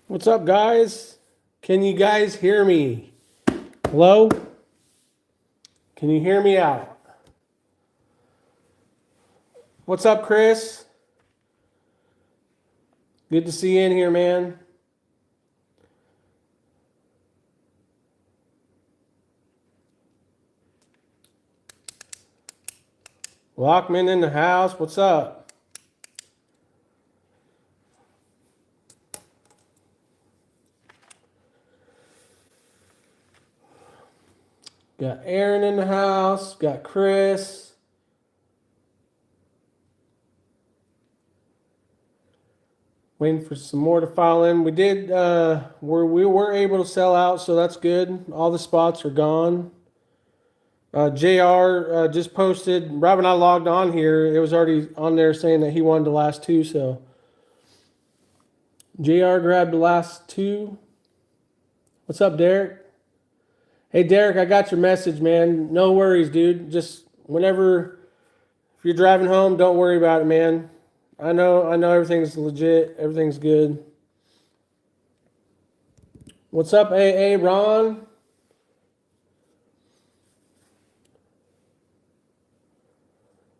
What's up, guys? Can you guys hear me? Hello? Can you hear me out? What's up, Chris? Good to see you in here, man. Lockman in the house. What's up? Got Aaron in the house. Got Chris. Waiting for some more to file in. We were able to sell out, so that's good. All the spots are gone. JR just posted. Rob and I logged on here. It was already on there saying that he wanted the last two, so JR grabbed the last two. What's up, Derek? Hey, Derek, I got your message, man. No worries, dude. Just whenever, if you're driving home, don't worry about it, man. I know everything's legit. Everything's good. What's up, AA Ron?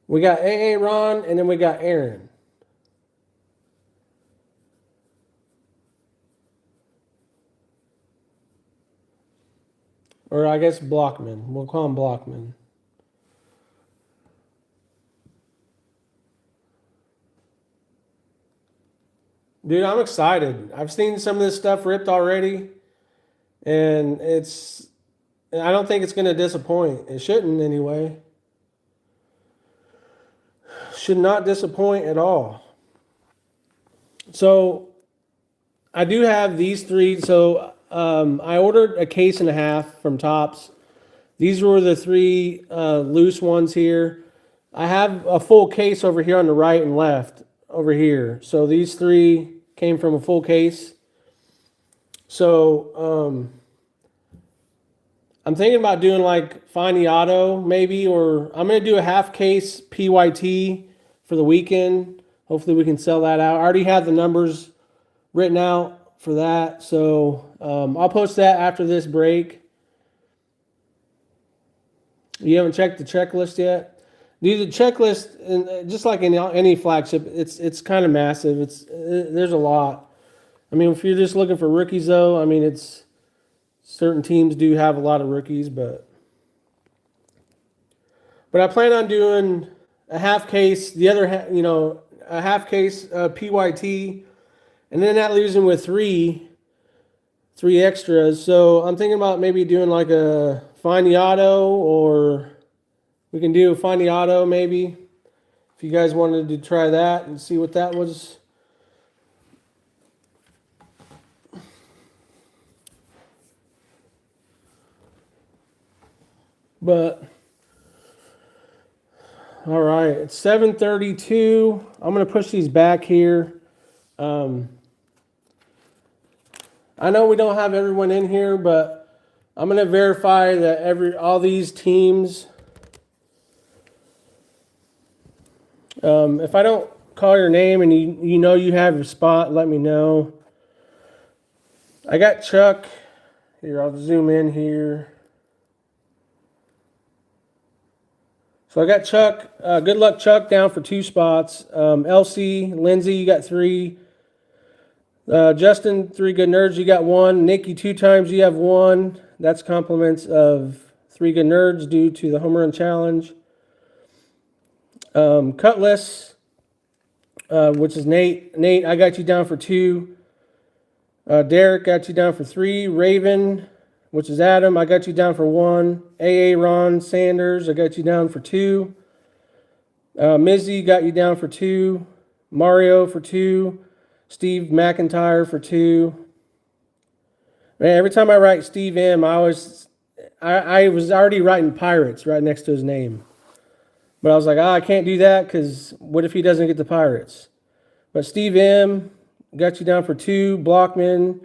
We got AA Ron, and then we got Aaron. Or I guess Blockman. We'll call him Blockman. Dude, I'm excited. I've seen some of this stuff ripped already, and I don't think it's going to disappoint. It shouldn't anyway. Should not disappoint at all. So I do have these three. So I ordered a case and a half from Tops. These were the three loose ones here. I have a full case over here on the right and left over here. So these three came from a full case. So I'm thinking about doing like Find the Auto maybe, or I'm going to do a half case PYT for the weekend. Hopefully we can sell that out. I already have the numbers written out for that. So I'll post that after this break. You haven't checked the checklist yet? Dude, the checklist, and just like in any flagship, it's kind of massive. There's a lot. I mean, if you're just looking for rookies, though, I mean, it's certain teams do have a lot of rookies, but I plan on doing a half case, the other, a half case PYT, and then that leaves them with three extras. So I'm thinking about maybe doing like a Find the Auto, or we can do Find the Auto maybe. If you guys wanted to try that and see what that was. But all right, it's 7:32. I'm gonna push these back here. I know we don't have everyone in here, but I'm gonna verify that all these teams. If I don't call your name and you know you have your spot, let me know. I got Chuck. Here, I'll zoom in here. So I got Chuck. Good luck, Chuck, down for 2 spots. LC, Lindsay, you got 3. Justin, 3 good nerds, you got 1. Nikki, 2 times, you have 1. That's compliments of 3 good nerds due to the home run challenge. Cutlass, which is Nate. Nate, I got you down for 2. Derek got you down for 3. Raven, which is Adam, I got you down for 1. AA Ron Sanders, I got you down for 2. Mizzy got you down for 2. Mario for 2. Steve McIntyre for 2. Man, every time I write Steve M, I was already writing Pirates right next to his name. But I was like, I can't do that because what if he doesn't get the Pirates? But Steve M got you down for 2. Blockman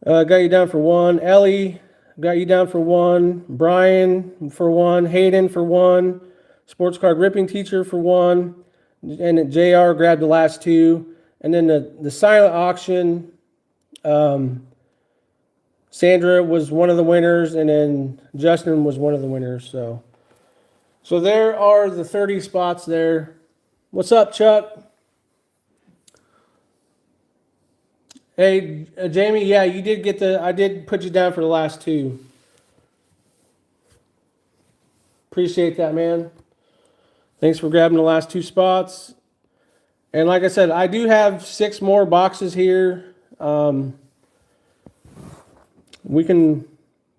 got you down for 1. Ellie got you down for 1. Brian for 1. Hayden for 1. Sports card ripping teacher for 1. And JR grabbed the last 2. And then the silent auction, Sandra was one of the winners, and then Justin was one of the winners. So there are the 30 spots there. What's up, Chuck? Hey, Jamie, yeah, you did get I did put you down for the last 2. Appreciate that, man. Thanks for grabbing the last 2 spots. And like I said, I do have 6 more boxes here. We can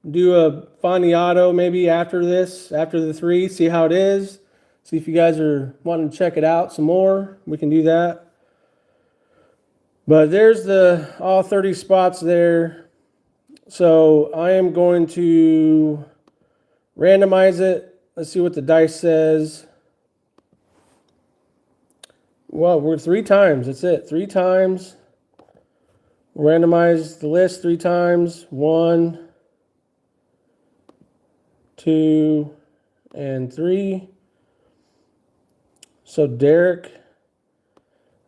do a find the auto maybe after this, after the 3, see how it is. See if you guys are wanting to check it out some more. We can do that. But there's all 30 spots there. So I am going to randomize it. Let's see what the dice says. Well, we're 3 times. That's it. 3 times. Randomize the list 3 times. 1, 2, and 3. So Derek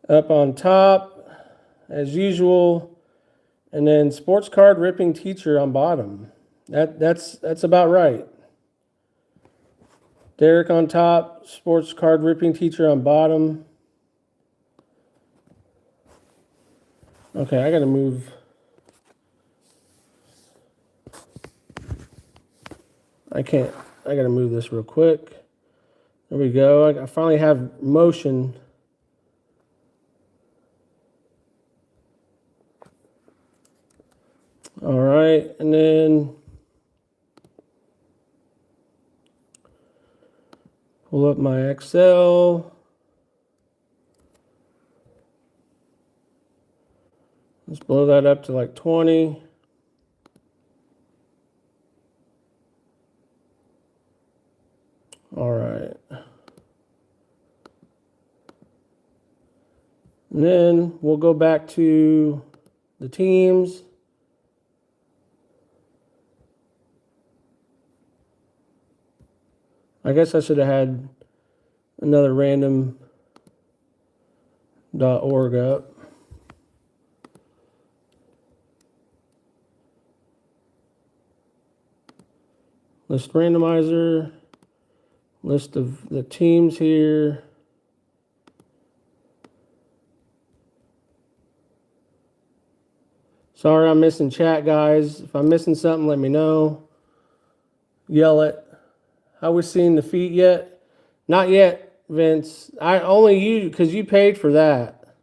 up on top as usual, and then sports card ripping teacher on bottom. That's about right. Derek on top, sports card ripping teacher on bottom. Okay, I gotta move. I gotta move this real quick. There we go. I finally have motion. All right, and then pull up my Excel. Let's blow that up to like 20. All right. And then we'll go back to the teams. I guess I should have had another random.org up. List randomizer, list of the teams here. Sorry I'm missing chat, guys. If I'm missing something, let me know. Yell it. How we seen the feet yet? Not yet, Vince. Only you, because you paid for that.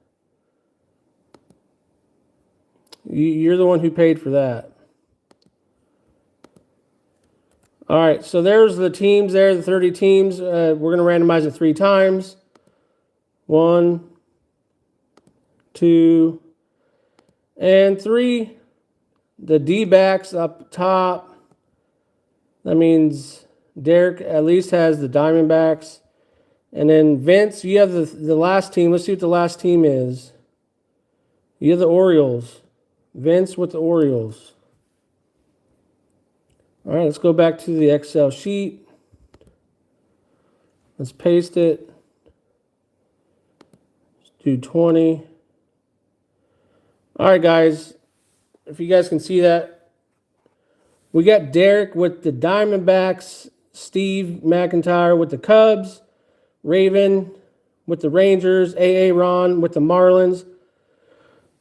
You're the one who paid for that. All right, so there's the teams there, the 30 teams. We're going to randomize it 3 times. 1, 2, and 3. The D-backs up top. That means Derek at least has the Diamondbacks. And then Vince, you have the last team. Let's see what the last team is. You have the Orioles. Vince with the Orioles. All right, let's go back to the Excel sheet. Let's paste it. Let's do 20. All right, guys. If you guys can see that, we got Derek with the Diamondbacks, Steve McIntyre with the Cubs, Raven with the Rangers, Ron with the Marlins.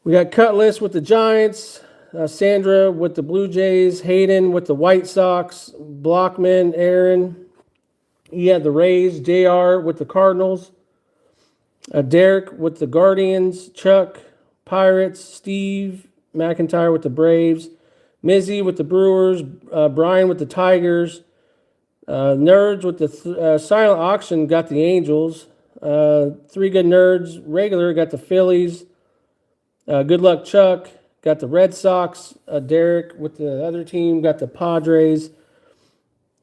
We got Cutlass with the Giants, Sandra with the Blue Jays, Hayden with the White Sox, Blockman, Aaron. You had the Rays, JR with the Cardinals, Derek with the Guardians, Chuck, Pirates, Steve McIntyre with the Braves, Mizzy with the Brewers, Brian with the Tigers, Nerds with the silent auction got the Angels, 3 Good Nerds regular got the Phillies, Good Luck Chuck got the Red Sox, Derek with the other team got the Padres.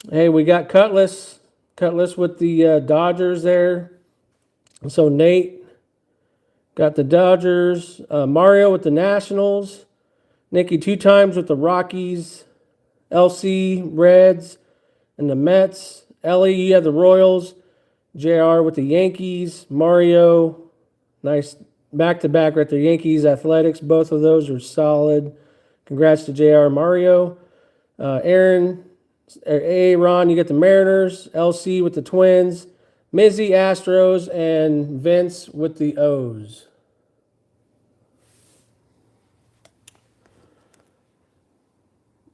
Hey, we got Cutlass with the Dodgers there. So Nate got the Dodgers, Mario with the Nationals, Nikki 2 times with the Rockies, LC, Reds, and the Mets. Ellie, you have the Royals, JR with the Yankees, Mario, nice back-to-back right there. Yankees, Athletics, both of those are solid. Congrats to JR Mario. Aaron, Ron, you get the Mariners. LC with the Twins. Mizzy, Astros, and Vince with the O's.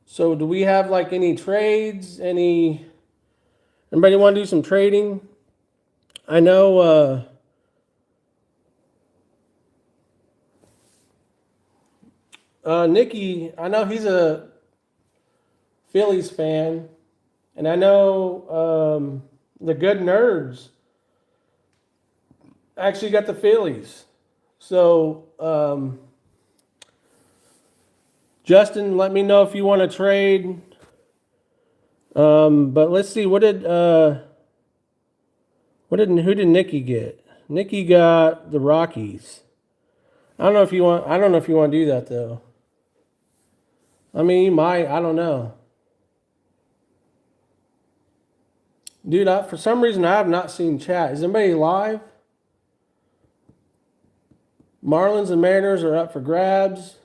So do we have like any trades? Anybody want to do some trading? I know Nikki, I know he's a Phillies fan, and I know the good nerds actually got the Phillies. So Justin, let me know if you want to trade. But let's see, who did Nikki get? Nikki got the Rockies. I don't know if you want to do that though. I mean, you might, I don't know. Dude, for some reason I have not seen chat. Is anybody live? Marlins and Mariners are up for grabs.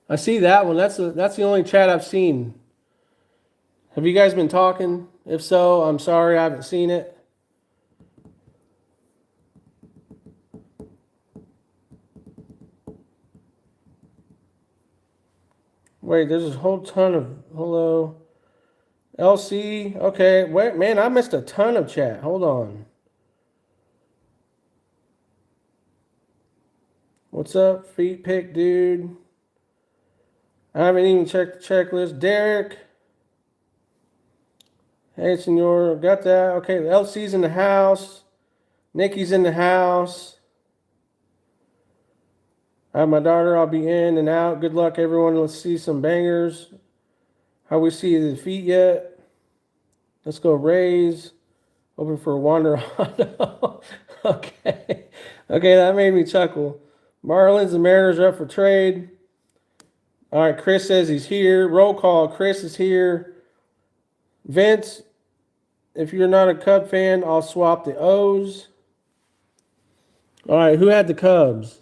I see that one. That's the only chat I've seen. Have you guys been talking? If so, I'm sorry I haven't seen it. Wait, there's a whole ton of hello. LC, okay. Wait, man, I missed a ton of chat. Hold on. What's up, feet pick, dude? I haven't even checked the checklist. Derek. Hey, senor, got that. Okay, LC's in the house. Nikki's in the house. I have my daughter. I'll be in and out. Good luck, everyone. Let's see some bangers. How we see the feet yet? Let's go Rays. Hoping for a Wander Auto. Okay. Okay, that made me chuckle. Marlins and Mariners are up for trade. All right, Chris says he's here. Roll call. Chris is here. Vince, if you're not a Cub fan, I'll swap the O's. All right, who had the Cubs?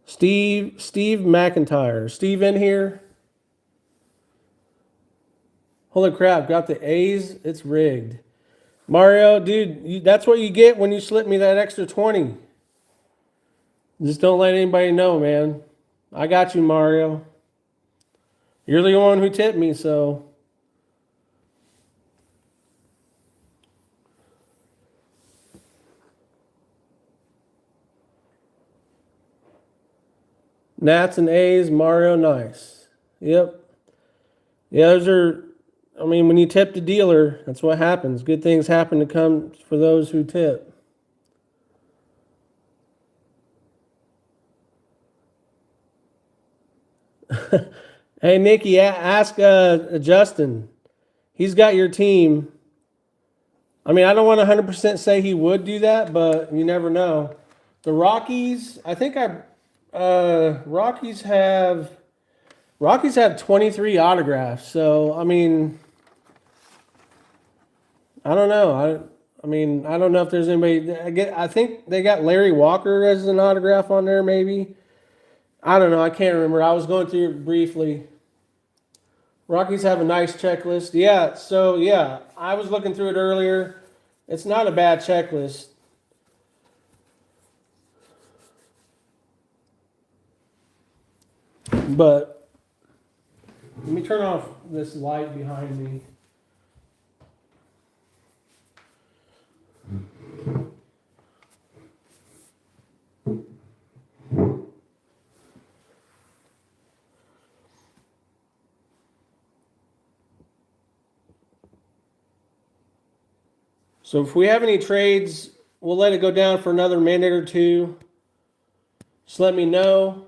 Steve McIntyre. Steve in here? Holy crap, got the A's? It's rigged. Mario, dude, that's what you get when you slip me that extra 20. Just don't let anybody know, man. I got you, Mario. You're the one who tipped me, so. Nats and A's, Mario, nice. Yep. Yeah, those are, I mean, when you tip the dealer, that's what happens. Good things happen to come for those who tip. Hey, Nikki, ask Justin. He's got your team. I mean, I don't want to 100% say he would do that, but you never know. The Rockies, I think Rockies have 23 autographs. So, I mean, I don't know. I mean, I don't know if there's anybody. I think they got Larry Walker as an autograph on there, maybe. I don't know. I can't remember. I was going through it briefly. Rockies have a nice checklist. Yeah, so yeah, I was looking through it earlier. It's not a bad checklist. But let me turn off this light behind me. So if we have any trades, we'll let it go down for another minute or two. Just let me know.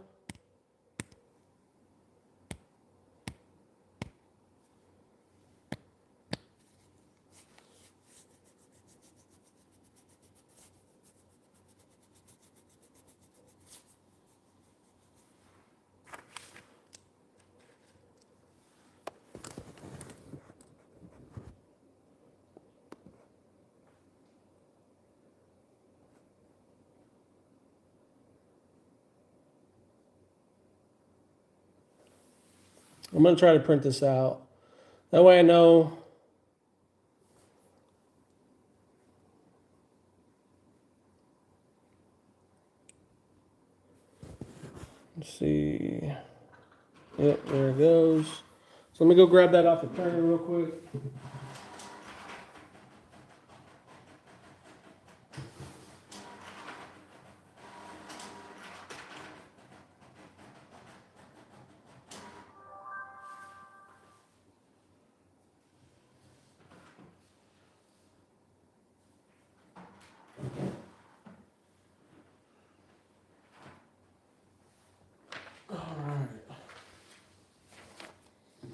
I'm going to try to print this out. That way I know. Let's see. Yep, there it goes. So let me go grab that off the printer real quick.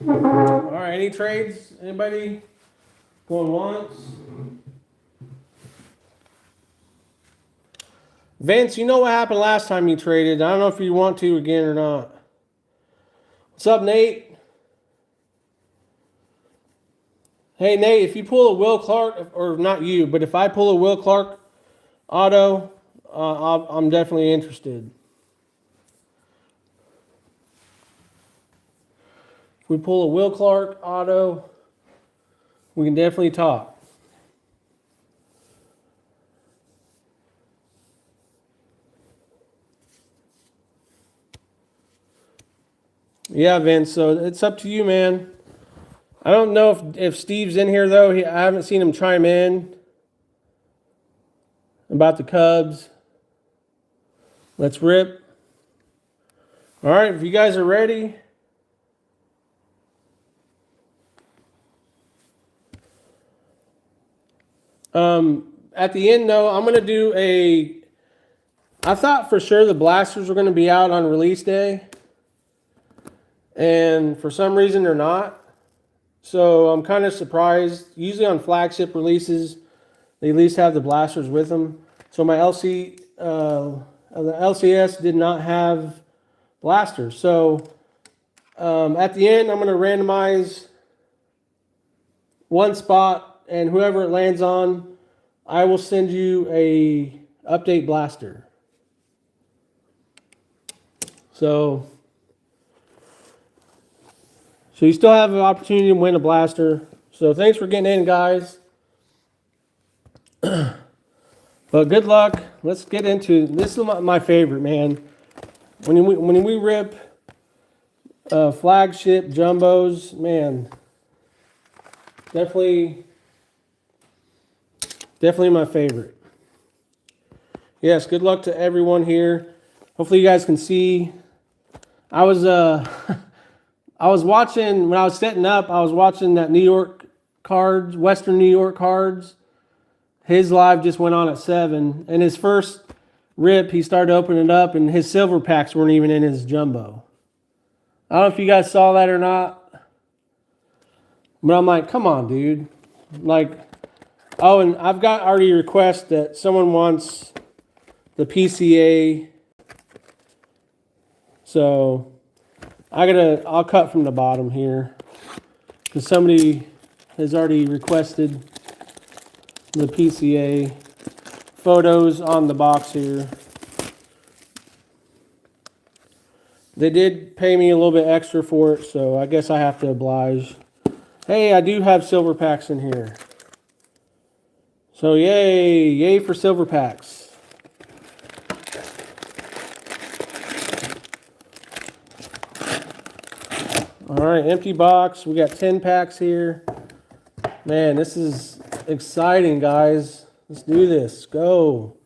All right, any trades? Anybody going once? Vince, you know what happened last time you traded. I don't know if you want to again or not. What's up, Nate? Hey, Nate, if you pull a Will Clark, or not you, but if I pull a Will Clark auto, I'm definitely interested. If we pull a Will Clark auto, we can definitely talk. Yeah, Vince, so it's up to you, man. I don't know if Steve's in here, though. I haven't seen him chime in about the Cubs. Let's rip. All right, if you guys are ready. At the end, though, I'm going to do I thought for sure the blasters were going to be out on release day. And for some reason, they're not. So I'm kind of surprised. Usually on flagship releases, they at least have the blasters with them. So my the LCS did not have blasters. So at the end, I'm going to randomize one spot, and whoever it lands on, I will send you a update blaster. So you still have an opportunity to win a blaster. So thanks for getting in, guys. But good luck. Let's get into this. Is my favorite, man. When we rip flagship jumbos, man, definitely my favorite. Yes, good luck to everyone here. Hopefully you guys can see. I was watching, when I was setting up, I was watching that New York cards, Western New York cards. His live just went on at 7. And his first rip, he started opening it up, and his silver packs weren't even in his jumbo. I don't know if you guys saw that or not. But I'm like, come on, dude. Like, oh, and I've got already a request that someone wants the PCA. So I'll cut from the bottom here, because somebody has already requested the PCA photos on the box here. They did pay me a little bit extra for it, so I guess I have to oblige. Hey, I do have silver packs in here. So yay for silver packs. All right, empty box. We got 10 packs here. Man, this is exciting, guys. Let's do this. Go.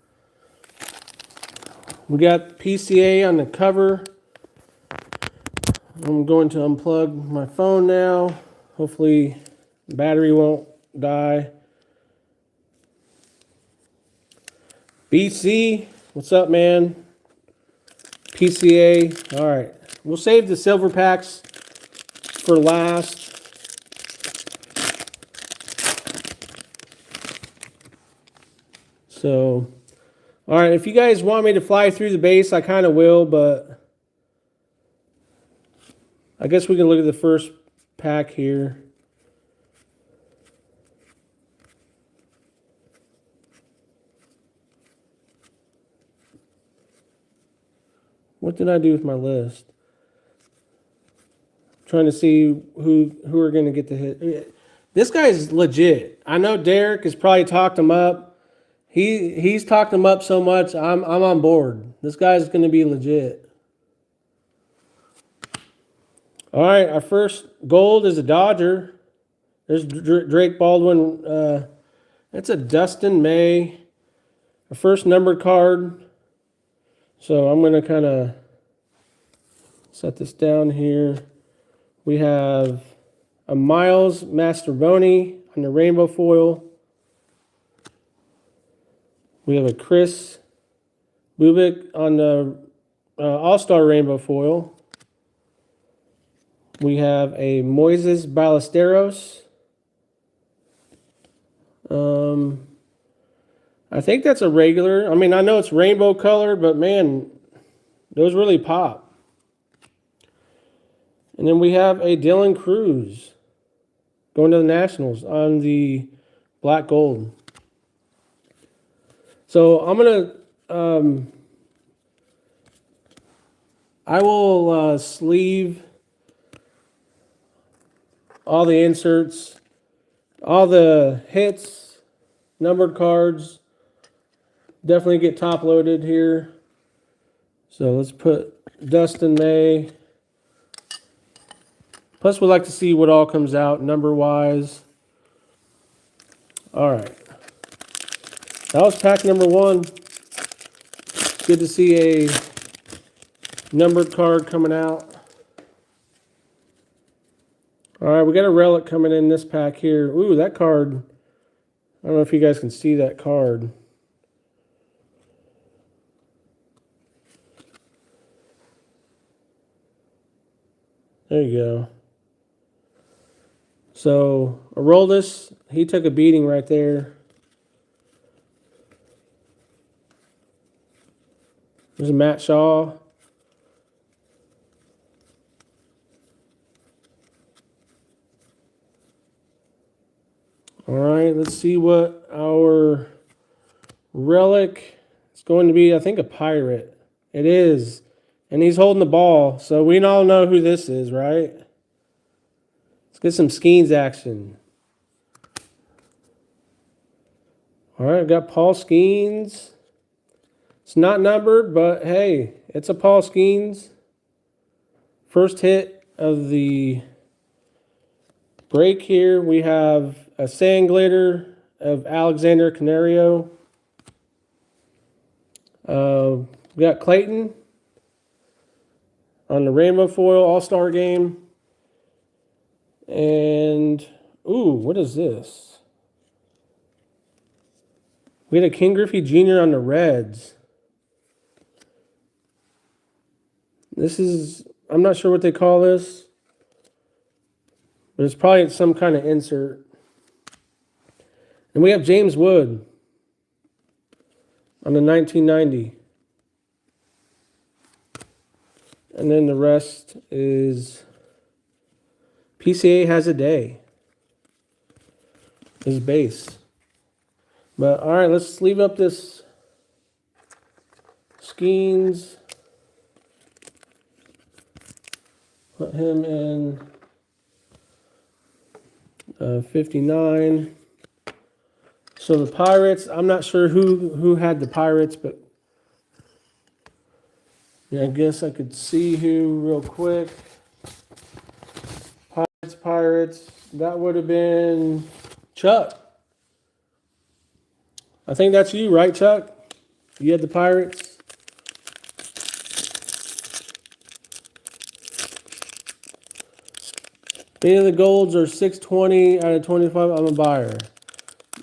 We got PCA on the cover. I'm going to unplug my phone now. Hopefully the battery won't die. BC, what's up, man? PCA. All right. We'll save the silver packs for last. So, all right, if you guys want me to fly through the base, I kind of will, but I guess we can look at the first pack here. What did I do with my list? Trying to see who are going to get the hit. This guy's legit. I know Derek has probably talked him up. He's talked him up so much. I'm on board. This guy's going to be legit. All right, our first gold is a Dodger. There's Drake Baldwin. That's a Dustin May. A first numbered card. So I'm going to kind of set this down here. We have a Miles Mastrobuoni on the rainbow foil. We have a Chris Bubic on the All-Star rainbow foil. We have a Moises Ballesteros. I think that's a regular. I mean, I know it's rainbow colored, but man, those really pop. And then we have a Dylan Cruz going to the Nationals on the black gold. So I'm going to, I will sleeve all the inserts, all the hits, numbered cards. Definitely get top loaded here. So let's put Dustin May. Plus, we'd like to see what all comes out number-wise. All right. That was pack number 1. Good to see a numbered card coming out. All right, we got a relic coming in this pack here. Ooh, that card. I don't know if you guys can see that card. There you go. So, Aroldis, he took a beating right there. There's a Matt Shaw. All right, let's see what our relic is going to be. I think a Pirate. It is. And he's holding the ball, so we all know who this is, right? Let's get some Skeens action. All right, I've got Paul Skeens. It's not numbered, but hey, it's a Paul Skeens. First hit of the break here. We have a Sand Glitter of Alexander Canario. We got Clayton on the rainbow foil All-Star game. And, ooh, what is this? We had a King Griffey Jr. on the Reds. This is, I'm not sure what they call this, but it's probably some kind of insert. And we have James Wood on the 1990. And then the rest is PCA Has a Day. His base. But all right, let's leave up this Skeens. Put him in 59. So the Pirates, I'm not sure who had the Pirates, but yeah, I guess I could see who real quick. Pirates. That would have been Chuck. I think that's you, right, Chuck? You had the Pirates. Any of the golds are 620 out of 25. I'm a buyer.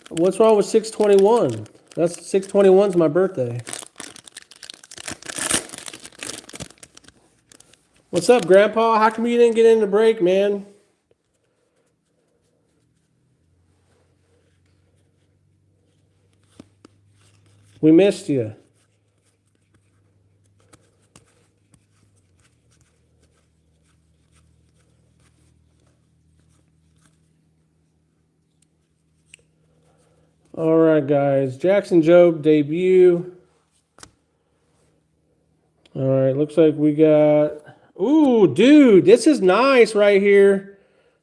What's wrong with 621? That's 621's my birthday. What's up, Grandpa? How come you didn't get in the break, man? We missed you. All right, guys. Jackson Jobe debut. All right, looks like we got... Ooh, dude, this is nice right here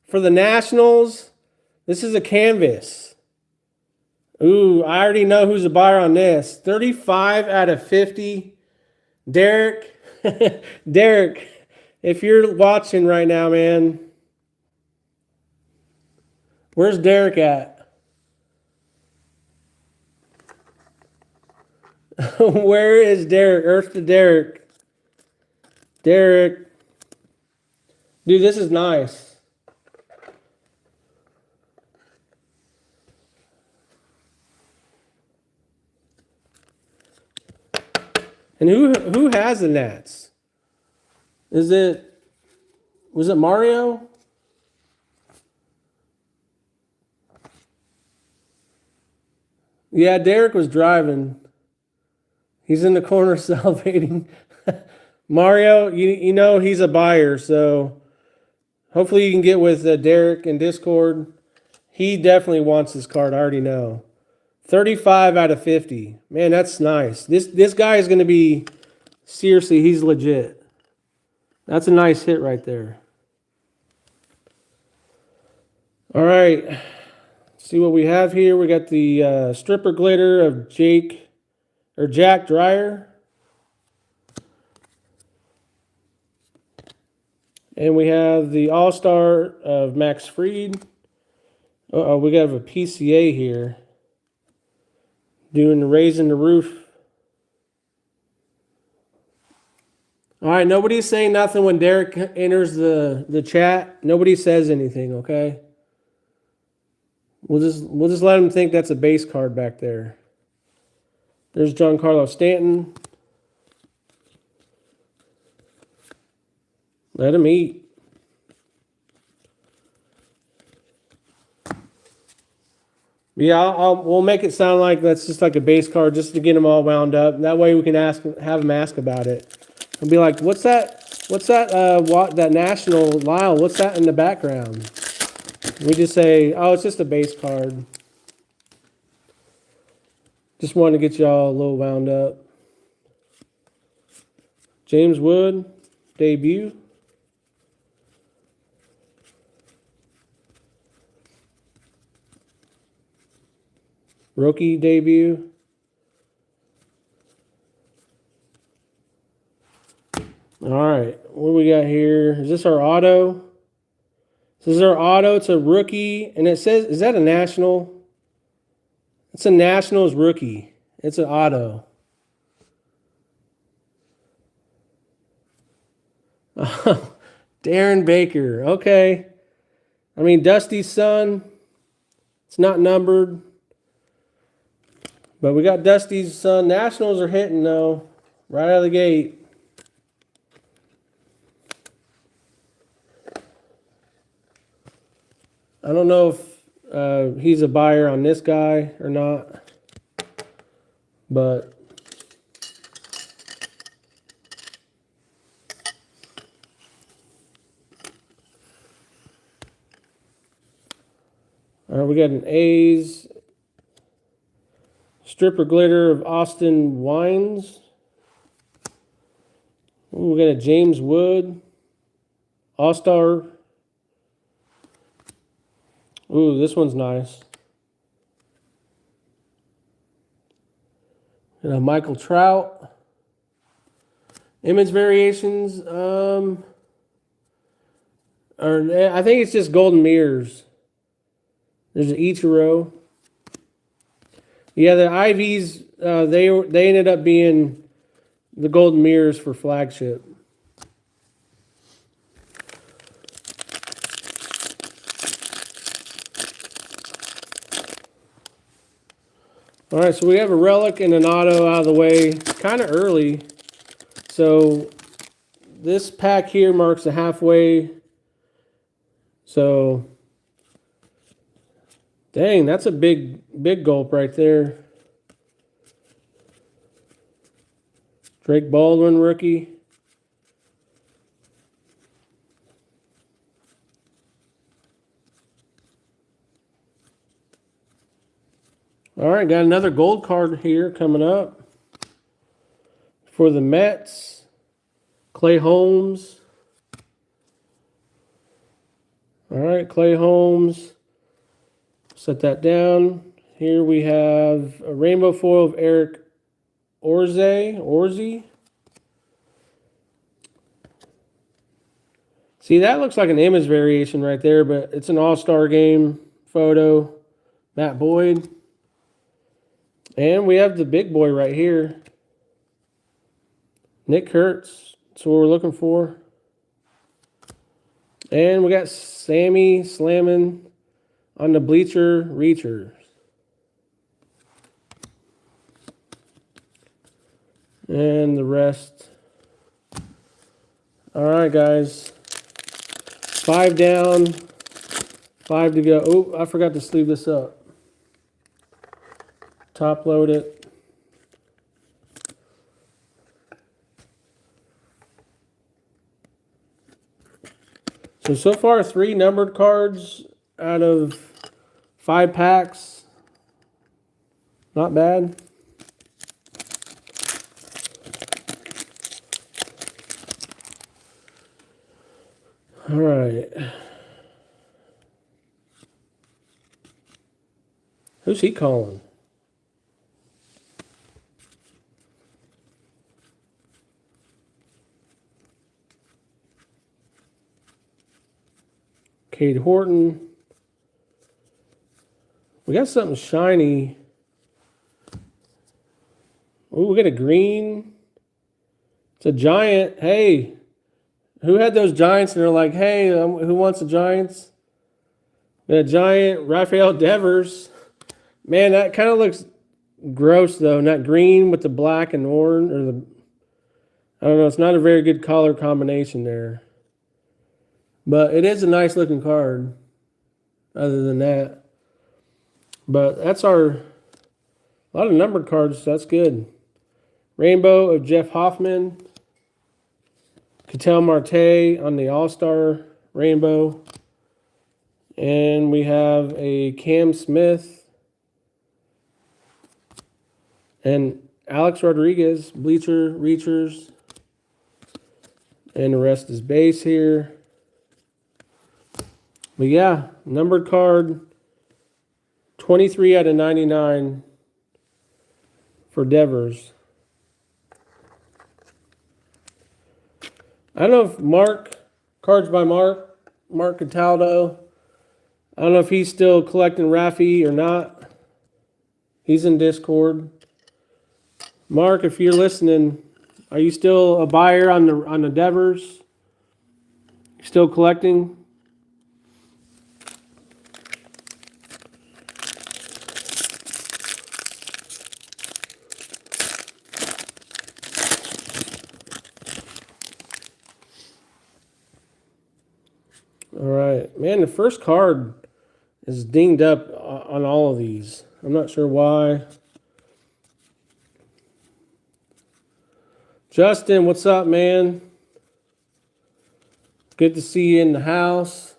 for the Nationals. This is a canvas. Ooh, I already know who's a buyer on this. 35 out of 50. Derek, Derek, if you're watching right now, man, where's Derek at? Where is Derek? Earth to Derek. Derek. Dude, this is nice. And who has the Nats? Was it Mario? Yeah, Derek was driving. He's in the corner salivating. Mario, you know he's a buyer, so hopefully you can get with Derek in Discord. He definitely wants this card, I already know. 35 out of 50. Man, that's nice. This guy is going to be, seriously, he's legit. That's a nice hit right there. All right. Let's see what we have here. We got the stripper glitter of Jack Dreyer. And we have the All-Star of Max Fried. Uh-oh, we got a PCA here. Doing the raising the roof. All right, nobody's saying nothing when Derek enters the chat. Nobody says anything, okay? We'll just let him think that's a base card back there. There's Giancarlo Stanton. Let him eat. Yeah, we'll make it sound like that's just like a base card just to get them all wound up. That way we can have them ask about it. I'll be like, what's that? What's that? That National Lyle? What's that in the background? We just say, oh, it's just a base card. Just wanted to get y'all a little wound up. James Wood, debut. Rookie debut. All right, what do we got here? Is this our auto? This is our auto. It's a rookie, and it says, is that a National? It's a Nationals rookie. It's an auto. Darren Baker. Okay. I mean, Dusty's son. It's not numbered. But we got Dusty's son. Nationals are hitting, though, right out of the gate. I don't know if he's a buyer on this guy or not. But all right, we got an A's stripper glitter of Austin Wines. Ooh, we got a James Wood All-Star. Ooh, this one's nice. And a Michael Trout. Image variations. Or I think it's just golden mirrors. There's an Ichiro. Yeah, the IVs, they ended up being the golden mirrors for flagship. All right, so we have a relic and an auto out of the way kind of early. So this pack here marks the halfway. So, dang, that's a big gulp right there. Drake Baldwin rookie. All right, got another gold card here coming up for the Mets. Clay Holmes. All right, Clay Holmes. Set that down. Here we have a rainbow foil of Eric Orzy. See, that looks like an image variation right there, but it's an all-star game photo. Matt Boyd. And we have the big boy right here. Nick Kurtz. That's what we're looking for. And we got Sammy slamming on the Bleacher Reachers. And the rest. All right, guys. 5 down, 5 to go. Oh, I forgot to sleeve this up. Top load it. So far 3 numbered cards out of 5 packs. Not bad. All right. Who's he calling? Cade Horton. We got something shiny. Oh, we got a green. It's a giant. Hey, who had those Giants and they're like, hey, who wants the Giants? A giant Rafael Devers. Man, that kind of looks gross though. Not green with the black and orange, or the, I don't know. It's not a very good color combination there. But it is a nice looking card. Other than that, but that's a lot of numbered cards. So that's good. Rainbow of Jeff Hoffman. Ketel Marte on the All-Star Rainbow. And we have a Cam Smith and Alex Rodriguez, Bleacher Reachers. And the rest is base here. But yeah, numbered card, 23 out of 99 for Devers. I don't know if Mark, Cards by Mark Cataldo, I don't know if he's still collecting Rafi or not. He's in Discord. Mark, if you're listening, are you still a buyer on the Devers? Still collecting? All right, man, the first card is dinged up on all of these. I'm not sure why. Justin, what's up, man? Good to see you in the house.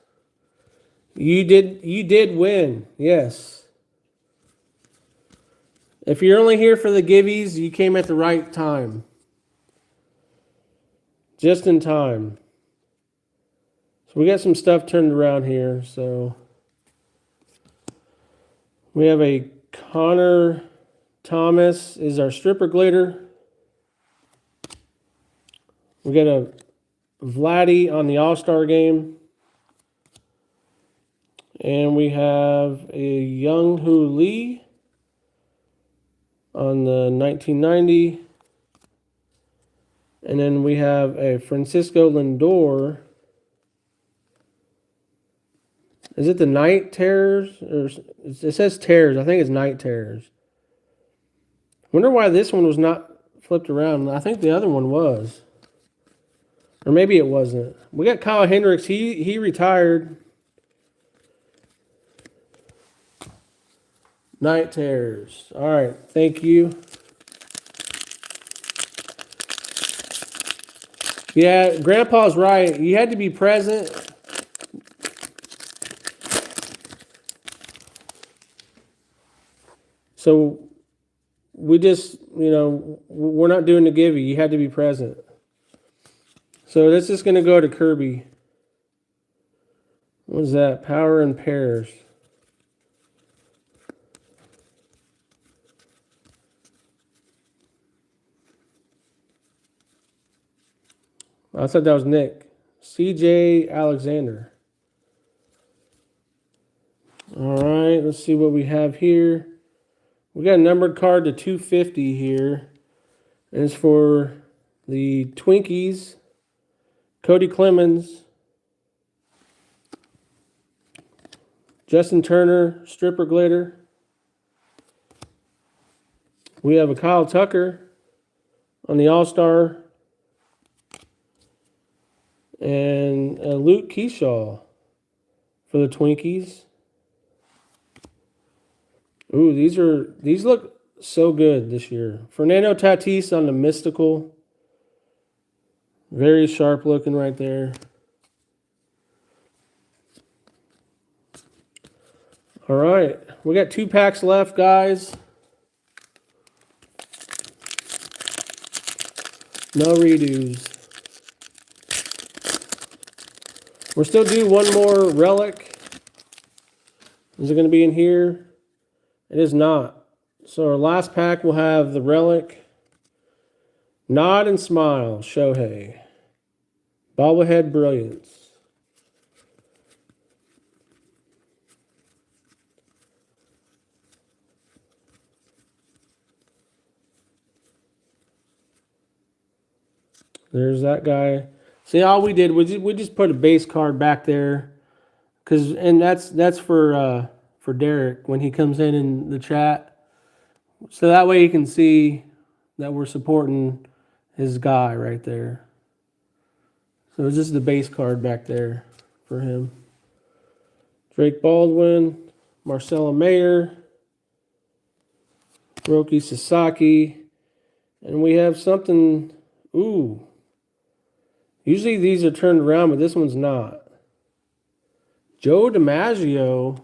You did win, yes. If you're only here for the giveies, you came at the right time. Just in time. So we got some stuff turned around here. So we have a Connor Thomas is our stripper glitter. We got a Vladdy on the All-Star game. And we have a Young Hoo Lee on the 1990. And then we have a Francisco Lindor. Is it the Night Terrors? Or it says Terrors. I think it's Night Terrors. Wonder why this one was not flipped around. I think the other one was. Or maybe it wasn't. We got Kyle Hendricks. He retired. Night Terrors. All right. Thank you. Yeah, Grandpa's right. You had to be present. So we just, we're not doing the givey. You had to be present. So this is going to go to Kirby. What is that? Power in pairs. I thought that was Nick. CJ Alexander. All right, let's see what we have here. We got a numbered card to 250 here. And it's for the Twinkies. Cody Clemens. Justin Turner, Stripper Glitter. We have a Kyle Tucker on the All-Star. And a Luke Keyshaw for the Twinkies. Ooh, these look so good this year. Fernando Tatis on the Mystical. Very sharp looking right there. All right, we got 2 packs left, guys. No redos. We're still due one more relic. Is it going to be in here? It is not. So our last pack will have the relic. Nod and Smile, Shohei. Bobblehead Brilliance. There's that guy. See, all we did was we just put a base card back there, and that's for Derek when he comes in the chat, so that way he can see that we're supporting his guy right there. So it's just the base card back there for him. Drake Baldwin, Marcelo Mayer, Roki Sasaki, and we have something. Ooh. Usually these are turned around, but this one's not. Joe DiMaggio.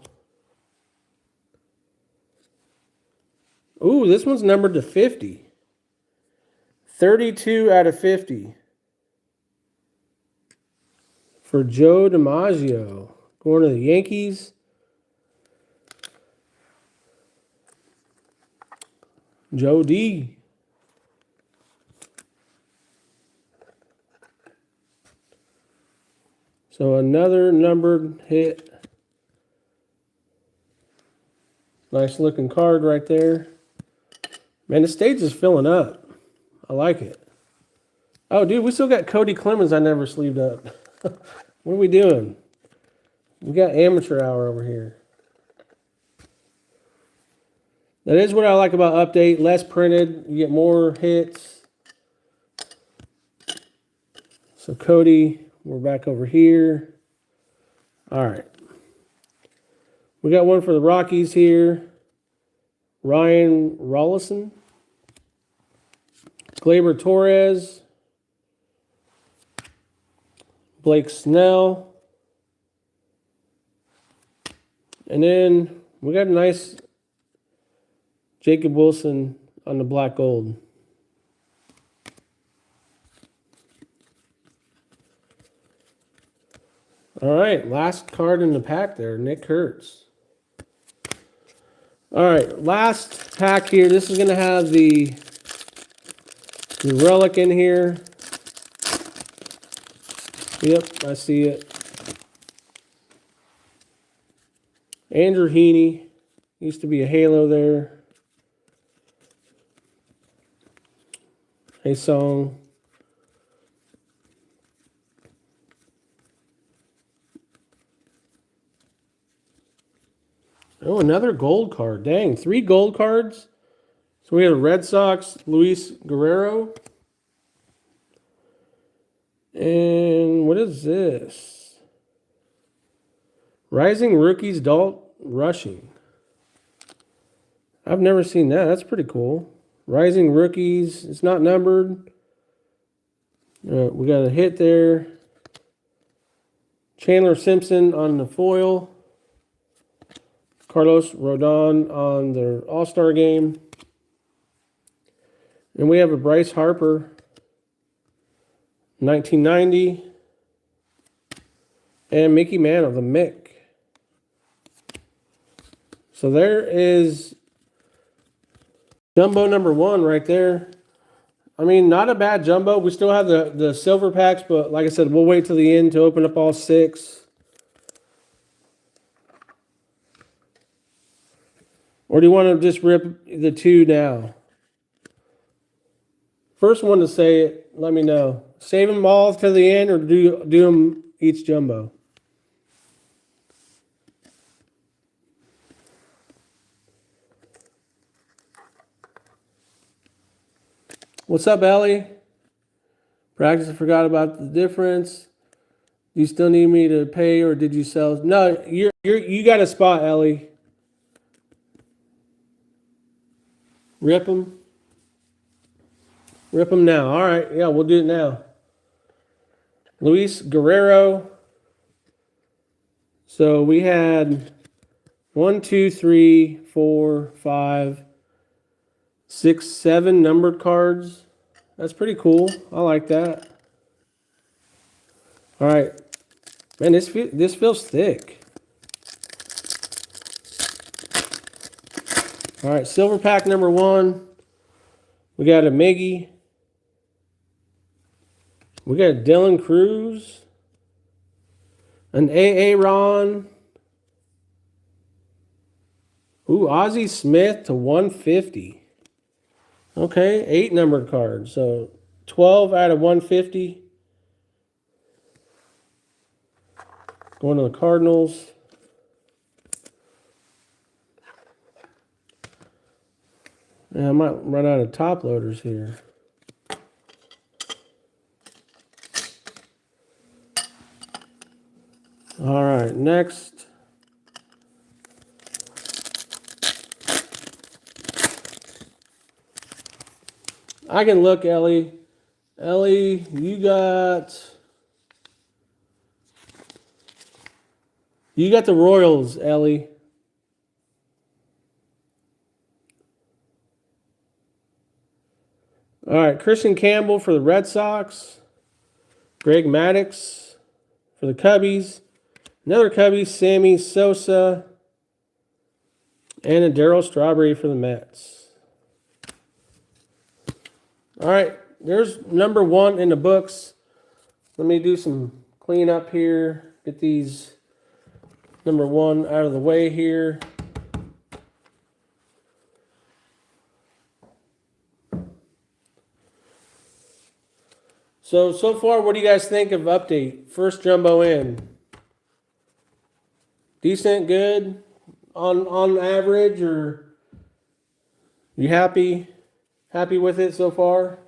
Ooh, this one's numbered to 50. 32 out of 50. For Joe DiMaggio. Going to the Yankees. Joe D. So another numbered hit. Nice looking card right there. Man, the stage is filling up. I like it. Oh, dude, we still got Cody Clemens I never sleeved up. What are we doing? We got amateur hour over here. That is what I like about Update. Less printed. You get more hits. So Cody... We're back over here. All right. We got one for the Rockies here. Ryan Rollison. Gleyber Torres. Blake Snell. And then we got a nice Jacob Wilson on the black gold. All right, last card in the pack there, Nick Kurtz. All right, last pack here. This is going to have the relic in here. Yep, I see it. Andrew Heaney. Used to be a halo there. Hey, Song. Oh, another gold card. Dang, 3 gold cards. So we have Red Sox, Luis Guerrero. And what is this? Rising Rookies Dalt Rushing. I've never seen that. That's pretty cool. Rising Rookies. It's not numbered. We got a hit there. Chandler Simpson on the foil. Carlos Rodon on the All-Star game. And we have a Bryce Harper, 1990. And Mickey Mantle, the Mick. So there is jumbo number 1 right there. I mean, not a bad jumbo. We still have the silver packs, but like I said, we'll wait till the end to open up all 6. Or do you want to just rip the 2 now? First one to say it, let me know. Save them all to the end or do them each jumbo? What's up, Ellie? Practice, I forgot about the difference. You still need me to pay or did you sell? No, you got a spot, Ellie. Rip them. Rip them now. All right, yeah, we'll do it now. Luis Guerrero. So we had 1, 2, 3, 4, 5, 6, 7 numbered cards. That's pretty cool. I like that. All right. Man, this feels thick. All right, silver pack number 1. We got a Miggy. We got a Dylan Cruz. An Aaron. Ooh, Ozzie Smith to 150. Okay, 8 numbered cards. So 12 out of 150. Going to the Cardinals. Yeah, I might run out of top loaders here. All right, next. I can look, Ellie. Ellie, you got the Royals, Ellie. All right, Christian Campbell for the Red Sox. Greg Maddux for the Cubbies. Another Cubbies, Sammy Sosa. And a Darryl Strawberry for the Mets. All right, there's number 1 in the books. Let me do some cleanup here. Get these number 1 out of the way here. So far, what do you guys think of update? First jumbo in. Decent, good, on average, or you happy with it so far?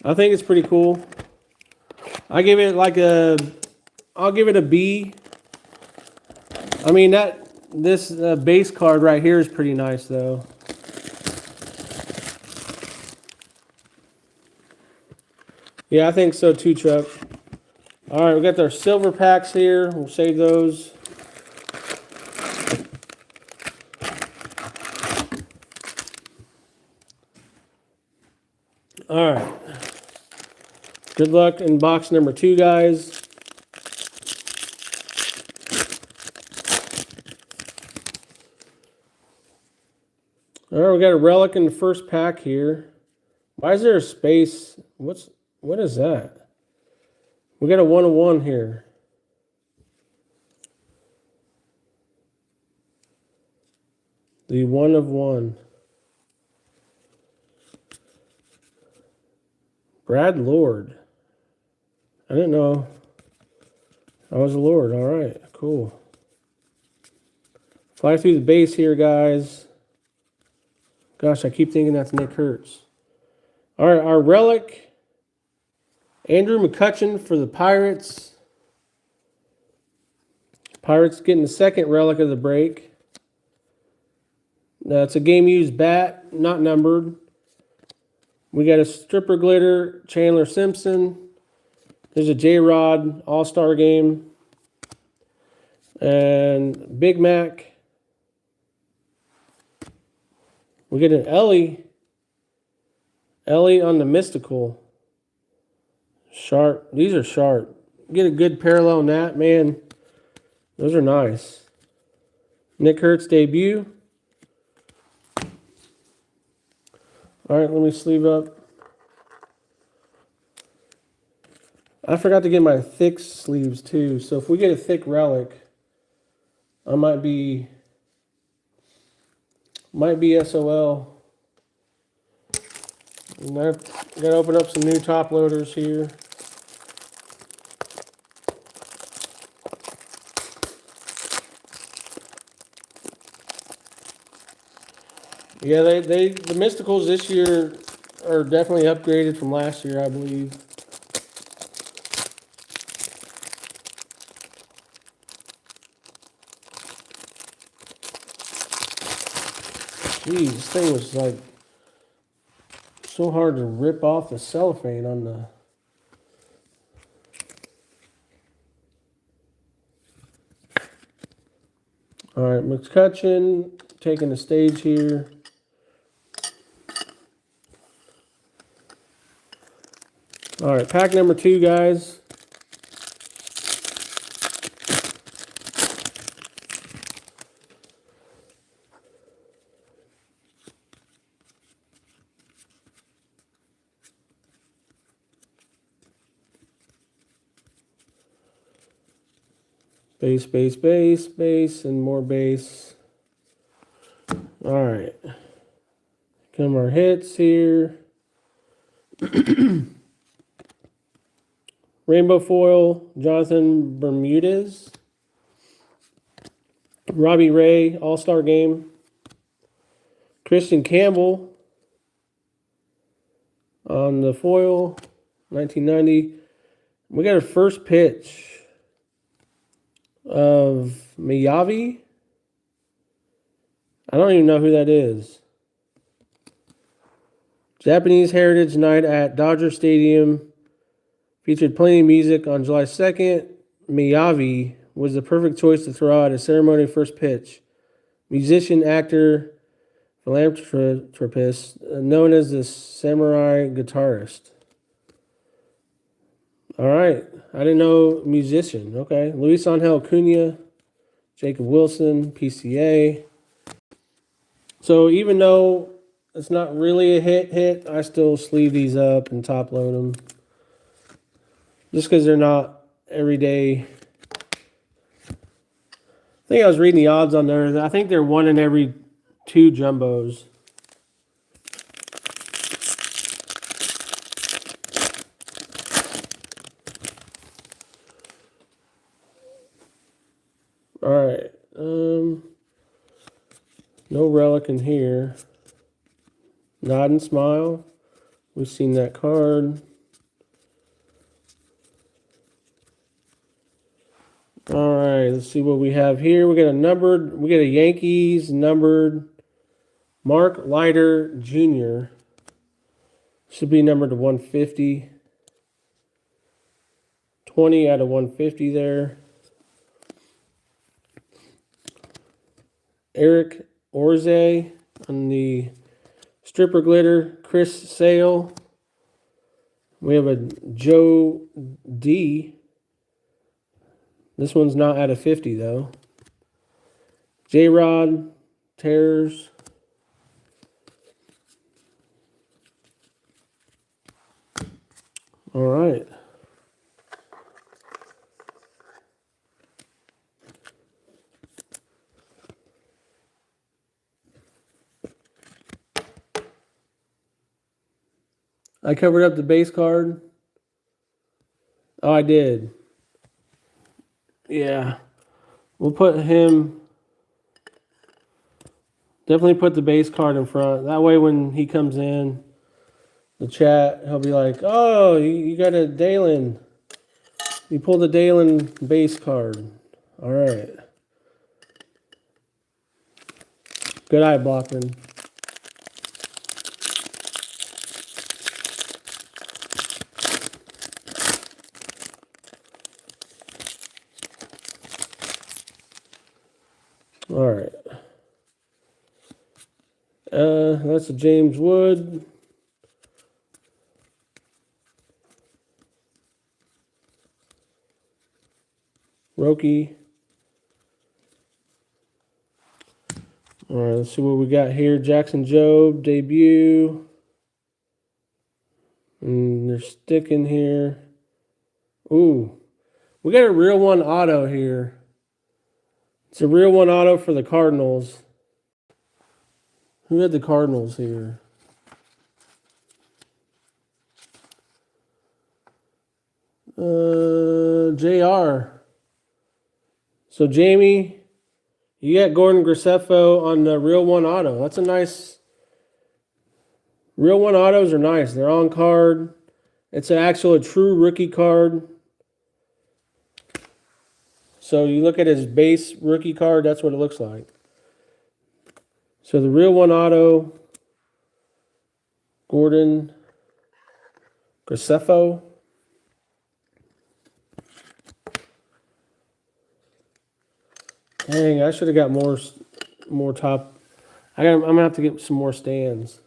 I think it's pretty cool. I'll give it a B. I mean, this base card right here is pretty nice though. Yeah, I think so too, Chuck. All right, we got our silver packs here. We'll save those. All right. Good luck in box number 2, guys. All right, we got a relic in the first pack here. Why is there a space? What is that? We got a 1-of-1 here. The 1-of-1. Brad Lord. I didn't know I was a Lord. All right, cool. Fly through the base here, guys. Gosh, I keep thinking that's Nick Hertz. All right, our relic. Andrew McCutchen for the Pirates. Pirates getting the second relic of the break. It's a game-used bat, not numbered. We got a stripper glitter, Chandler Simpson. There's a J-Rod All-Star game. And Big Mac. We get an Ellie on the Mystical. Sharp. These are sharp. Get a good parallel on that, man. Those are nice. Nick Hurts debut. All right, let me sleeve up. I forgot to get my thick sleeves too. So if we get a thick relic, I might be SOL. And I gotta open up some new top loaders here. Yeah, the Mysticals this year are definitely upgraded from last year, I believe. Jeez, this thing was like so hard to rip off the cellophane on the. All right, McCutcheon taking the stage here. All right, pack number 2, guys. Base, base, base, base, and more base. All right. Come our hits here. Rainbow foil, Jonathan Bermudez. Robbie Ray, All-Star Game. Christian Campbell on the foil, 1990. We got our first pitch of Miyavi. I don't even know who that is. Japanese Heritage Night at Dodger Stadium. Featured plenty of music on July 2nd. Miyavi was the perfect choice to throw out a ceremony first pitch. Musician, actor, philanthropist, known as the samurai guitarist. All right. I didn't know musician. Okay. Luis Angel Cunha, Jacob Wilson, PCA. So even though it's not really a hit, I still sleeve these up and top load them. Just because they're not everyday. I think I was reading the odds on there. I think they're 1 in every 2 jumbos. All right. No relic in here. Nod and smile. We've seen that card. All right, let's see what we have here. We got a Yankees numbered Mark Leiter Jr. Should be numbered to 150. 20 out of 150 there. Eric Orze on the stripper glitter. Chris Sale. We have a Joe D. This one's not out of 50 though. J-Rod, Terrors. All right. I covered up the base card. Oh, I did. Yeah. We'll put him. Definitely put the base card in front. That way when he comes in the chat, he'll be like, oh, you got a Dalen. You pulled a Dalen base card. All right. Good eye, Blockman. All right. That's a James Wood. Roki. All right, let's see what we got here. Jackson Jobe, debut. And they're sticking here. Ooh, we got a real one auto here. It's a real one auto for the Cardinals. Who had the Cardinals here? JR. So Jamie, you got Gordon Graceffo on the real one auto. That's a nice. Real one autos are nice. They're on card. It's a true rookie card. So you look at his base rookie card, that's what it looks like. So the real one auto, Gordon Graceffo. Dang, I should have got more top. I'm gonna have to get some more stands.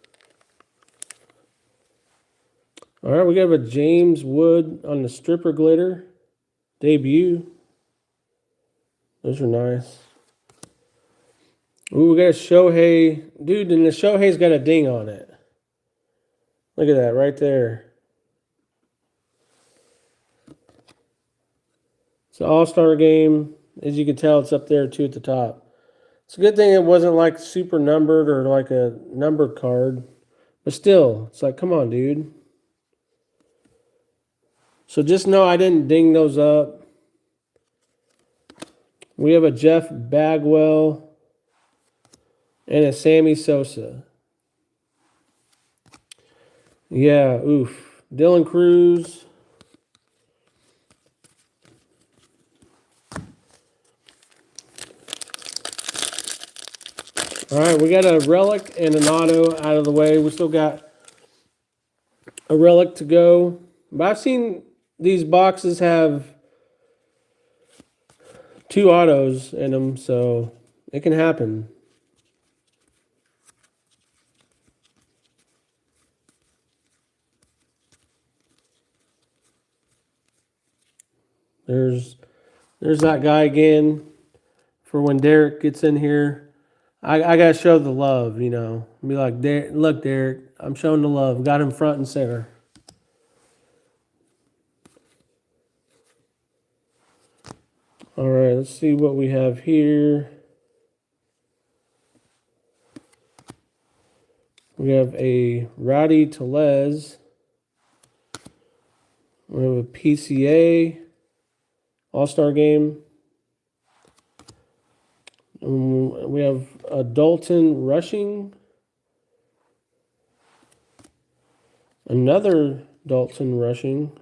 All right, we got a James Wood on the stripper glitter debut. Those are nice. Ooh, we got a Shohei. Dude, and the Shohei's got a ding on it. Look at that right there. It's an all-star game. As you can tell, it's up there too at the top. It's a good thing it wasn't like super numbered or like a numbered card. But still, it's like, come on, dude. So just know I didn't ding those up. We have a Jeff Bagwell and a Sammy Sosa. Yeah, oof. Dylan Cruz. All right, we got a relic and an auto out of the way. We still got a relic to go. But I've seen these boxes have 2 autos in them, so it can happen. There's that guy again for when Derek gets in here. I gotta show the love, you know. Be like, look, Derek, I'm showing the love. Got him front and center. All right, let's see what we have here. We have a Rowdy Tellez. We have a PCA All-Star Game. We have a Dalton Rushing. Another Dalton Rushing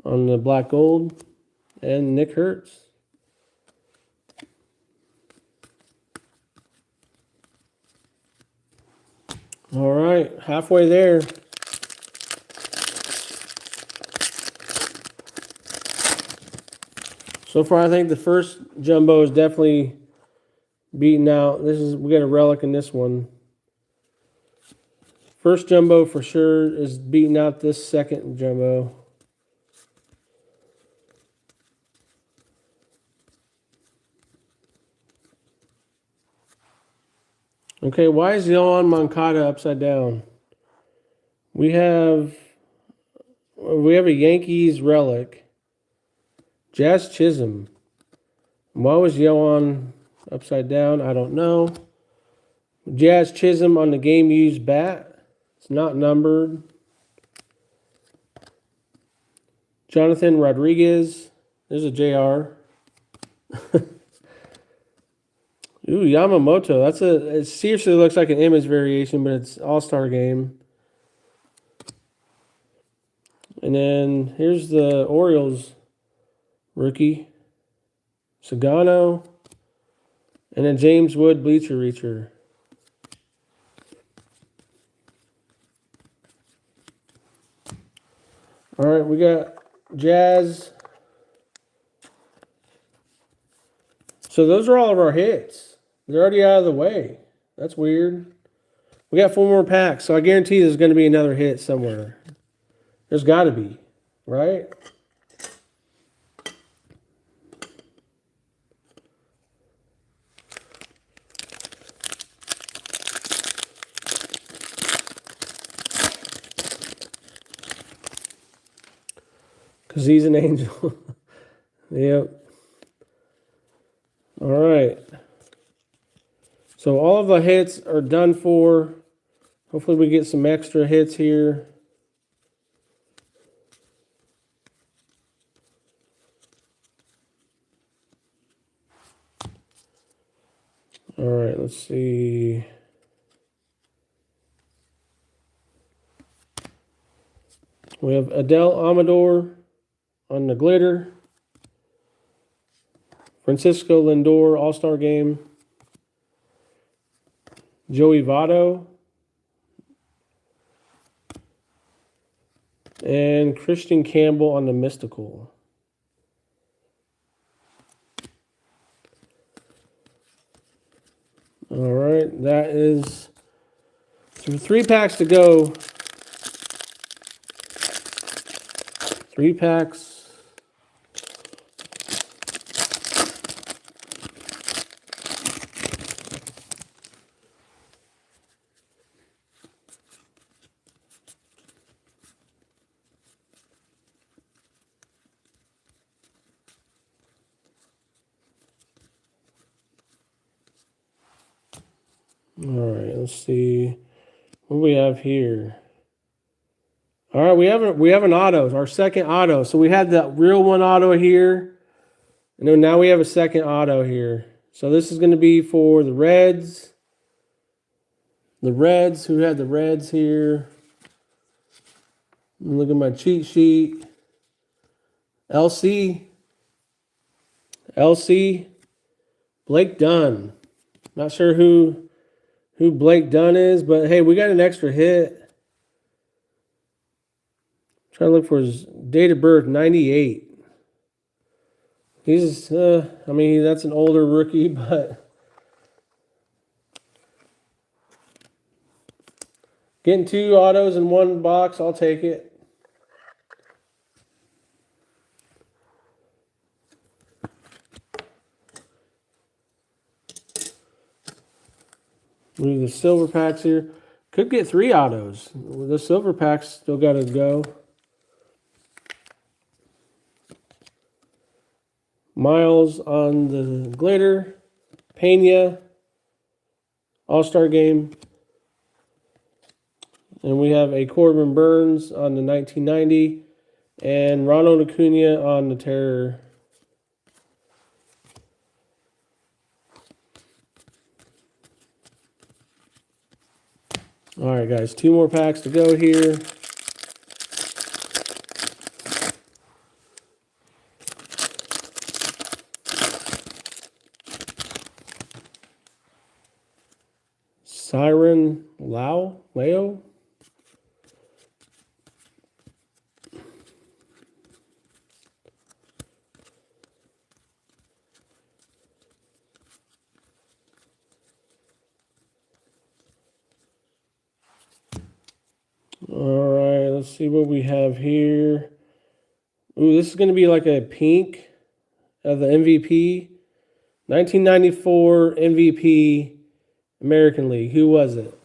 on the black gold. And Nick Hertz. All right, halfway there. So far, I think the first jumbo is definitely beaten out. We got a relic in this one. First jumbo for sure is beating out this second jumbo. Okay, why is Yohan Moncada upside down? We have a Yankees relic. Jazz Chisholm. Why was Yohan upside down? I don't know. Jazz Chisholm on the game used bat. It's not numbered. Jonathan Rodriguez. There's a JR. Ooh, Yamamoto. It seriously looks like an image variation, but it's All-Star Game. And then here's the Orioles rookie. Sagano. And then James Wood, Bleacher Reacher. All right, we got Jazz. So those are all of our hits. They're already out of the way. That's weird. We got 4 more packs, so I guarantee there's going to be another hit somewhere. There's got to be, right? Because he's an angel. Yep. All right. So all of the hits are done for. Hopefully we get some extra hits here. All right, let's see. We have Adele Amador on the glitter. Francisco Lindor, All-Star Game. Joey Votto. And Christian Campbell on the Mystical. All right, that is 3 packs to go. 3 packs. All right, let's see what we have here. All right, we have an auto, our second auto. So we had the real one auto here, and then now we have a second auto here. So this is going to be for the Reds. The Reds, who had the Reds here? Look at my cheat sheet. LC, Blake Dunn. Not sure who Blake Dunn is, but hey, we got an extra hit. Trying to look for his date of birth, 98. He's, I mean, that's an older rookie, but getting 2 autos in 1 box, I'll take it. Move the silver packs here. Could get 3 autos. The silver packs still got to go. Miles on the glitter. Pena. All-Star Game. And we have a Corbin Burns on the 1990. And Ronald Acuna on the Terror. All right, guys, 2 more packs to go here. Siren Leo. All right, let's see what we have here. Ooh, this is going to be like a pink of the MVP. 1994 MVP American League. Who was it?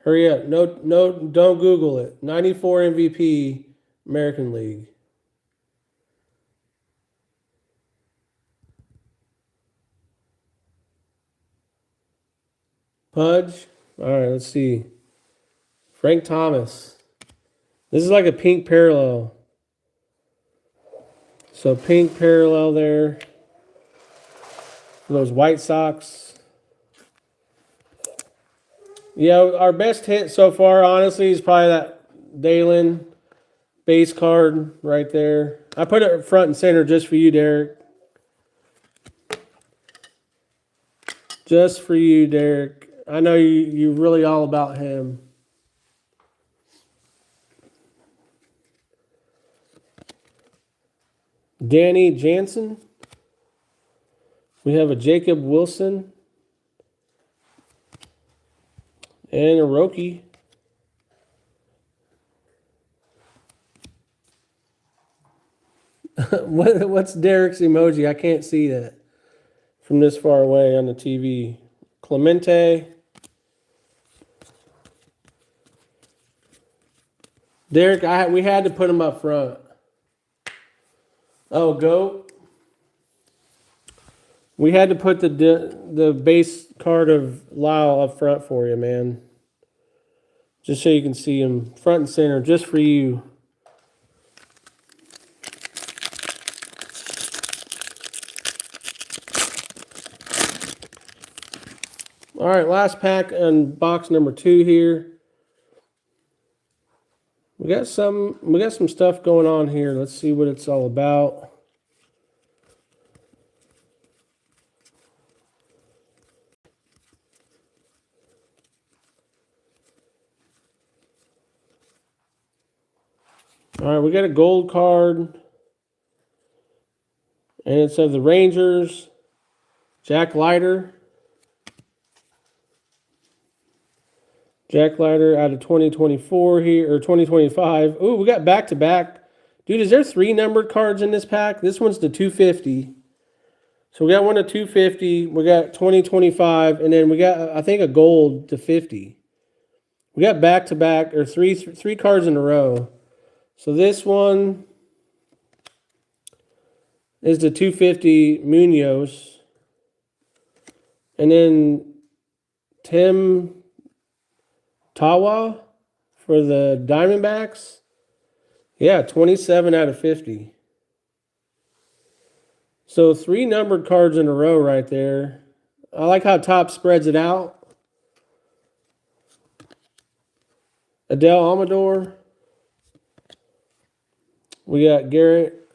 Hurry up. No, don't Google it. 94 MVP American League. Pudge. All right, let's see. Frank Thomas. This is like a pink parallel. So pink parallel there. For those White Sox. Yeah, our best hit so far, honestly, is probably that Dalen base card right there. I put it front and center just for you, Derek. Just for you, Derek. I know you're really all about him. Danny Jansen. We have a Jacob Wilson. And a Roki. What's Derek's emoji? I can't see that from this far away on the TV. Clemente. Derek, we had to put him up front. Oh, GOAT. We had to put the base card of Lyle up front for you, man. Just so you can see him front and center, just for you. All right, last pack on box number 2 here. We got some stuff going on here. Let's see what it's all about. All right, we got a gold card. And it's of the Rangers. Jack Leiter. Jack Leiter out of 2024 here, or 2025. Ooh, we got back-to-back. Dude, is there 3 numbered cards in this pack? This one's the 250. So we got one of 250. We got 2025. And then we got, I think, a gold to 50. We got back-to-back, or three cards in a row. So this one is the 250 Munoz. And then Tim Tawa for the Diamondbacks. Yeah, 27 out of 50. So 3 numbered cards in a row right there. I like how Top spreads it out. Adele Amador. We got Garrett.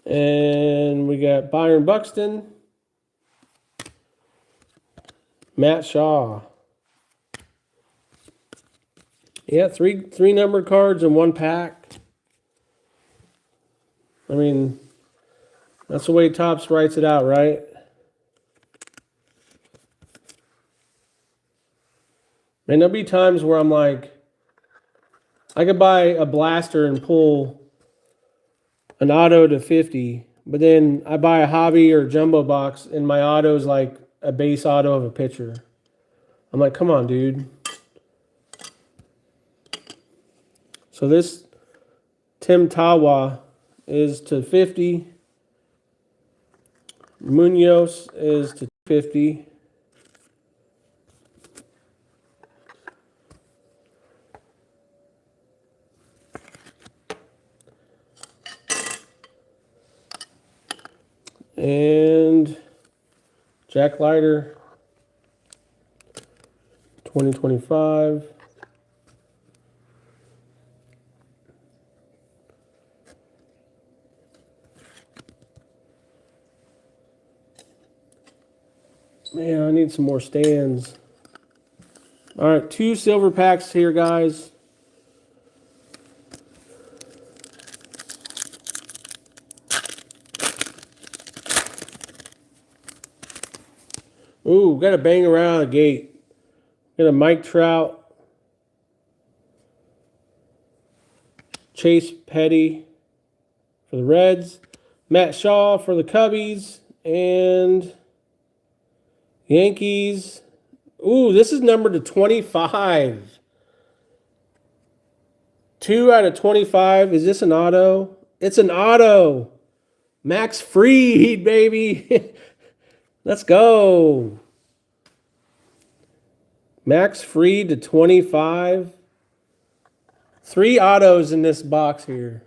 And we got Byron Buxton. Matt Shaw. Yeah, three numbered cards in one pack. I mean, that's the way Topps writes it out, right? And there'll be times where I'm like, I could buy a blaster and pull an auto to 50, but then I buy a hobby or jumbo box and my auto's like a base auto of a pitcher. I'm like, come on, dude. So this Tim Tawa is to 50. Munoz is to 50. And Jack Leiter, 2025. Man, I need some more stands. All right, 2 silver packs here, guys. Ooh, got a bang around the gate. Got a Mike Trout. Chase Petty for the Reds. Matt Shaw for the Cubbies. And Yankees. Ooh, this is numbered to 25. 2 out of 25. Is this an auto? It's an auto. Max Fried, baby. Let's go. Max Fried to 25. 3 autos in this box here.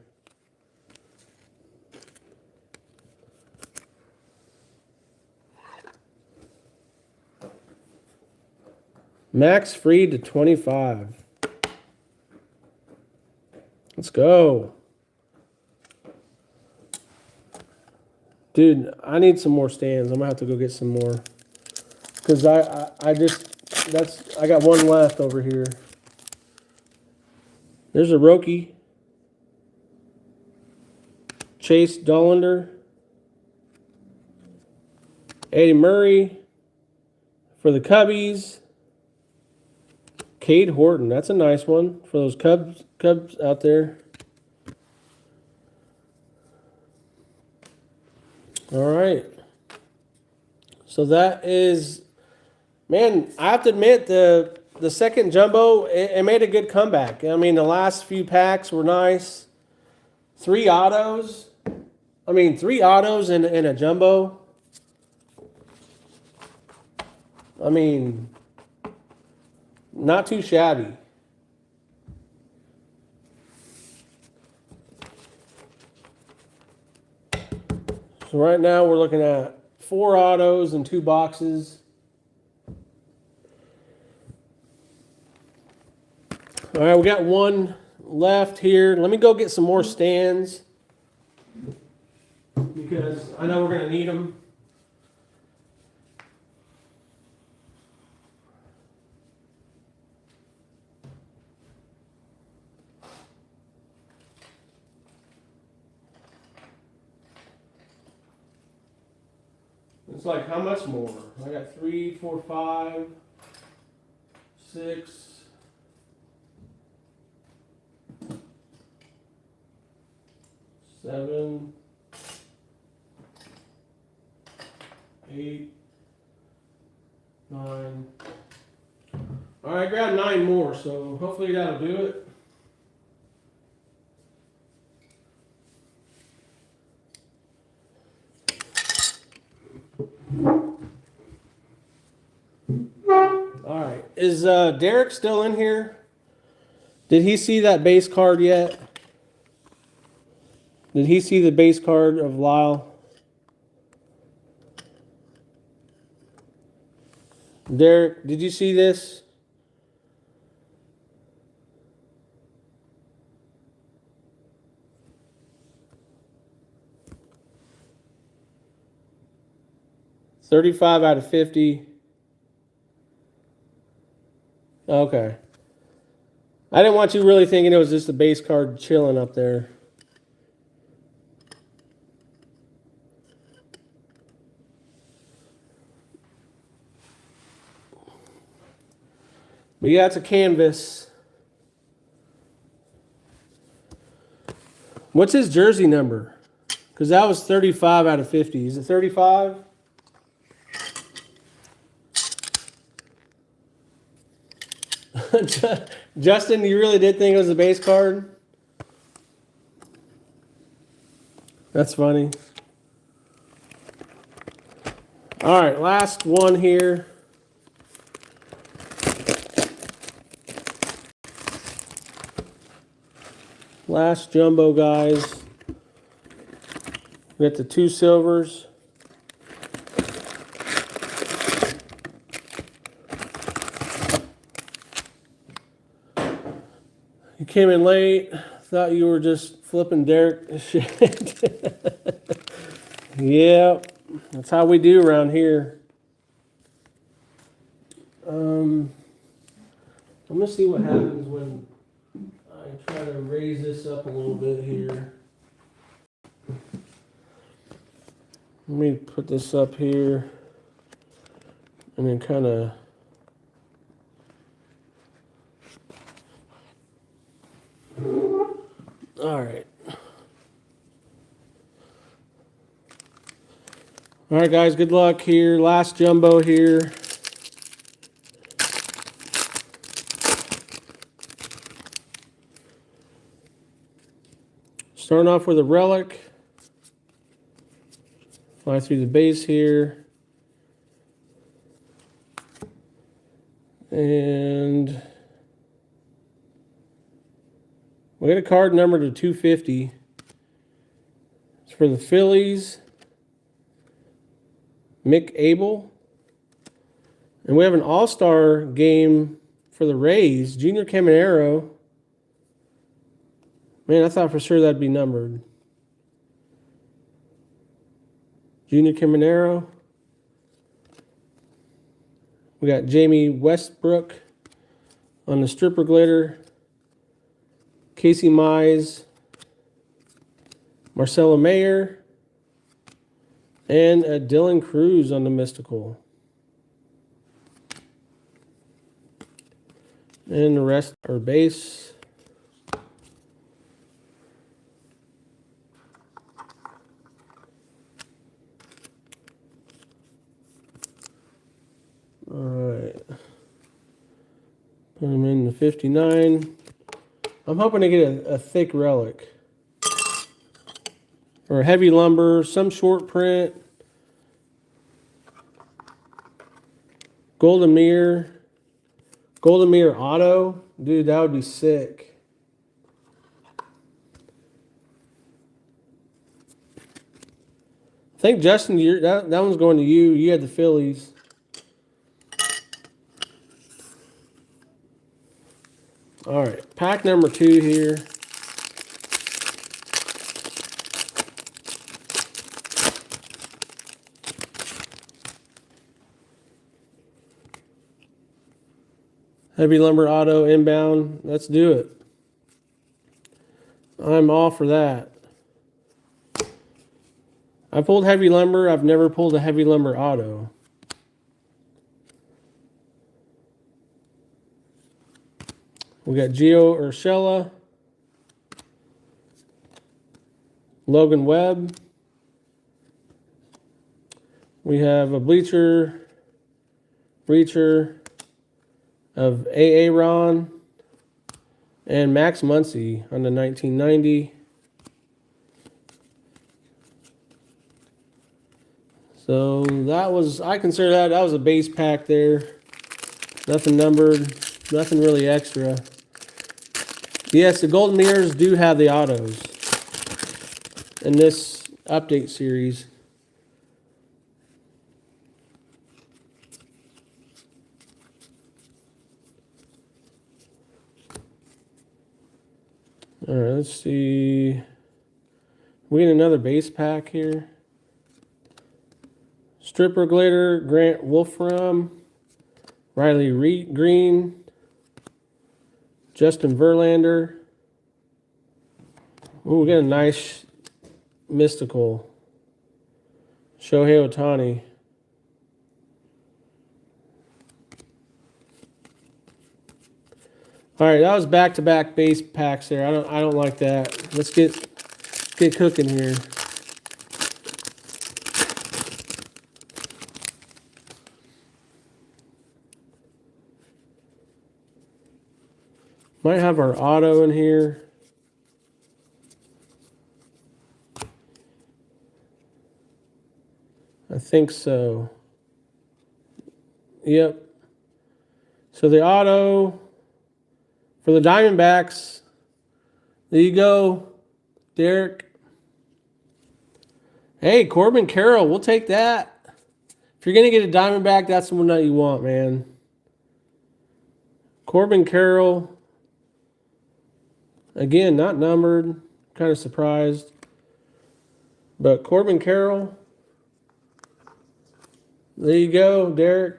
Max Fried to 25. Let's go. Dude, I need some more stands. I'm going to have to go get some more. Because I got one left over here. There's a Roki. Chase Dollander. Eddie Murray for the Cubbies. Cade Horton. That's a nice one for those Cubs out there. All right. So that is, man, I have to admit the second jumbo, it made a good comeback. I mean, the last few packs were nice. 3 autos. I mean, 3 autos and a jumbo. I mean, not too shabby. So right now we're looking at 4 autos and 2 boxes. All right, we got 1 left here. Let me go get some more stands because I know we're going to need them. It's like, how much more? I got 3, 4, 5, 6. 7, 8, 9. All right, I grabbed 9 more, so hopefully that'll do it. All right, is Derek still in here? Did he see that base card yet? Did he see the base card of Lyle? Derek, did you see this? $35 out of 50. Okay. I didn't want you really thinking it was just a base card chilling up there. But yeah, it's a canvas. What's his jersey number? Because that was 35 out of 50. Is it 35? Justin, you really did think it was a base card? That's funny. All right, last one here. Last jumbo, guys. We got the 2 silvers. You came in late. Thought you were just flipping Derek shit. Yeah, that's how we do around here. I'm gonna see what happens when I try to raise this up a little bit here. Let me put this up here and then kind of all right. All right, guys, good luck here. Last jumbo here. Starting off with a relic. Fly through the base here. And we got a card number to 250. It's for the Phillies. Mick Abel. And we have an all-star game for the Rays. Junior Caminero. Man, I thought for sure that'd be numbered. Junior Caminero. We got Jamie Westbrook on the stripper glitter. Casey Mize. Marcelo Mayer. And Dylan Cruz on the mystical. And the rest are base. All right. Put them in the 59. I'm hoping to get a thick relic. or heavy lumber, some short print. Golden Mirror Auto. Dude, that would be sick. I think, Justin, that one's going to you. You had the Phillies. All right, pack number 2 here. Heavy lumber auto inbound. Let's do it. I'm all for that. I pulled heavy lumber. I've never pulled a heavy lumber auto. We got Gio Urshela, Logan Webb. We have a Bleacher Breacher of A.A. Ron and Max Muncy on the 1990. So that was, I consider that was a base pack there. Nothing numbered, nothing really extra. Yes, the Golden Mirrors do have the autos in this update series. All right, let's see. We get another base pack here. Stripper Glitter, Grant Wolfram, Riley Green, Justin Verlander. Ooh, we got a nice mystical. Shohei Ohtani. All right, that was back-to-back base packs there. I don't like that. Let's get cooking here. Might have our auto in here. I think so. Yep. So the auto for the Diamondbacks. There you go, Derek. Hey, Corbin Carroll, we'll take that. If you're going to get a Diamondback, that's the one that you want, man. Corbin Carroll. Again, not numbered. Kind of surprised. But Corbin Carroll. There you go, Derek.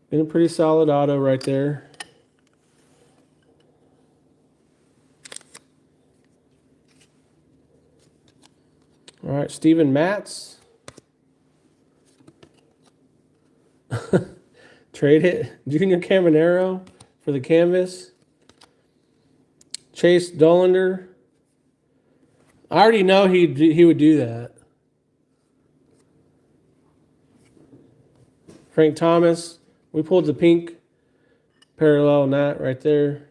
Been a pretty solid auto right there. All right, Steven Matz. Trade it. Junior Caminero for the canvas. Chase Dollander. I already know he would do that. Frank Thomas. We pulled the pink parallel on that right there.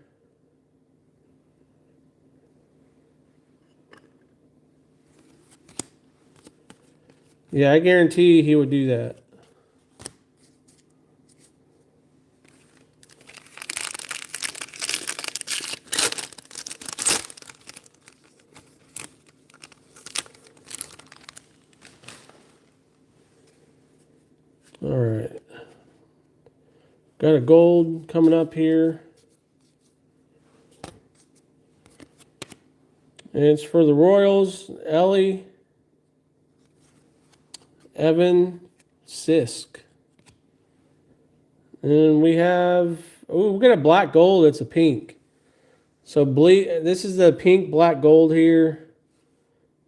Yeah, I guarantee he would do that. All right. Got a gold coming up here. And it's for the Royals, Ellie, Evan, Sisk. And we have, we got a black gold, it's a pink. So this is the pink black gold here.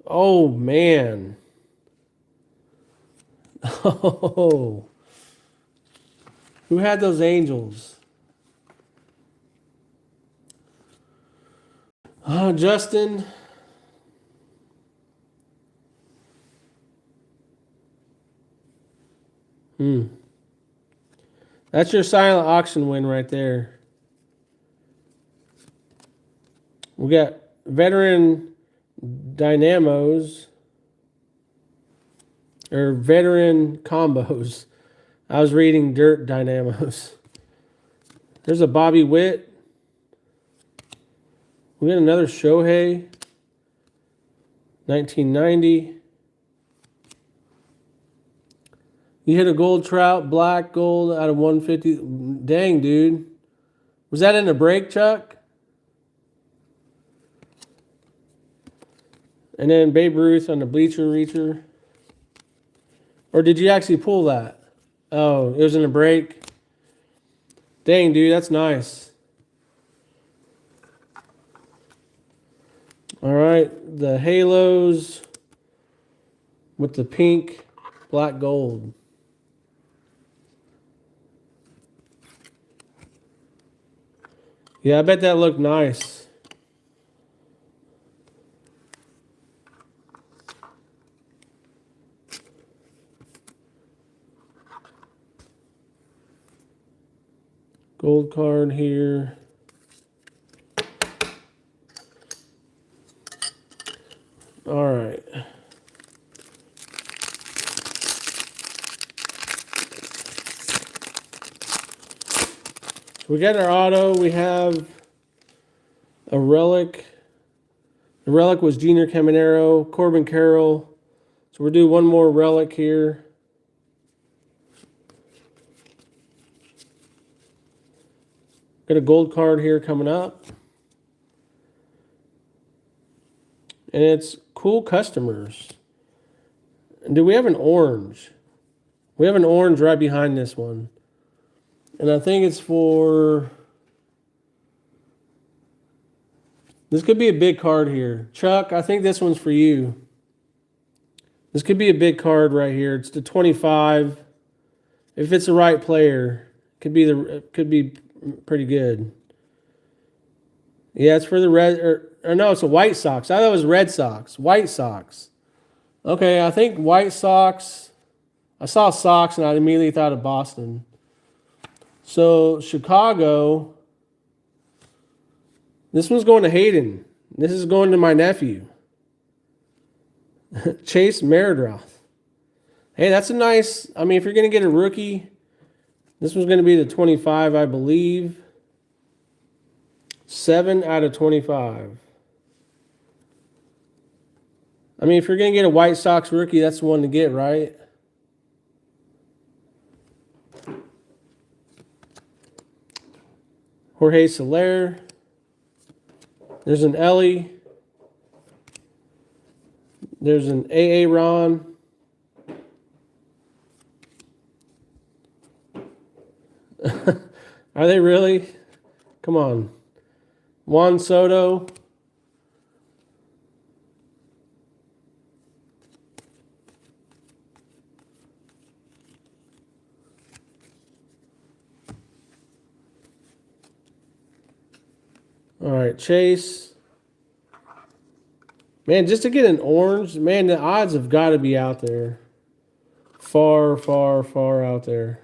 Oh, man. Oh. Who had those Angels? Justin. That's your silent auction win right there. We got veteran dynamos or veteran combos. I was reading dirt dynamos. There's a Bobby Witt. We got another Shohei. 1990. You hit a gold Trout, black gold out of 150. Dang, dude. Was that in a break, Chuck? And then Babe Ruth on the bleacher reacher. Or did you actually pull that? Oh, it was in a break. Dang, dude, that's nice. All right, the halos with the pink, black gold. Yeah, I bet that looked nice. Gold card here. All right. So we got our auto. We have a relic. The relic was Junior Caminero, Corbin Carroll. So we'll do one more relic here. Got a gold card here coming up. And it's cool customers. And do we have an orange? We have an orange right behind this one. And I think it's for... This could be a big card here. Chuck, I think this one's for you. This could be a big card right here. It's the 25. If it's the right player, could be pretty good. Yeah, it's for the Red, or no, it's a White Sox. I thought it was Red Sox. White Sox. Okay, I think White Sox. I saw Sox and I immediately thought of Boston. So Chicago. This one's going to Hayden. This is going to my nephew. Chase Meredroth. Hey, that's a nice, I mean, if you're going to get a rookie, this one's going to be the 25, I believe. 7 out of 25. I mean, if you're going to get a White Sox rookie, that's the one to get, right? Jorge Soler. There's an Ellie. There's an A.A. Ron. Are they really? Come on. Juan Soto. All right, Chase. Man, just to get an orange, man, the odds have got to be out there. Far, far, far out there.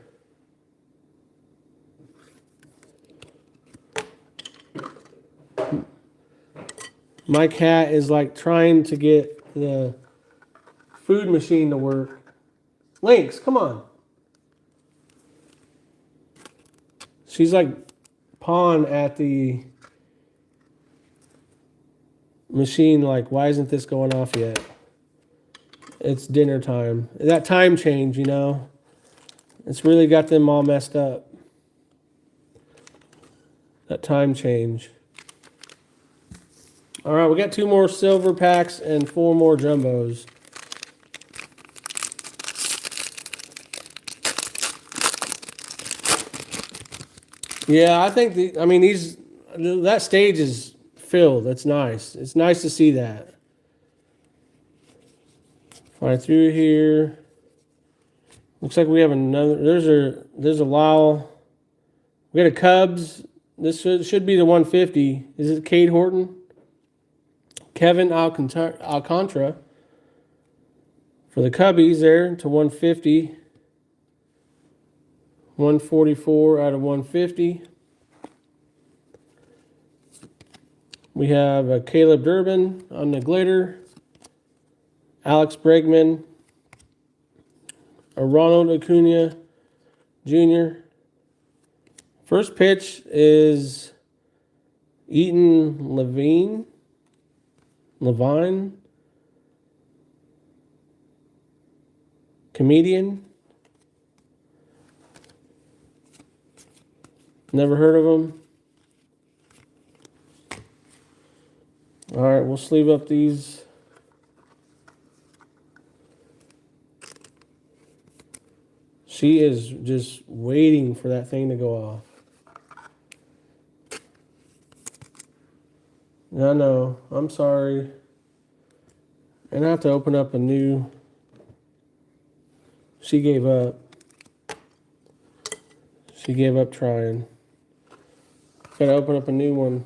My cat is like trying to get the food machine to work. Lynx, come on. She's like pawing at the machine like, why isn't this going off yet? It's dinner time. That time change, you know, it's really got them all messed up. That time change. All right, we got 2 more silver packs and 4 more jumbos. Yeah, I think that stage is filled. That's nice. It's nice to see that. Fly through here. Looks like we have another. There's a Lyle. We got a Cubs. This should be the 150. Is it Cade Horton? Kevin Alcantara for the Cubbies there to 150. 144 out of 150. We have a Caleb Durbin on the glitter. Alex Bregman. A Ronald Acuna Jr. First pitch is Eaton Levine. Comedian. Never heard of him. All right, we'll sleeve up these. She is just waiting for that thing to go off. I know. I'm sorry. And I have to open up a new. She gave up. She gave up trying. Gotta open up a new one.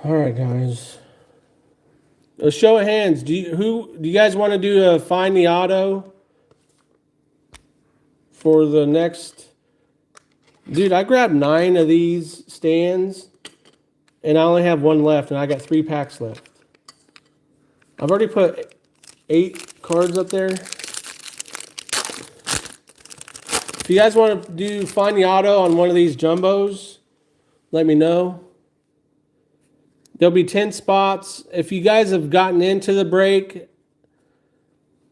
All right, guys. A show of hands. Do you guys want to do a find the auto for the next? Dude, I grabbed 9 of these stands, and I only have 1 left, and I got 3 packs left. I've already put 8 cards up there. If you guys want to do find the auto on one of these jumbos, let me know. There'll be 10 spots. If you guys have gotten into the break,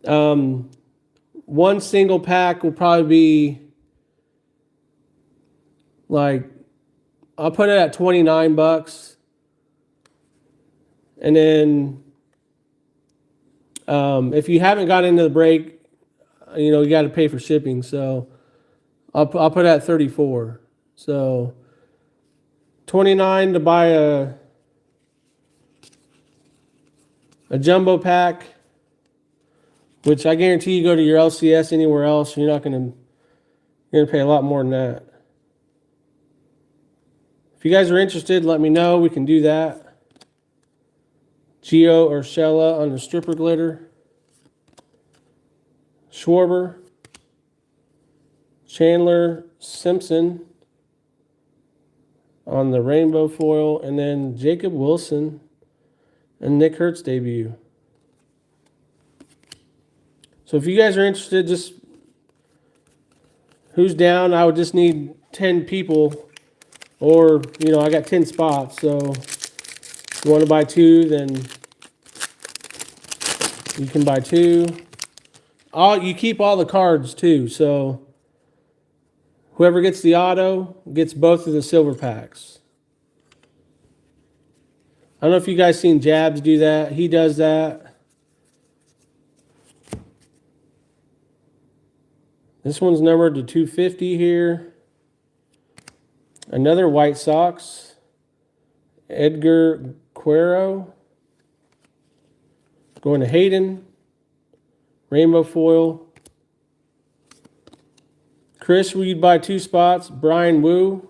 one single pack will probably be like, I'll put it at $29. And then if you haven't got into the break, you got to pay for shipping. So I'll put it at $34. So $29 to buy a jumbo pack, which I guarantee you go to your LCS anywhere else, you're gonna pay a lot more than that. If you guys are interested, let me know. We can do that. Gio Urshela on the stripper glitter. Schwarber. Chandler Simpson on the rainbow foil. And then Jacob Wilson and Nick Hurts debut. So if you guys are interested, just who's down? I would just need 10 people. Or, I got 10 spots, so if you want to buy 2, then you can buy 2. You keep all the cards, too, so whoever gets the auto gets both of the silver packs. I don't know if you guys seen Jabs do that. He does that. This one's numbered to 250 here. Another White Sox, Edgar Quero. Going to Hayden, rainbow foil. Chris, will you buy 2 spots? Brian Wu,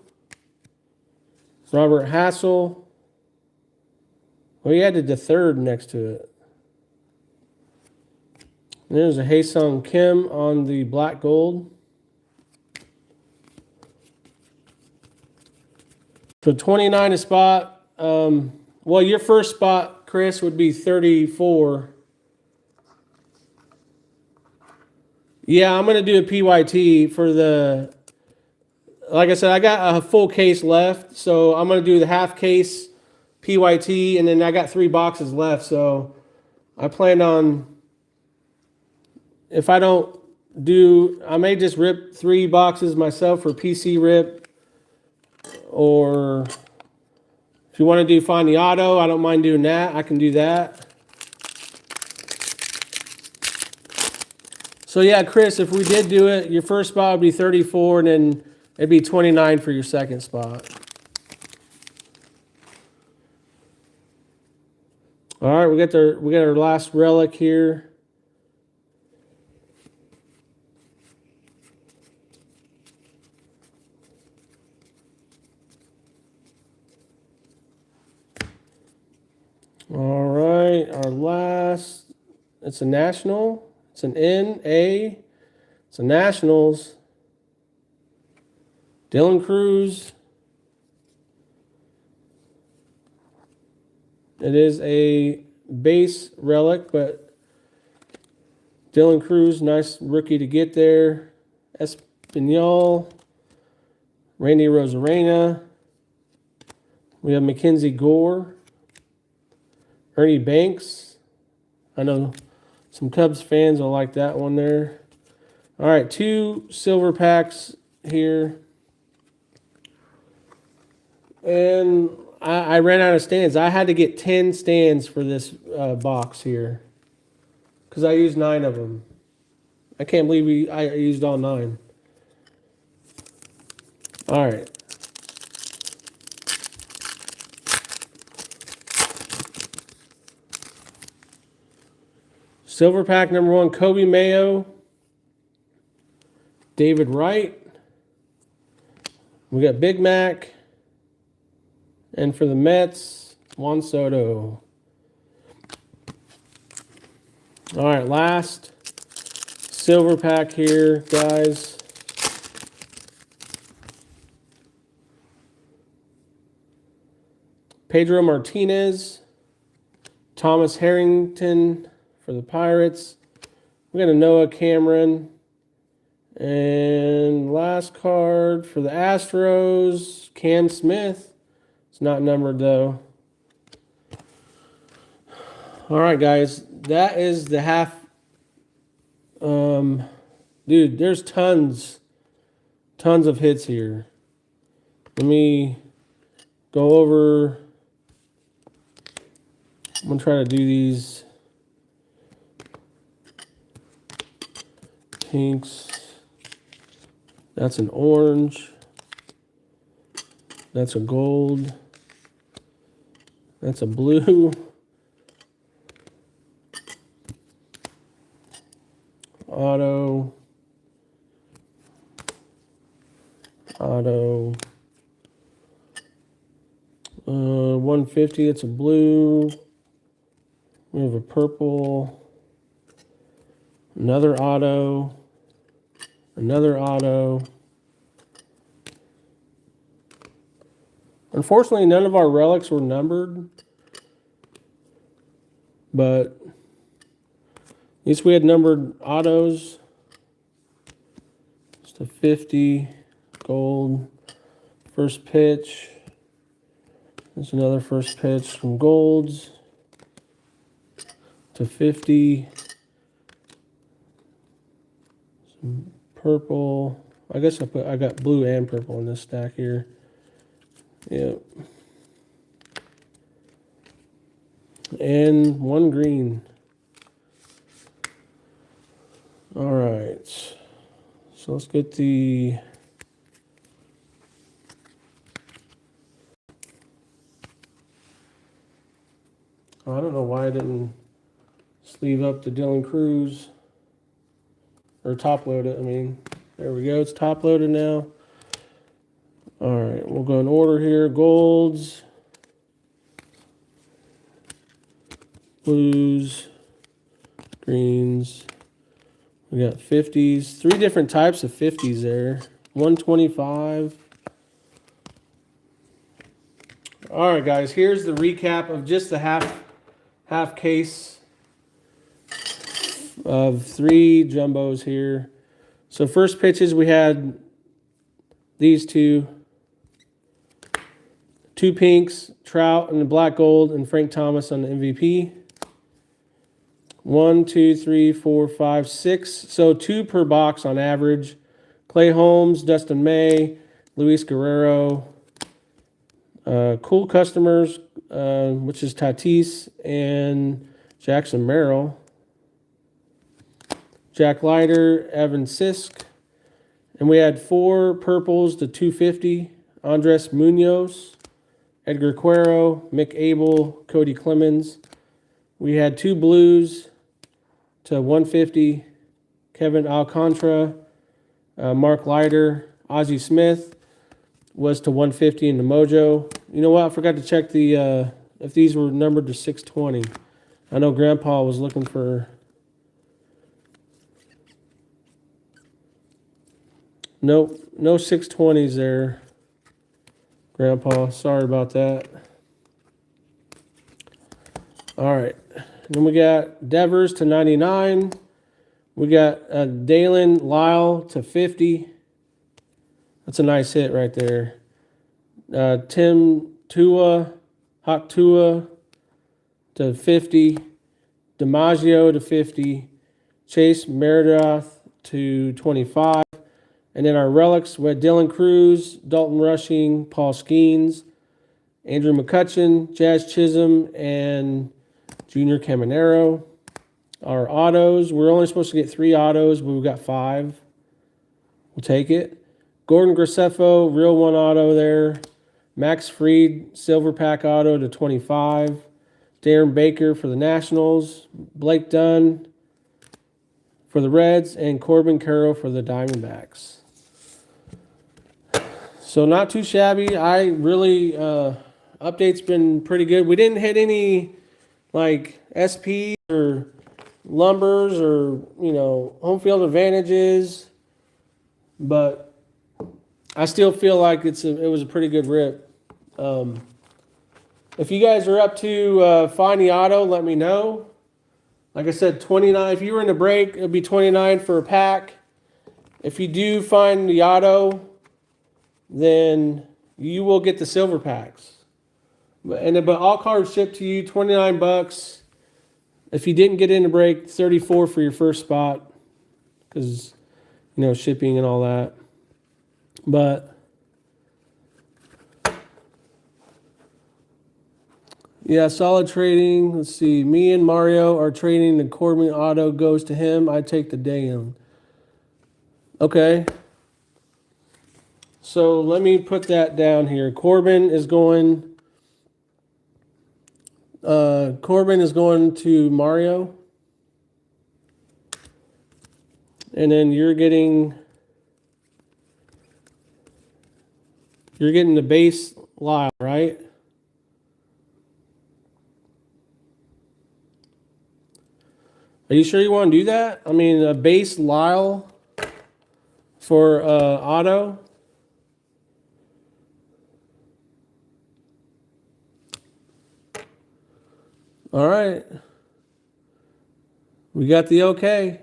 Robert Hassel. Well, he added the 3rd next to it. And there's a Haesung Kim on the black gold. So 29 a spot. Well, your first spot, Chris, would be 34. Yeah, I'm going to do a PYT for the... Like I said, I got a full case left, so I'm going to do the half case PYT, and then I got 3 boxes left, so I plan on... If I don't do... I may just rip 3 boxes myself for PC rip. Or if you want to do find the auto, I don't mind doing that. I can do that. So yeah, Chris, if we did do it, your first spot would be 34, and then it'd be 29 for your second spot. All right, we got our last relic here. our last, it's a national. It's an NA. It's a Nationals. Dylan Cruz. It is a base relic, but Dylan Cruz, nice rookie to get there. Espinal. Randy Rosarena. We have Mackenzie Gore. Ernie Banks. I know some Cubs fans will like that one there. All right, 2 silver packs here. And I ran out of stands. I had to get 10 stands for this box here because I used 9 of them. I can't believe I used all 9. All right. Silver pack number 1, Kobe Mayo, David Wright. We got Big Mac. And for the Mets, Juan Soto. All right, last silver pack here, guys. Pedro Martinez, Thomas Harrington for the Pirates. We got a Noah Cameron. And last card for the Astros, Cam Smith. It's not numbered though. All right, guys, that is the half. Dude, there's tons of hits here. Let me go over. I'm gonna try to do these pinks. That's an orange. That's a gold. That's a blue. Auto. 150, it's a blue. We have a purple. Another auto. Another auto. Unfortunately, none of our relics were numbered. But at least we had numbered autos. Just a 50. Gold. First pitch. There's another first pitch from golds. To 50. Some purple. I guess I got blue and purple in this stack here. Yep. And 1 green. All right. So let's get the I don't know why I didn't sleeve up the Dylan Cruz. Or top load it, I mean. There we go, it's top loaded now. All right, we'll go in order here. Golds. Blues. Greens. We got 50s. 3 different types of 50s there. 125. All right, guys, here's the recap of just the half case of 3 jumbos here. So first pitches, we had these 2 pinks, Trout and the black gold, and Frank Thomas on the MVP. 1, 2, 3, 4, 5, 6. So 2 per box on average. Clay Holmes, Dustin May, Luis Guerrero. Cool customers, which is Tatis and Jackson Merrill. Jack Leiter, Evan Sisk. And we had 4 purples to 250. Andres Munoz, Edgar Quero, Mick Abel, Cody Clemens. We had 2 blues to 150. Kevin Alcantara, Mark Leiter, Ozzie Smith was to 150 in the Mojo. You know what? I forgot to check the if these were numbered to 620. I know Grandpa was looking for... Nope, no 620s there, Grandpa. Sorry about that. All right. Then we got Devers to 99. We got Dalen Lyle to 50. That's a nice hit right there. Tim Tua, Hawk Tua to 50. DiMaggio to 50. Chase Meredith to 25. And then our relics, we had Dylan Cruz, Dalton Rushing, Paul Skeens, Andrew McCutcheon, Jazz Chisholm, and Junior Caminero. Our autos, we're only supposed to get 3 autos, but we've got 5. We'll take it. Gordon Graceffo, real 1 auto there. Max Fried, silver pack auto to 25. Darren Baker for the Nationals. Blake Dunn for the Reds. And Corbin Carroll for the Diamondbacks. So not too shabby. I really, update's been pretty good. We didn't hit any like SP or lumbers or, home field advantages, but I still feel like it was a pretty good rip. If you guys are up to find the auto, let me know. Like I said, 29. If you were in the break, it'll be 29 for a pack. If you do find the auto, then you will get the silver packs. But all cards shipped to you, $29. If you didn't get in the break, $34 for your first spot, because shipping and all that. But yeah, solid trading. Let's see. Me and Mario are trading. The Corbin auto goes to him. I take the Dayon. Okay. So let me put that down here. Corbin is going to Mario. And then you're getting the base Lyle, right? Are you sure you want to do that? I mean, a base Lyle for auto. All right. We got the okay.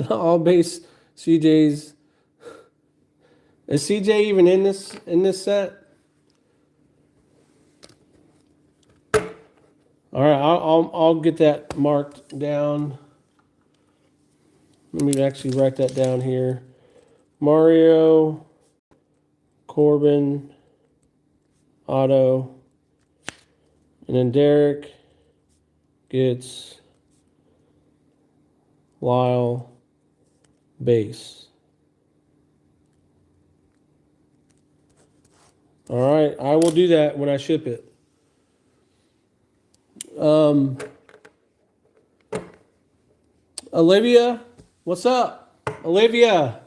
All base CJ's. Is CJ even in this set? All right, I'll get that marked down. Let me actually write that down here. Mario, Corbin, auto, and then Derek gets Lyle, base. All right, I will do that when I ship it. Olivia, what's up? Olivia,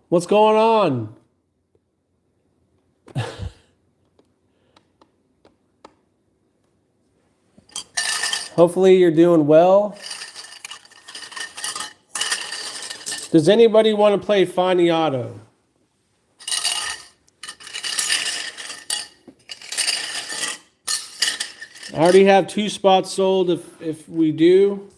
what's going on? Hopefully you're doing well. Does anybody want to play Find the Auto? I already have 2 spots sold if we do.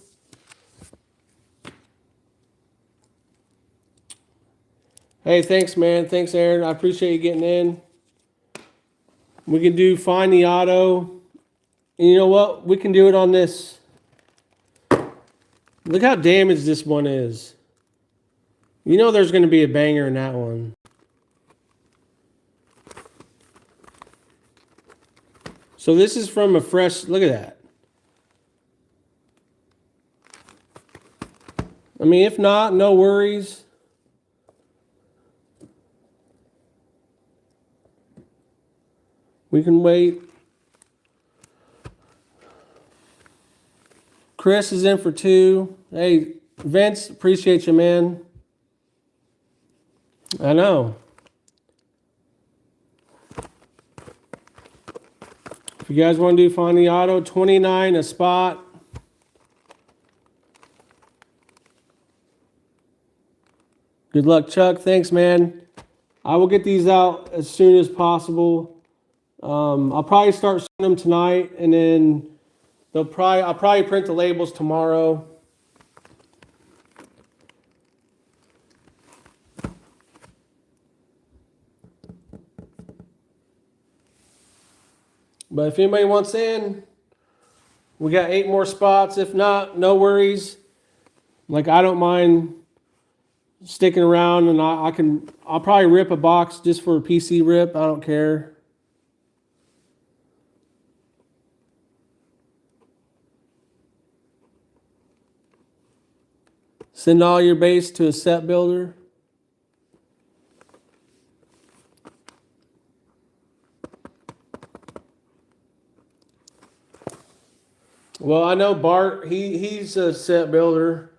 Hey, thanks, man. Thanks, Aaron. I appreciate you getting in. We can do Find the Auto. And you know what? We can do it on this. Look how damaged this one is. You know there's going to be a banger in that one. So this is from a fresh, look at that. I mean, if not, no worries. We can wait. Chris is in for 2. Hey, Vince, appreciate you, man. I know. If you guys want to do Find the Auto, 29 a spot. Good luck, Chuck. Thanks, man. I will get these out as soon as possible. I'll probably start sending them tonight, and then I'll probably print the labels tomorrow. But if anybody wants in, we got 8 more spots. If not, no worries. Like, I don't mind sticking around, and I'll probably rip a box just for a PC rip. I don't care. Send all your base to a set builder. Well, I know Bart, he's a set builder,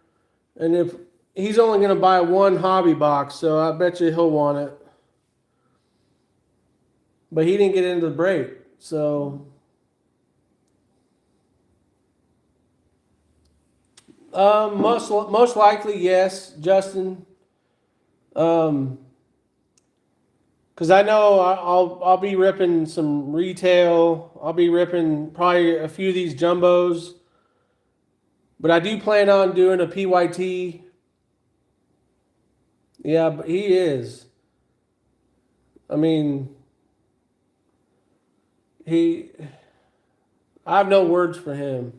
and if he's only going to buy one hobby box, so I bet you he'll want it. But he didn't get into the break, so most likely yes, Justin. Because I know I'll be ripping some retail. I'll be ripping probably a few of these jumbos, but I do plan on doing a PYT. Yeah, but he is. I mean, I have no words for him.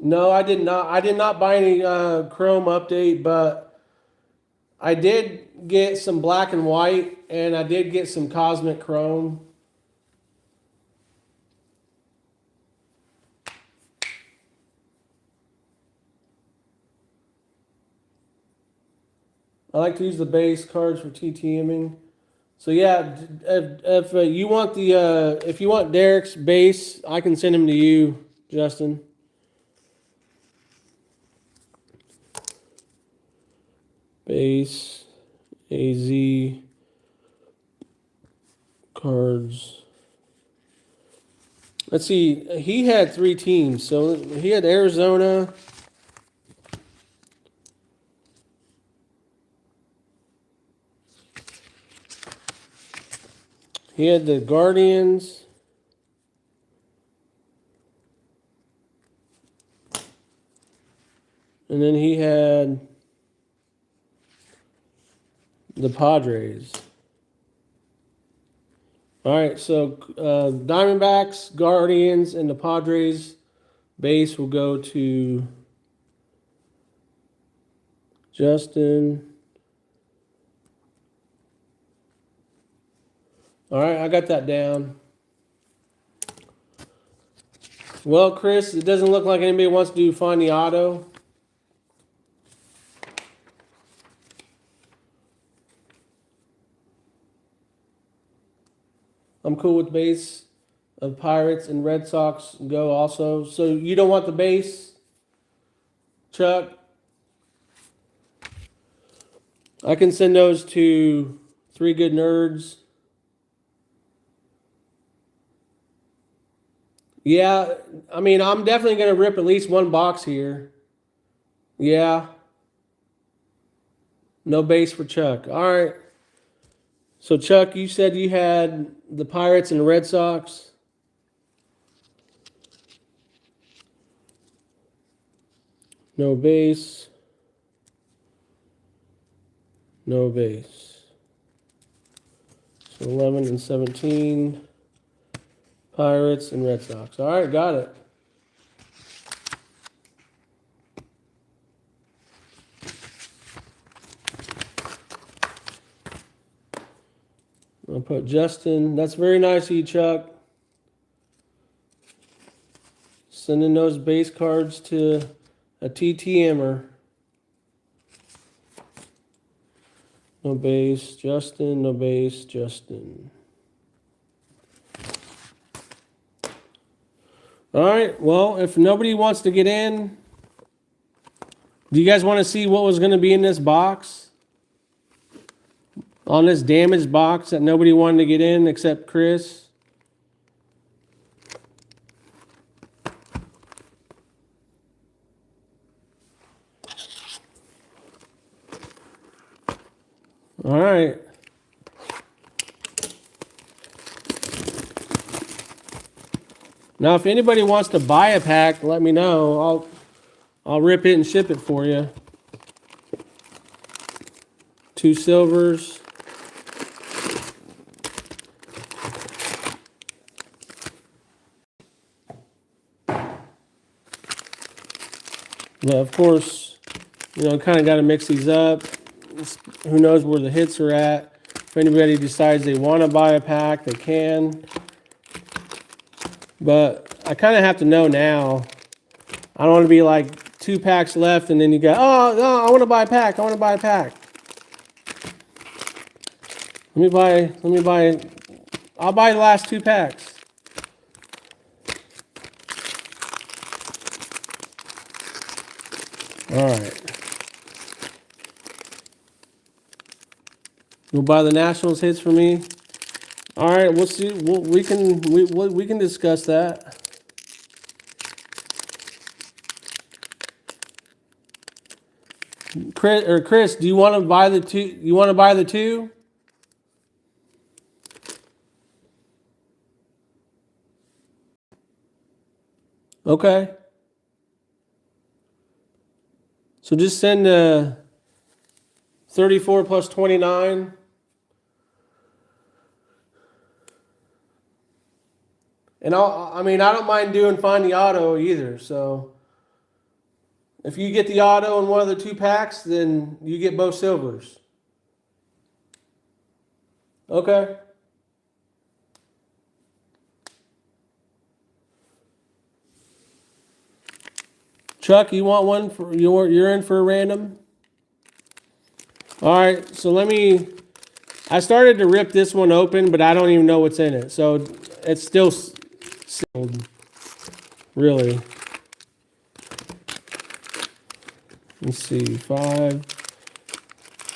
No, I did not. I did not buy any Chrome update, but I did get some black and white, and I did get some Cosmic Chrome. I like to use the base cards for TTMing. So yeah, if you want if you want Derek's base, I can send him to you, Justin. Base, AZ, cards. Let's see, he had 3 teams. So he had Arizona. He had the Guardians. And then he had the Padres. All right, so Diamondbacks, Guardians, and the Padres base will go to Justin. All right, I got that down. Well, Chris, it doesn't look like anybody wants to do Find the Auto. I'm cool with base of Pirates and Red Sox go also. So you don't want the base, Chuck? I can send those to 3 Good Nerds. Yeah, I mean, I'm definitely going to rip at least 1 box here. Yeah. No base for Chuck. All right. So, Chuck, you said you had the Pirates and the Red Sox. No base. No base. So 11 and 17. Pirates and Red Sox. All right, got it. I'll put Justin. That's very nice of you, Chuck. Sending those base cards to a TTMer. No base, Justin. No base, Justin. All right, well, if nobody wants to get in, Do you guys want to see what was going to be in this box? On this damaged box that nobody wanted to get in except Chris? All right. Now, if anybody wants to buy a pack, let me know. I'll rip it and ship it for you. 2 silvers. But of course, kind of got to mix these up. Who knows where the hits are at. If anybody decides they want to buy a pack, they can. But I kind of have to know now. I don't want to be like 2 packs left and then you go, oh, I want to buy a pack. I want to buy a pack. Let me buy. I'll buy the last 2 packs. All right. You'll buy the Nationals hits for me. All right, we'll see. We can discuss that. Chris, do you want to buy the 2? You want to buy the 2? Okay. So just send 34 plus 29. And I don't mind doing find the auto either. So if you get the auto in one of the 2 packs, then you get both silvers. Okay. Chuck, you want one for you're in for a random? All right, so I started to rip this one open, but I don't even know what's in it. So it's still sealed, really. Let's see, 5.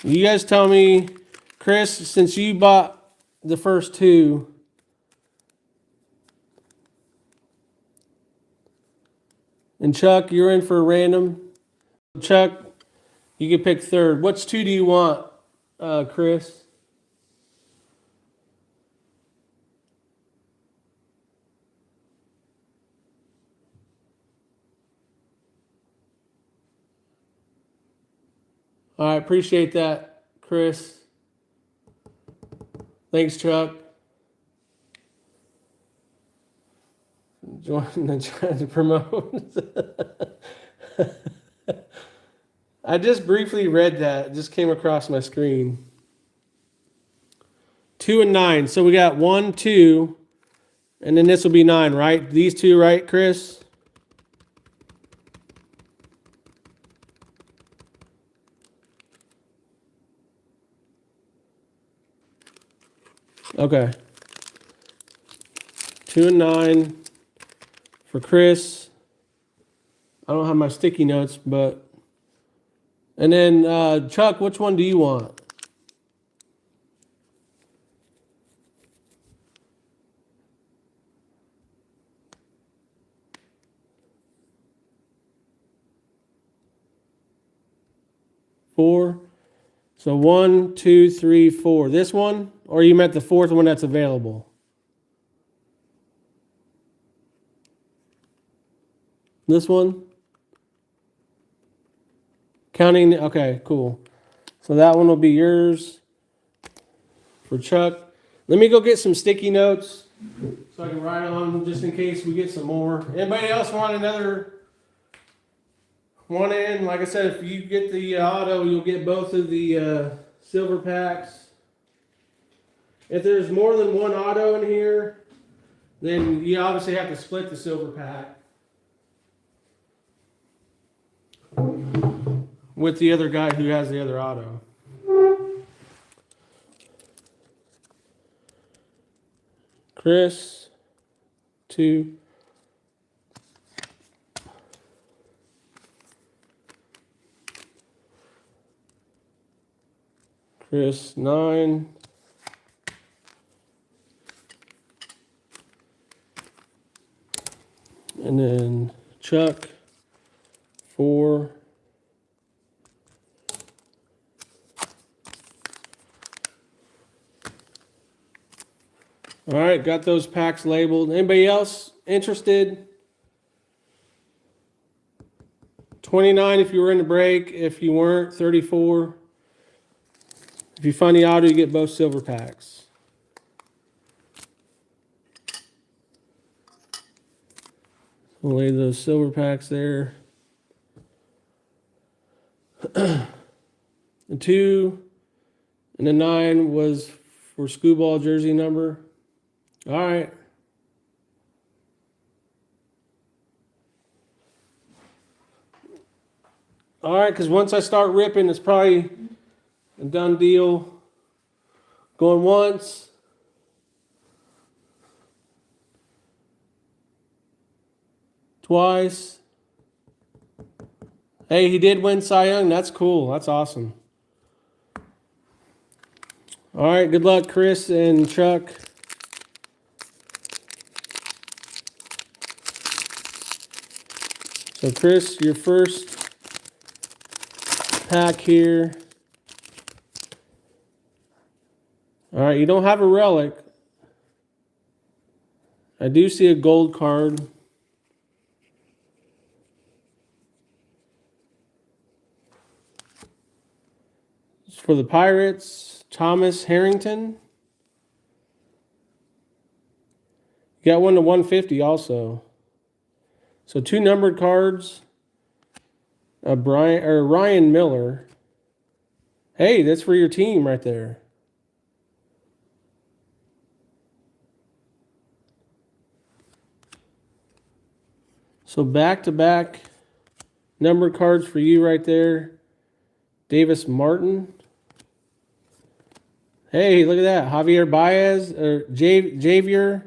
You guys tell me, Chris, since you bought the first 2, and Chuck, you're in for a random. Chuck, you can pick third. Which 2 do you want, Chris? All right, appreciate that, Chris. Thanks, Chuck. Trying to promote. I just briefly read that. It just came across my screen. 2 and 9. So we got 1, 2, and then this will be 9, right? These 2, right, Chris? Okay. 2 and 9 for Chris. I don't have my sticky notes, but... And then, Chuck, which one do you want? Four. So 1, 2, 3, 4. This one? Or you meant the 4th one that's available? This one? Counting, okay, cool. So that one will be yours for Chuck. Let me go get some sticky notes so I can write on them just in case we get some more. Anybody else want another one in? Like I said, if you get the auto, you'll get both of the silver packs. If there's more than one auto in here, then you obviously have to split the silver pack with the other guy who has the other auto. Chris, 2. Chris, 9. And then Chuck, 4. All right, got those packs labeled. Anybody else interested? 29 if you were in the break. If you weren't, 34. If you find the auto, you get both silver packs. We'll lay those silver packs there. The 2 and the 9 was for Skubal jersey number. All right. All right, because once I start ripping, it's probably a done deal. Going once. Twice. Hey, he did win Cy Young. That's cool. That's awesome. All right, good luck, Chris and Chuck. So, Chris, your first pack here. All right, you don't have a relic. I do see a gold card. It's for the Pirates, Thomas Harrington. You got one to 150 also. So 2 numbered cards. Ryan Miller. Hey, that's for your team right there. So back-to-back numbered cards for you right there. Davis Martin. Hey, look at that. Javier Baez or Javier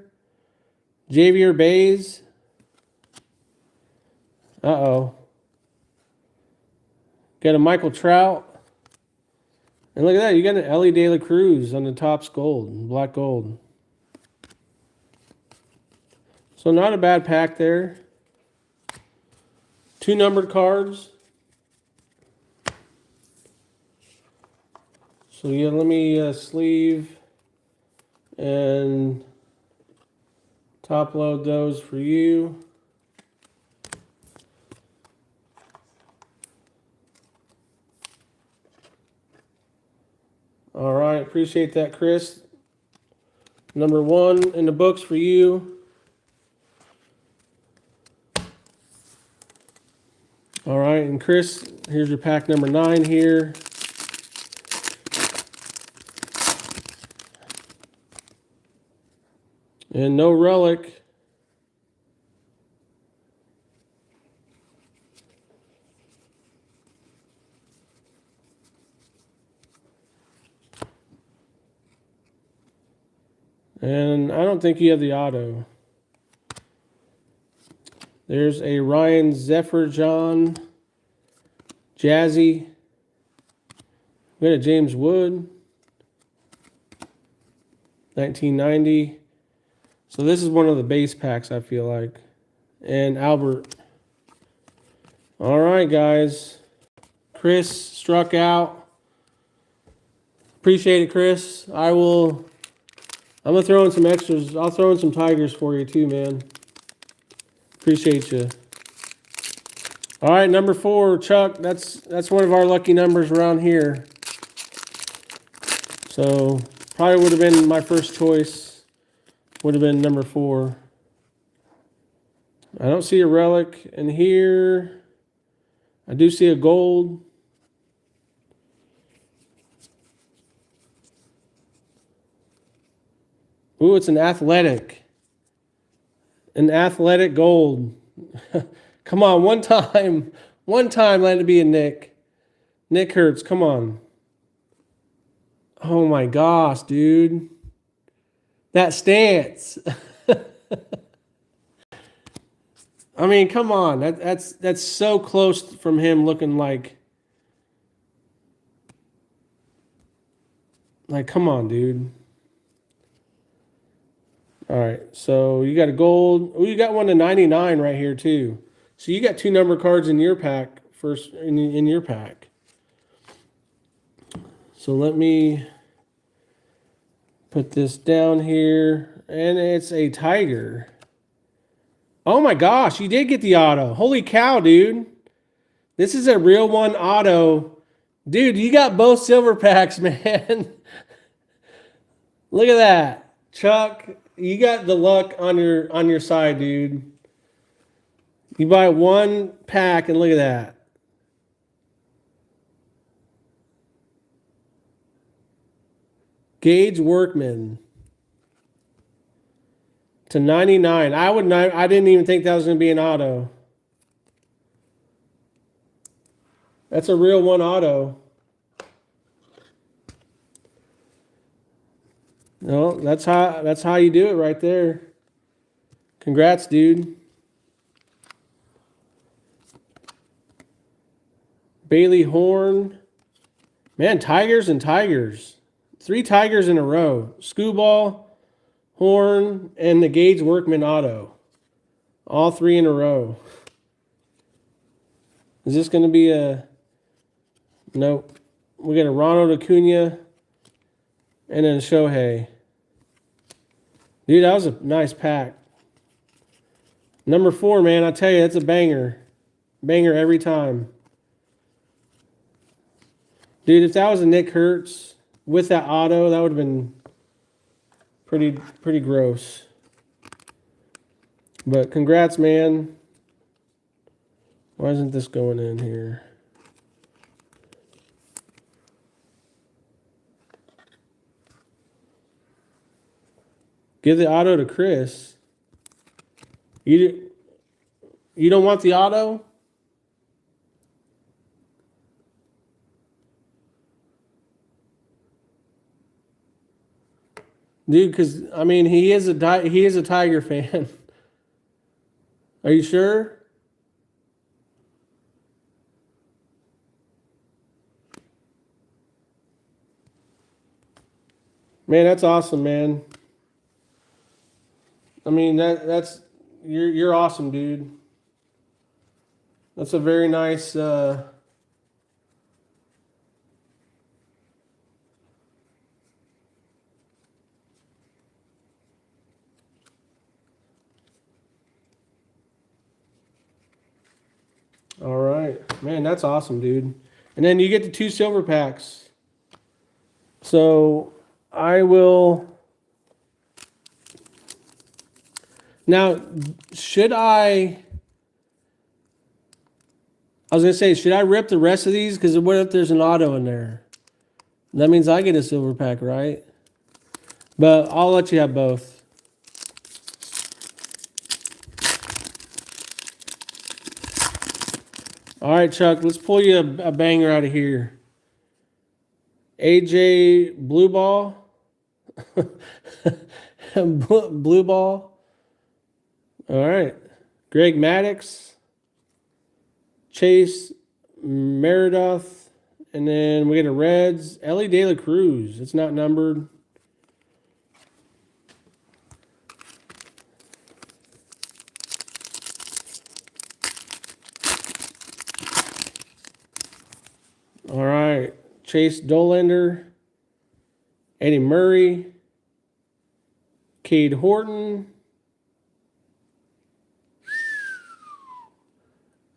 Baez. Uh-oh. Got a Michael Trout. And look at that. You got an Ellie De La Cruz on the top's gold, black gold. So not a bad pack there. 2 numbered cards. So yeah, let me sleeve and top load those for you. All right, appreciate that, Chris. Number 1 in the books for you. All right, and Chris, here's your pack number 9 here. And no relic. And I don't think you have the auto. There's a Ryan Zephyr-John Jazzy. We got a James Wood. 1990. So this is one of the base packs, I feel like. And Albert. All right, guys. Chris struck out. Appreciate it, Chris. I'm going to throw in some extras. I'll throw in some Tigers for you too, man. Appreciate you. All right, number 4, Chuck. That's one of our lucky numbers around here. So probably would have been my first choice. Would have been number 4. I don't see a relic in here. I do see a gold. Ooh, it's an athletic. An athletic gold. Come on, one time let it be a Nick. Nick Hurts, come on. Oh my gosh, dude. That stance. I mean, come on. That's so close from him looking like. Like, come on, dude. All right, so you got a gold. Oh, you got one to 99 right here too. So you got 2 number cards in your pack first in your pack. So let me put this down here, and it's a Tiger. Oh my gosh, you did get the auto. Holy cow, dude. This is a real one auto. Dude, you got both silver packs, man. Look at that. Chuck, you got the luck on your side, dude. You buy one pack and look at that. Gage Workman to 99. I didn't even think that was going to be an auto. That's a real one auto. No, that's how you do it right there. Congrats, dude. Bailey Horn. Man, Tigers and Tigers. 3 Tigers in a row. Skubal, Horn, and the Gage Workman auto. All 3 in a row. Is this going to be a... Nope. We got a Ronald Acuna and then Shohei. Dude, that was a nice pack. Number 4, man, I tell you, that's a banger. Banger every time. Dude, if that was a Nick Hertz with that auto, that would have been pretty gross. But congrats, man. Why isn't this going in here? Give the auto to Chris. You don't want the auto? Dude, because I mean, he is a Tiger fan. Are you sure? Man, that's awesome, man. I mean, that's you're awesome, dude. That's a very nice all right. Man, that's awesome, dude. And then you get the 2 silver packs. So I will... Now, should I was going to say, should I rip the rest of these? Because what if there's an auto in there? That means I get a silver pack, right? But I'll let you have both. All right, Chuck, let's pull you a banger out of here. AJ Blue Ball. Blue Ball. All right. Greg Maddux. Chase Meredith. And then we get a Reds. Ellie De La Cruz. It's not numbered. All right. Chase Dollander. Eddie Murray. Cade Horton.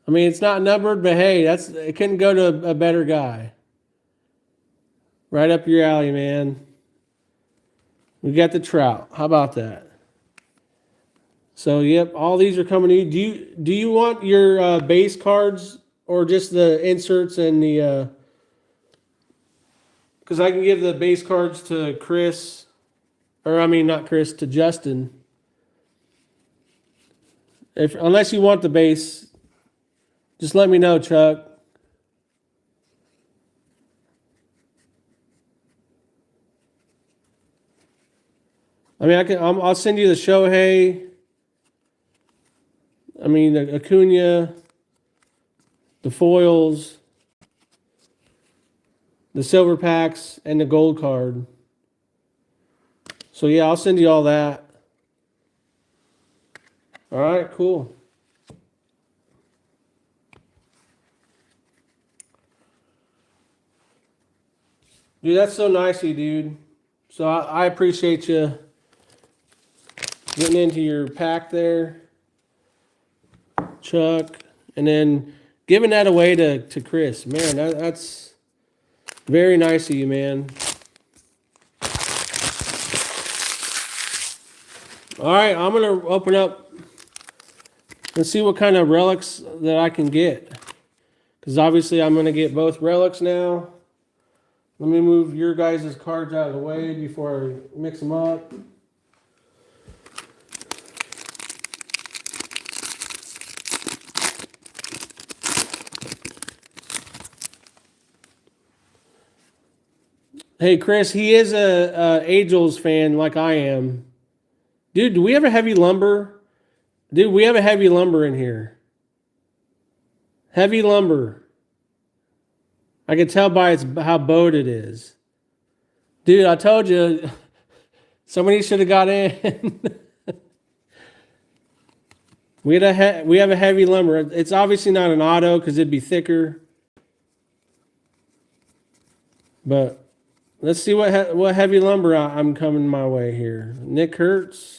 I mean, it's not numbered, but hey, it couldn't go to a better guy. Right up your alley, man. We got the Trout. How about that? So, yep, all these are coming to you. Do you want your base cards or just the inserts and the... Because I can give the base cards to Chris, or I mean, not Chris, to Justin. Unless you want the base, just let me know, Chuck. I mean, I'll send you the Shohei. I mean, the Acuna, the foils, the silver packs, and the gold card. So yeah, I'll send you all that. All right, cool. Dude, that's so nice of you, dude. So I appreciate you getting into your pack there, Chuck, and then giving that away to Chris. Man, that's very nice of you, man. All right, I'm going to open up and see what kind of relics that I can get. Because obviously I'm going to get both relics now. Let me move your guys' cards out of the way before I mix them up. Hey, Chris, he is a Angels fan like I am. Dude, do we have a heavy lumber? Dude, we have a heavy lumber in here. Heavy lumber. I can tell by how bowed it is. Dude, I told you, somebody should have got in. we have a heavy lumber. It's obviously not an auto because it'd be thicker. But let's see what heavy lumber I'm coming my way here. Nick Hertz.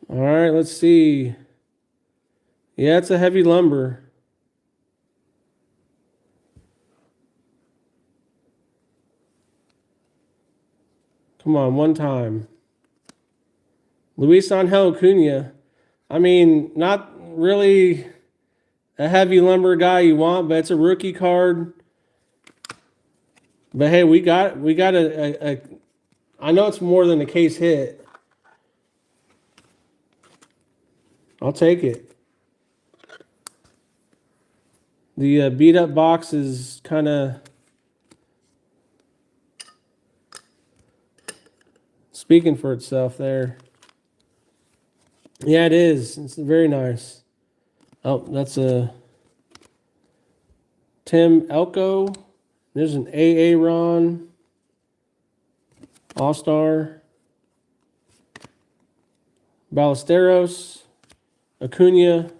All right, let's see. Yeah, it's a heavy lumber. Come on, one time. Luis Angel Acuna. I mean, not really a heavy lumber guy you want, but it's a rookie card. But hey, we got a I know it's more than a case hit. I'll take it. The beat up box is kind of speaking for itself there. Yeah, it is. It's very nice. Oh, that's a Tim Elko. There's an AA Ron. All-Star. Ballesteros. Acuna.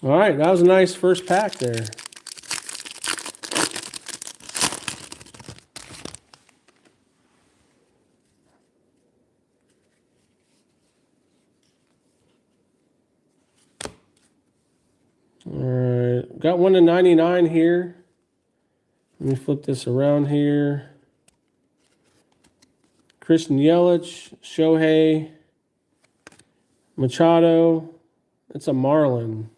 All right, that was a nice first pack there. All right, got 1 to 99 here. Let me flip this around here. Christian Yelich, Shohei, Machado. It's a Marlin.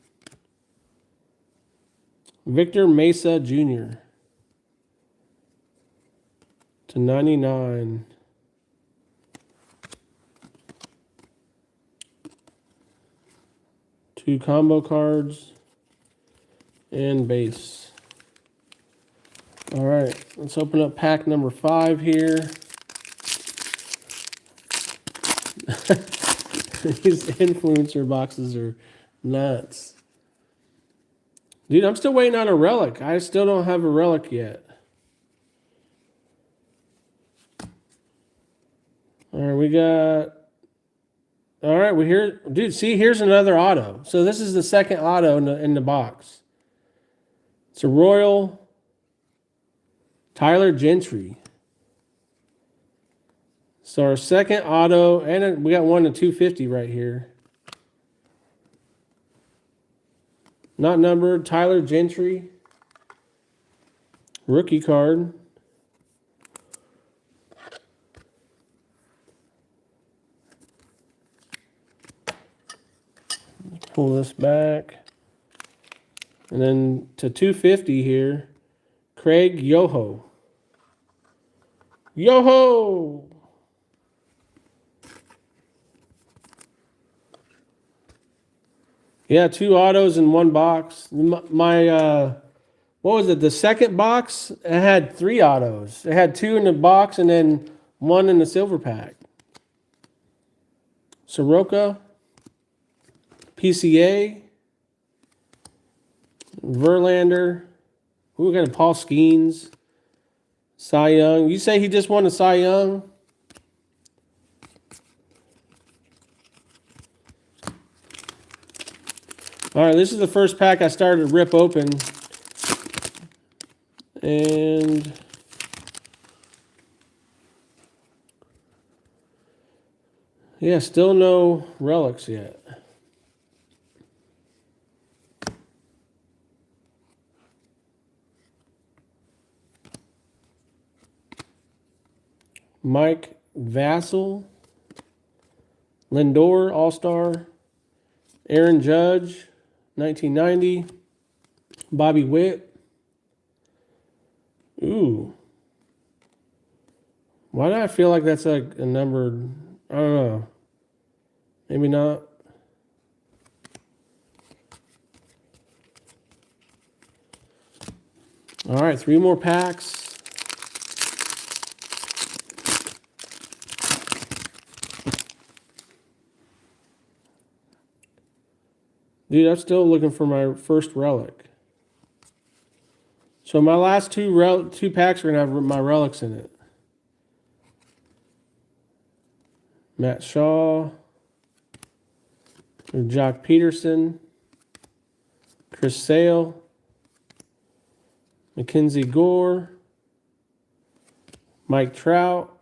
Victor Mesa Jr. to 99. Two combo cards and base. All right, let's open up pack number 5 here. These influencer boxes are nuts. Dude, I'm still waiting on a relic. I still don't have a relic yet. All right, we got... All right, we here... Dude, see, here's another auto. So this is the second auto in the box. It's a Royal Tyler Gentry. So our second auto, and we got 1 to 250 right here. Not numbered, Tyler Gentry. Rookie card. Pull this back. And then to 250 here, Craig Yoho. Yoho! Yeah, 2 autos in 1 box. My what was it? The second box, it had 3 autos. It had 2 in the box and then 1 in the silver pack. Soroka, PCA, Verlander. Ooh, we got a Paul Skeens. Cy Young. You say he just won a Cy Young? All right, this is the first pack I started to rip open. And yeah, still no relics yet. Mike Vassell. Lindor, All-Star. Aaron Judge, 1990. Bobby Witt. Ooh. Why do I feel like that's like a number? I don't know. Maybe not. All right, 3 more packs. Dude, I'm still looking for my first relic. So my last two packs are going to have my relics in it. Matt Shaw. Jock Peterson. Chris Sale. Mackenzie Gore. Mike Trout.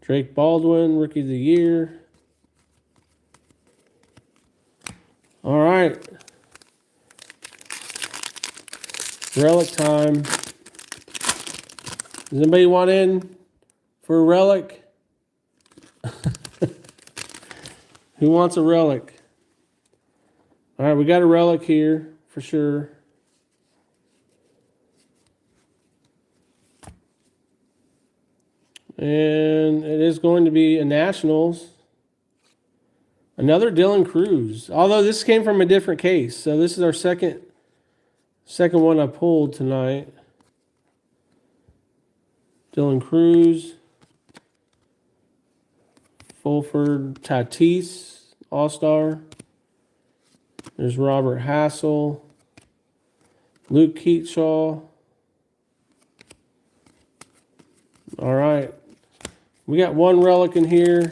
Drake Baldwin, Rookie of the Year. All right. Relic time. Does anybody want in for a relic? Who wants a relic? All right, we got a relic here for sure. And it is going to be a Nationals. Another Dylan Cruz. Although this came from a different case. So this is our second one I pulled tonight. Dylan Cruz. Fulford Tatis, All-Star. There's Robert Hassel. Luke Keatshaw. All right. We got one relic in here.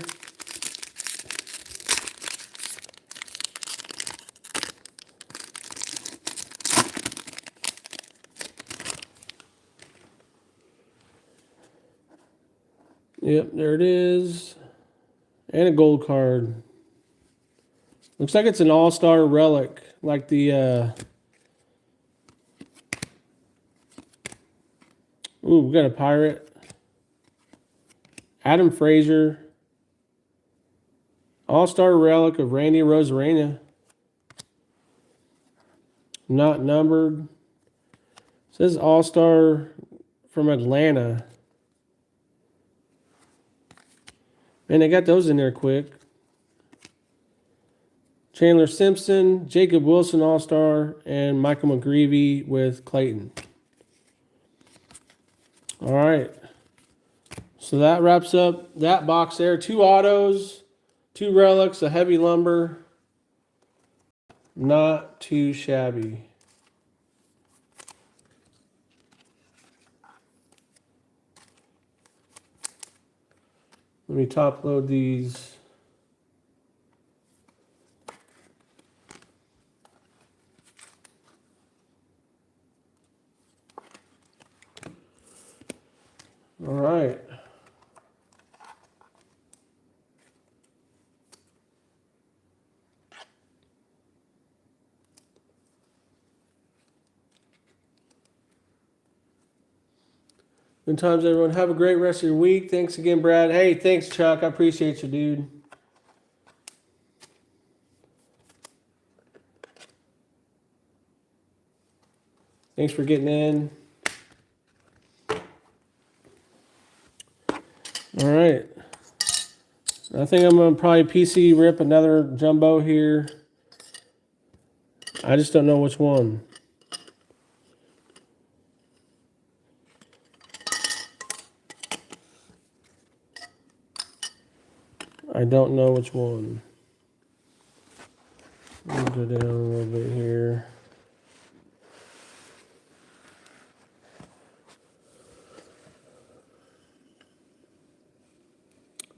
Yep, there it is. And a gold card. Looks like it's an all-star relic, like the ooh, we got a Pirate. Adam Frazier. All-star relic of Randy Arozarena. Not numbered. It says all-star from Atlanta. Man, they got those in there quick. Chandler Simpson, Jacob Wilson All-Star, and Michael McGreevy with Clayton. All right. So that wraps up that box there. 2 autos, 2 relics, a heavy lumber. Not too shabby. Let me top load these. All right. Good times, everyone. Have a great rest of your week. Thanks again, Brad. Hey, thanks, Chuck. I appreciate you, dude. Thanks for getting in. All right. I think I'm going to probably PC rip another jumbo here. I just don't know which one. I don't know which one. Let me go down a little bit here.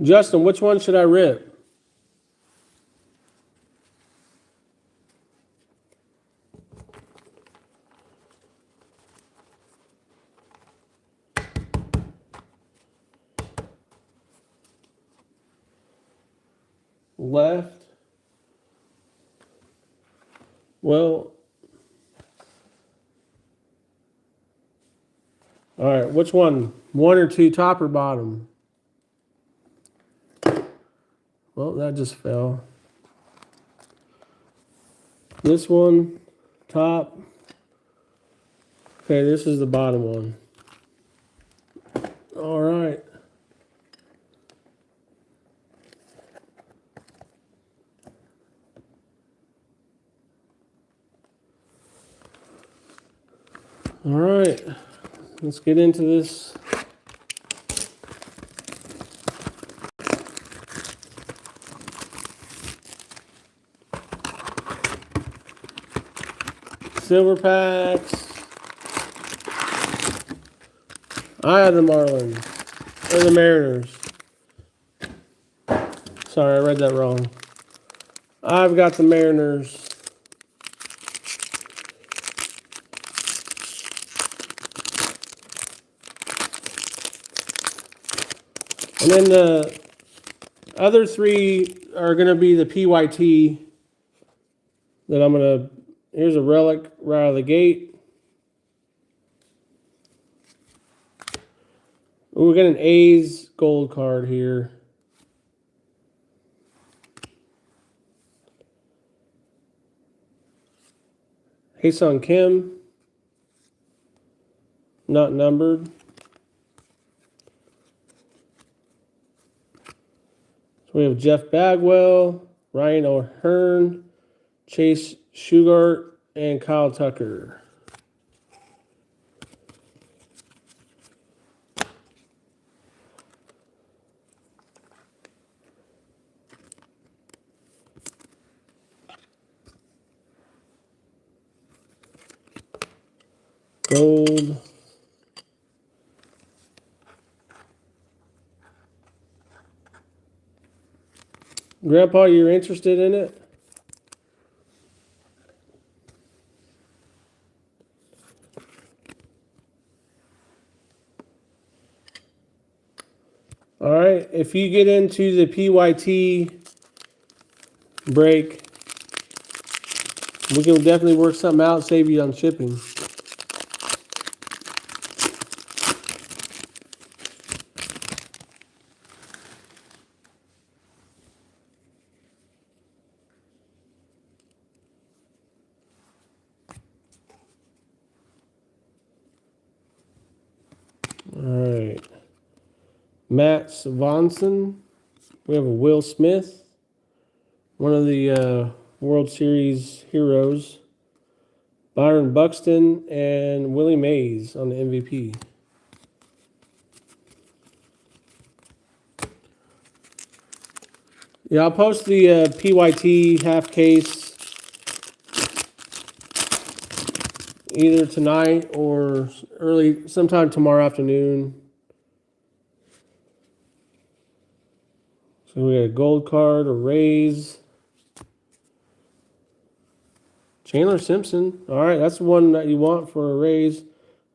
Justin, which one should I rip? Left. Well, all right, which one? One or two, top or bottom? Well, that just fell. This one, top. Okay, this is the bottom one. All right. All right, let's get into this. Silver packs. I have the Marlins, or the Mariners. Sorry, I read that wrong. I've got the Mariners. And then the other three are going to be the PYT that I'm going to, here's a relic right out of the gate. Ooh, we got an A's gold card here. Hae-Sung Kim, not numbered. So we have Jeff Bagwell, Ryan O'Hearn, Chase Shugart, and Kyle Tucker. Gold. Grandpa, you're interested in it? All right, if you get into the PYT break, we can definitely work something out, save you on shipping. All right. Matt Swanson. We have a Will Smith, one of the World Series heroes. Byron Buxton and Willie Mays on the MVP. Yeah, I'll post the PYT half case either tonight or early, sometime tomorrow afternoon. So we got a gold card, a Rays. Chandler Simpson. All right, that's the one that you want for a Rays.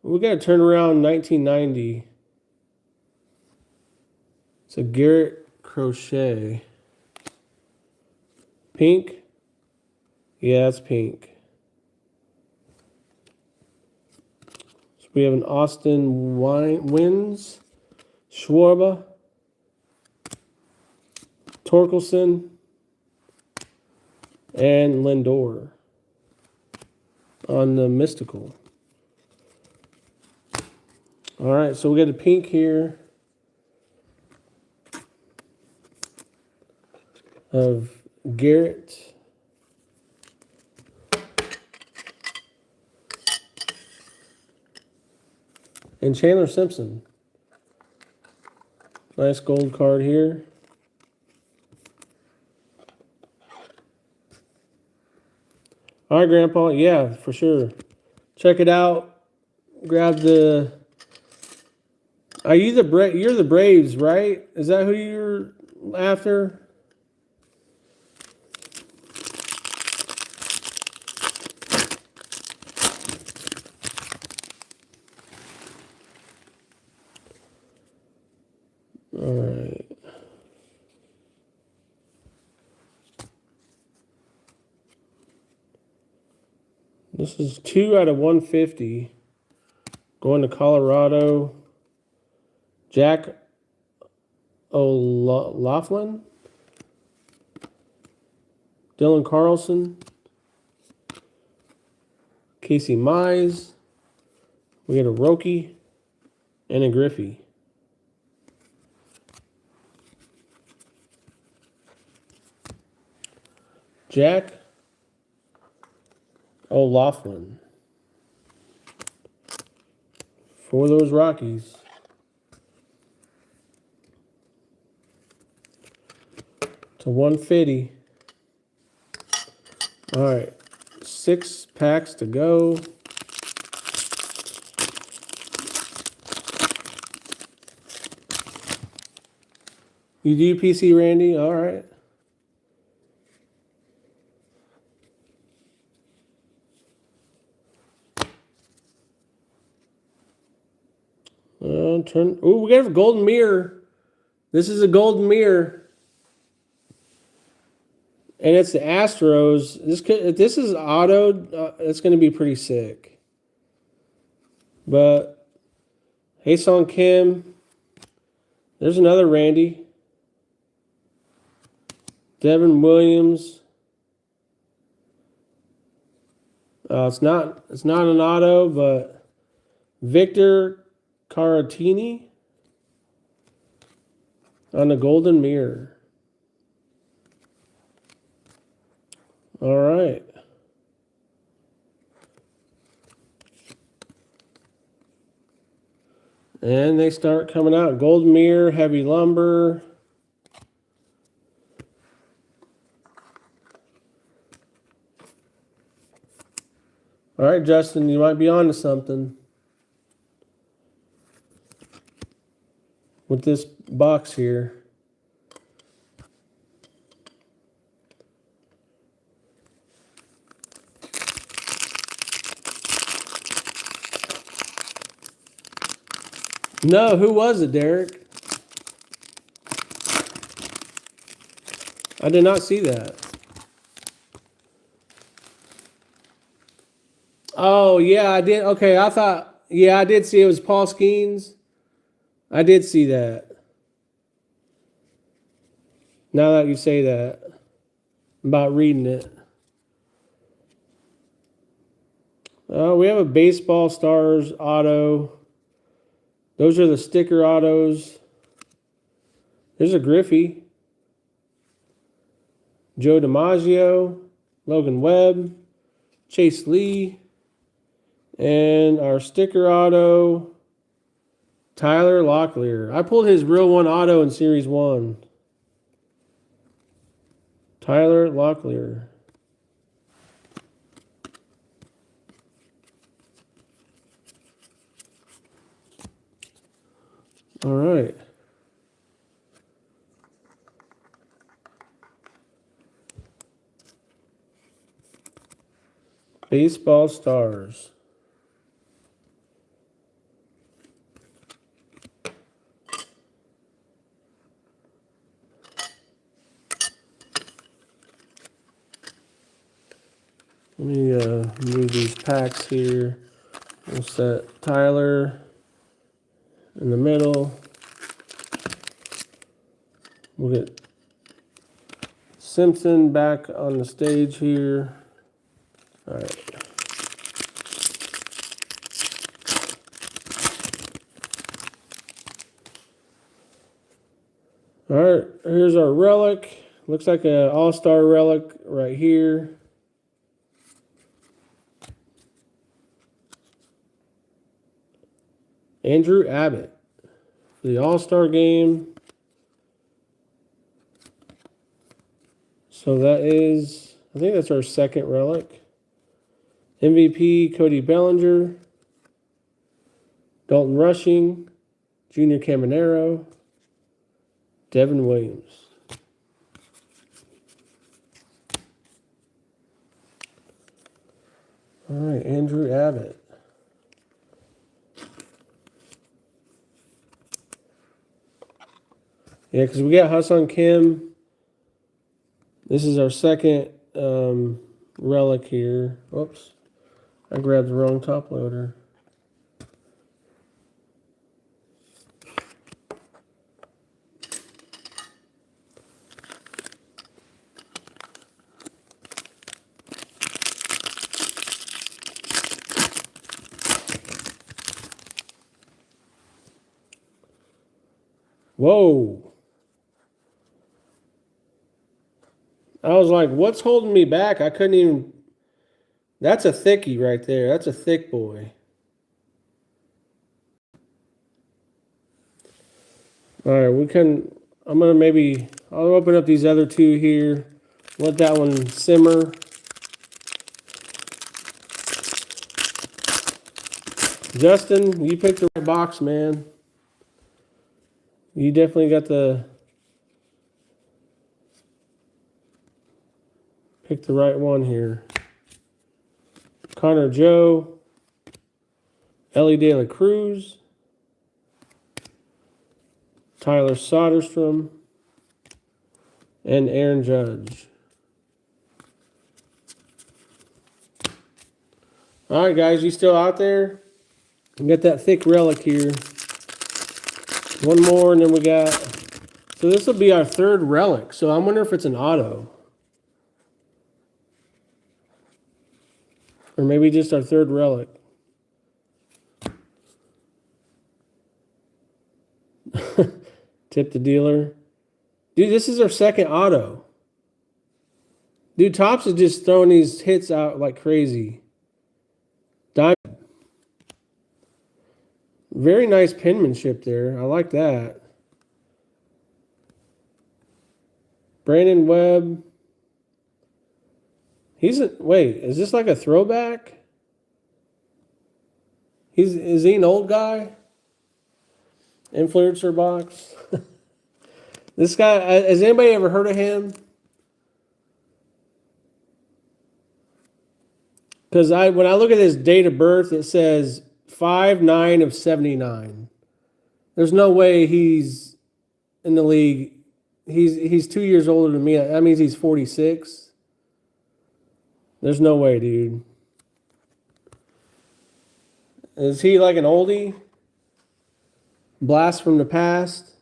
We got to turn around 1990. It's a Garrett Crochet. Pink? Yeah, it's pink. So we have an Austin Wins, Schwarber, Torkelson, and Lindor on the Mystical. All right, so we got a pink here of Garrett. And Chandler Simpson. Nice gold card here. All right, Grandpa. Yeah, for sure. Check it out. Grab the. Are you the you're the Braves, right? Is that who you're after. All right. This is 2 out of 150. Going to Colorado. Jack O'Loughlin. Dylan Carlson. Casey Mize. We got a Roki and a Griffey. Jack O'Loughlin for those Rockies. To 150. All right, 6 packs to go. You do PC, Randy? All right. Oh, we got a golden mirror. This is a golden mirror. And it's the Astros. If this is auto, it's going to be pretty sick. But Hae-Sung Kim. There's another Randy. Devin Williams. It's not an auto, but Victor Caratini on the golden mirror. All right. And they start coming out. Golden mirror, heavy lumber. All right, Justin, you might be on to something with this box here. No, who was it, Derek? I did not see that. Oh, yeah, I did. Okay, I thought, yeah, I did see it was Paul Skeens. I did see that. Now that you say that, about reading it. We have a Baseball Stars auto. Those are the sticker autos. There's a Griffey. Joe DiMaggio. Logan Webb. Chase Lee. And our sticker auto, Tyler Locklear. I pulled his real one auto in Series 1. Tyler Locklear. All right. Baseball Stars. Let me move these packs here. We'll set Tyler in the middle. We'll get Simpson back on the stage here. All right. All right, here's our relic. Looks like an all-star relic right here. Andrew Abbott for the All-Star game. So that is, I think that's our second relic. MVP, Cody Bellinger. Dalton Rushing. Junior Caminero. Devin Williams. All right, Andrew Abbott. Yeah, because we got Hassan Kim. This is our second relic here. Whoops. I grabbed the wrong top loader. Whoa. I was like, what's holding me back? I couldn't even. That's a thickie right there. That's a thick boy. All right, we can. I'm gonna maybe. I'll open up these other two here. Let that one simmer. Justin, you picked the right box, man. You definitely got the. Pick the right one here. Connor Joe. Ellie De La Cruz. Tyler Soderstrom. And Aaron Judge. All right, guys, you still out there? We got that thick relic here. One more, and then we got. So this will be our third relic. So I'm wondering if it's an auto. Or maybe just our third relic. Tip the dealer. Dude, this is our second auto. Dude, Topps is just throwing these hits out like crazy. Diamond. Very nice penmanship there. I like that. Brandon Webb. Wait, is this like a throwback? Is he an old guy? Influencer box. This guy, has anybody ever heard of him? Because when I look at his date of birth, it says 5/9 of 79. There's no way he's in the league. He's 2 years older than me. That means he's 46. There's no way, dude. Is he like an oldie? Blast from the past?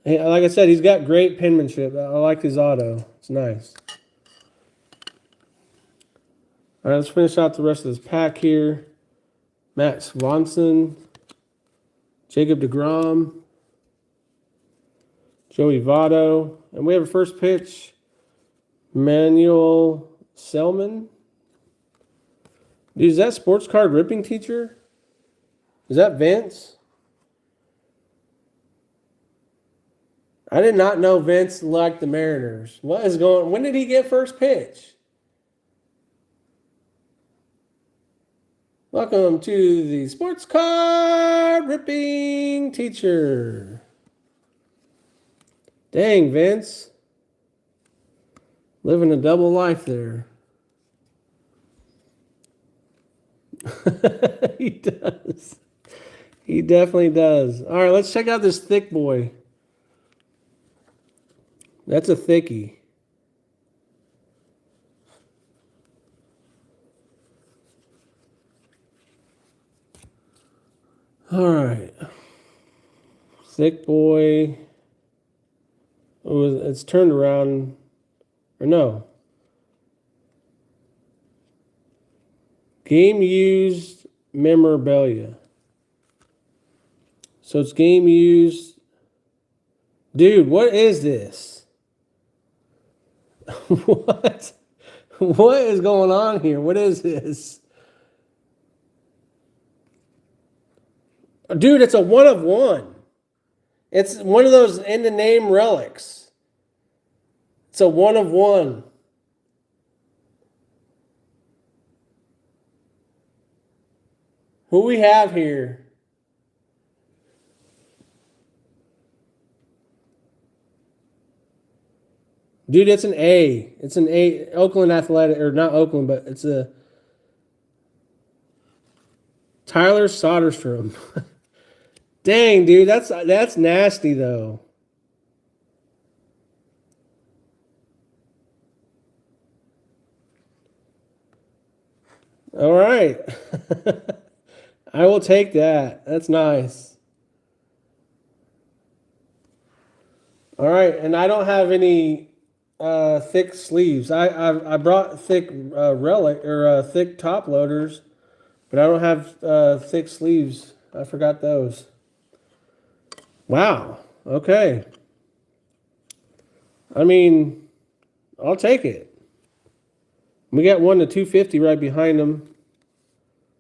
Hey, like I said, he's got great penmanship. I like his auto. It's nice. All right, let's finish out the rest of this pack here. Matt Swanson, Jacob deGrom, Joey Votto, and we have a first pitch. Manuel Selman. Dude, is that sports card ripping teacher? Is that Vince? I did not know Vince liked the Mariners. What is going on? When did he get first pitch? Welcome to the sports card ripping teacher. Dang, Vince. Living a double life there. He does. He definitely does. All right, let's check out this thick boy. That's a thickie. All right. Thick boy. Oh, it's turned around. Or no. Game used memorabilia. So it's game used. Dude, what is this? What? What is going on here? What is this? Dude, it's a 1 of 1. It's one of those in the name relics. It's a 1 of 1. Who we have here? Dude, it's an A. It's an A. Oakland Athletic, or not Oakland, but it's a Tyler Soderstrom. Dang, dude, that's nasty though. All right. I will take that. That's nice. All right, and I don't have any thick sleeves. I brought thick relic or thick top loaders, but I don't have thick sleeves. I forgot those. Wow. Okay. I mean, I'll take it. We got 1 to 250 right behind them.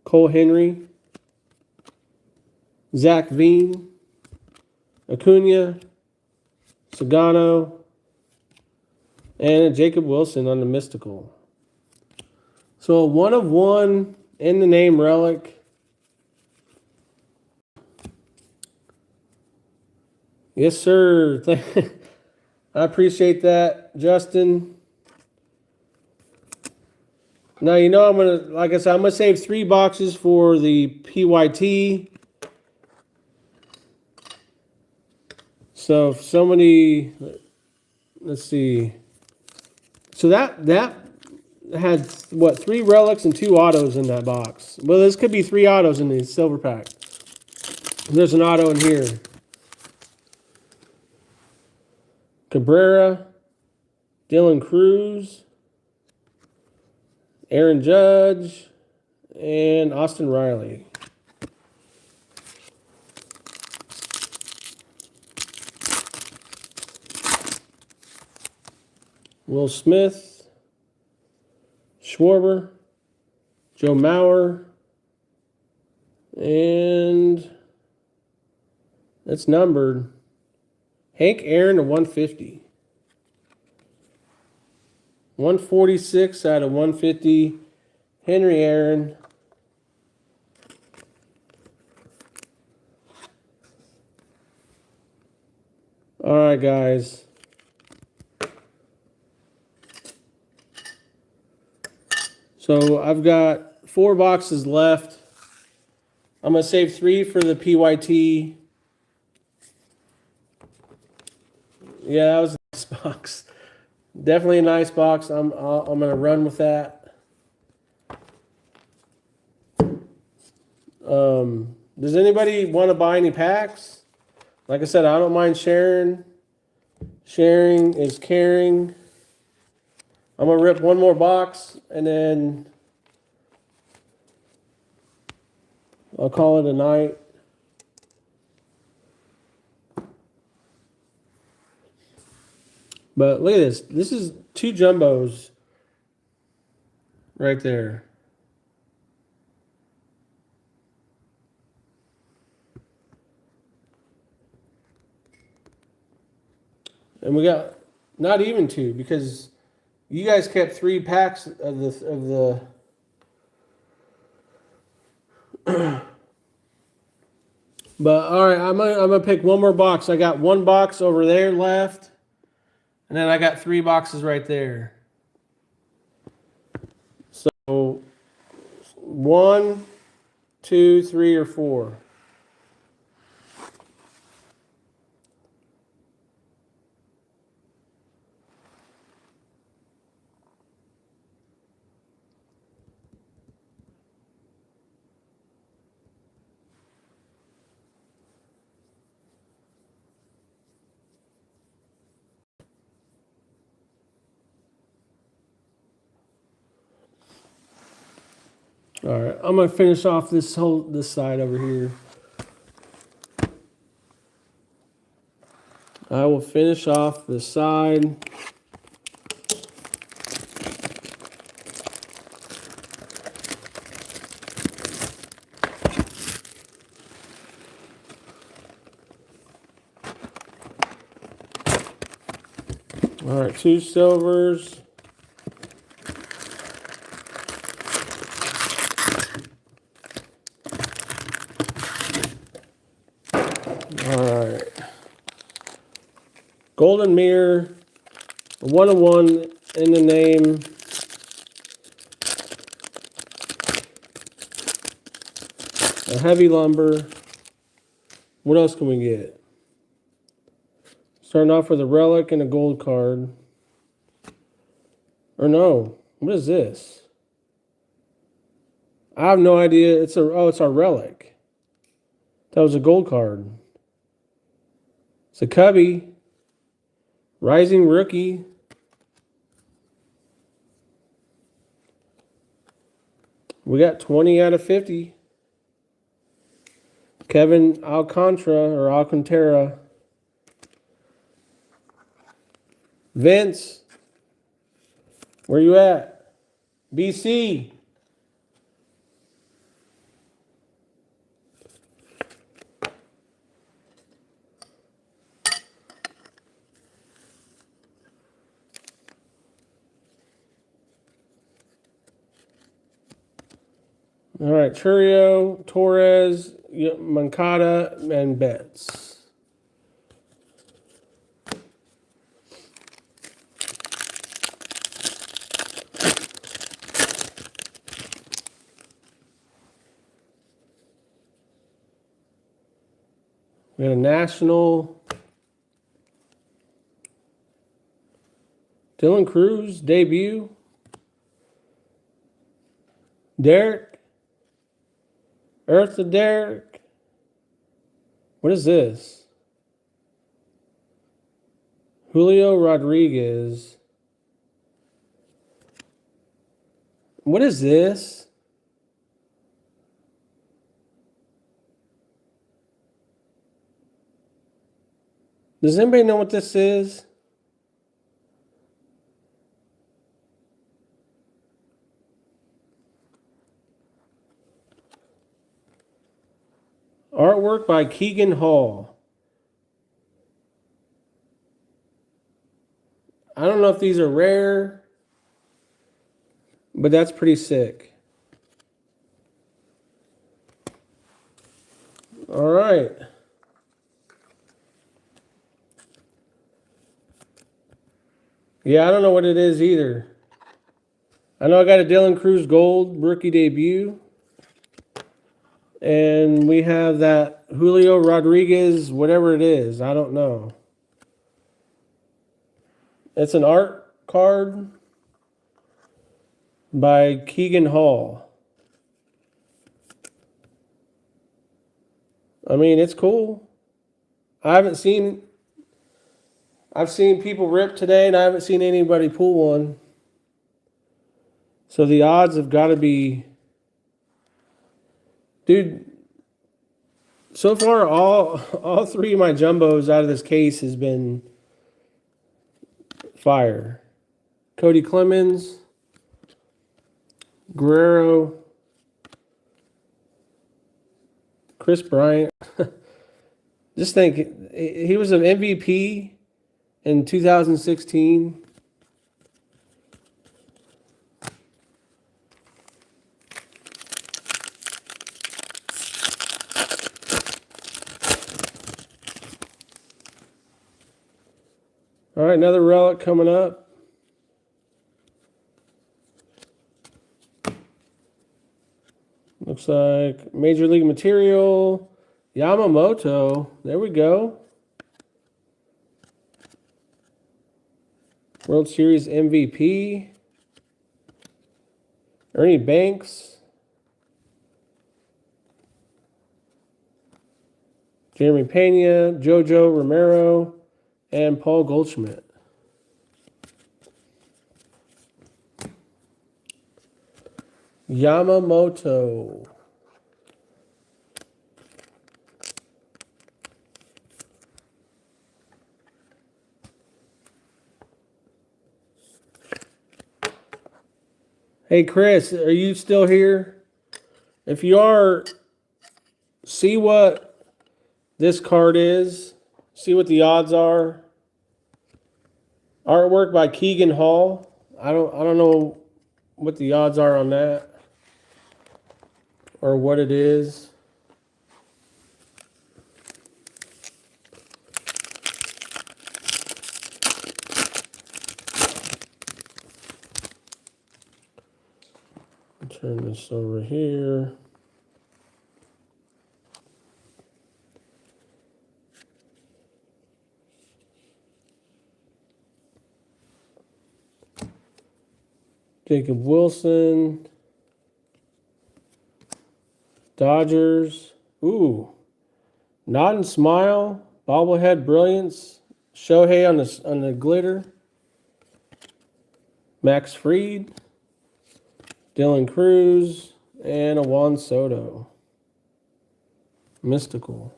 Cole Henry, Zach Veen, Acuna, Sagano, and Jacob Wilson on the mystical. So a 1 of 1 in the name relic. Yes, sir. I appreciate that, Justin. Now, you know, like I said, I'm going to save 3 boxes for the PYT. So if somebody, let's see. So that had, what, 3 relics and 2 autos in that box. Well, this could be 3 autos in the silver pack. There's an auto in here. Cabrera, Dylan Cruz, Aaron Judge, and Austin Riley. Will Smith, Schwarber, Joe Mauer, and it's numbered. Hank Aaron to 150. 146 out of 150. Henry Aaron. All right, guys. So I've got 4 boxes left. I'm going to save 3 for the PYT. Yeah, that was a nice box. Definitely a nice box. I'm going to run with that. Does anybody want to buy any packs? Like I said, I don't mind sharing. Sharing is caring. I'm going to rip 1 more box, and then I'll call it a night. But look at this. This is 2 jumbos right there. And we got not even 2 because you guys kept 3 packs of the But all right, I'm gonna pick 1 more box. I got 1 box over there left. And then I got 3 boxes right there. So 1, 2, 3, or 4. All right, I'm gonna finish off this side over here. I will finish off the side. All right, 2 silvers. All right. Golden Mirror, A 101 in the name. A heavy lumber. What else can we get? Starting off with a relic and a gold card. Or no, what is this? I have no idea. It's our relic. That was a gold card. It's a Cubby. Rising rookie. We got 20 out of 50. Kevin Alcantara. Vince, where you at? BC. All right, Churio, Torres, Mancada, and Betts. We got a national. Dylan Cruz, debut. Derek. Earth to Derek. What is this? Julio Rodriguez. What is this? Does anybody know what this is? Artwork by Keegan Hall. I don't know if these are rare, but that's pretty sick. All right. Yeah, I don't know what it is either. I know I got a Dylan Cruz Gold rookie debut. And we have that Julio Rodriguez, whatever it is. I don't know. It's an art card by Keegan Hall. I mean, it's cool. I've seen people rip today, and I haven't seen anybody pull one. So the odds have got to be... Dude, so far all three of my jumbos out of this case has been fire. Cody Clemens, Guerrero, Chris Bryant. Just think, he was an MVP in 2016. All right, another relic coming up. Looks like Major League Material, Yamamoto. There we go. World Series MVP. Ernie Banks. Jeremy Pena, Jojo Romero, and Paul Goldschmidt. Yamamoto. Hey, Chris, are you still here? If you are, see what this card is. See what the odds are. Artwork by Keegan Hall. I don't know what the odds are on that or what it is. Turn this over here. Jacob Wilson. Dodgers. Ooh. Nod and Smile. Bobblehead Brilliance. Shohei on the glitter. Max Fried. Dylan Cruz. And a Juan Soto. Mystical.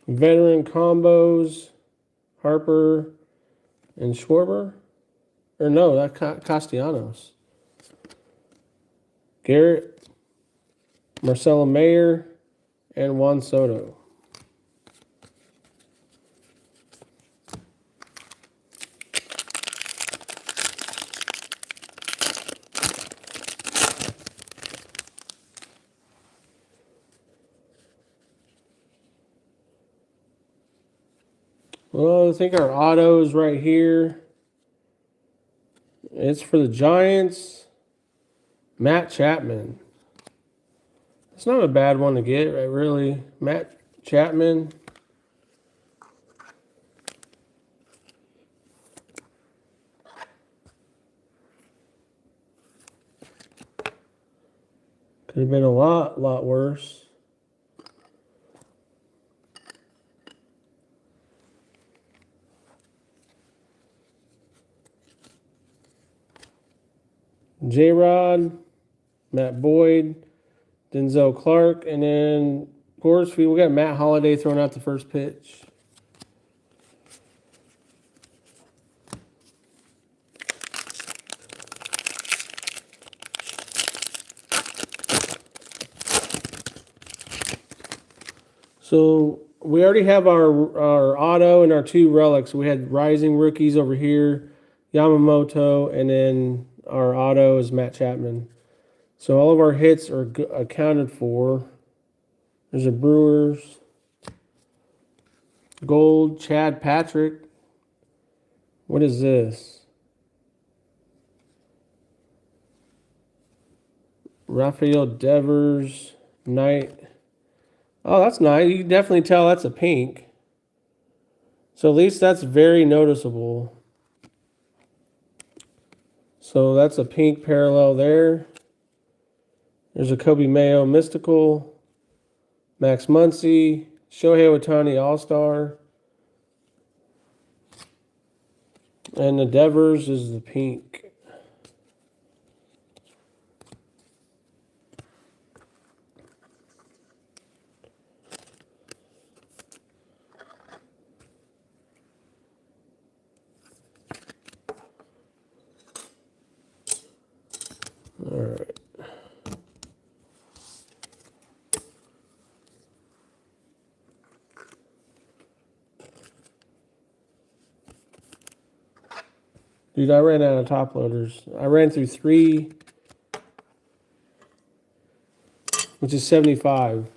Veteran combos, Harper and Schwarber. Or no, that's Castellanos. Garrett, Marcelo Mayer, and Juan Soto. Well, I think our auto is right here. It's for the Giants. Matt Chapman. It's not a bad one to get, right? Really. Matt Chapman. Could have been a lot worse. J-Rod, Matt Boyd, Denzel Clark, and then, of course, we got Matt Holliday throwing out the first pitch. So we already have our auto and our two relics. We had Rising rookies over here, Yamamoto, and then our auto is Matt Chapman. So all of our hits are accounted for. There's a Brewers. Gold, Chad Patrick. What is this? Rafael Devers, Knight. Oh, that's nice. You can definitely tell that's a pink. So at least that's very noticeable. So that's a pink parallel there. There's a Kobe Mayo Mystical. Max Muncy. Shohei Ohtani All-Star. And the Devers is the pink. All right. Dude, I ran out of top loaders. I ran through 3, which is 75.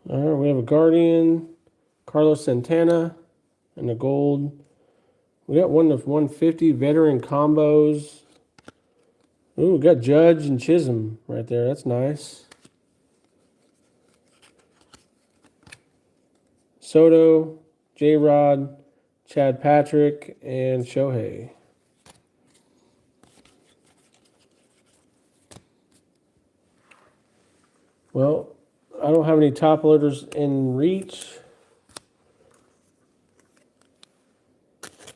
All right, we have a Guardian, Carlos Santana, and a gold. We got 1 of 150 veteran combos. Ooh, we got Judge and Chisholm right there. That's nice. Soto, J-Rod, Chad Patrick, and Shohei. Well, I don't have any top loaders in reach.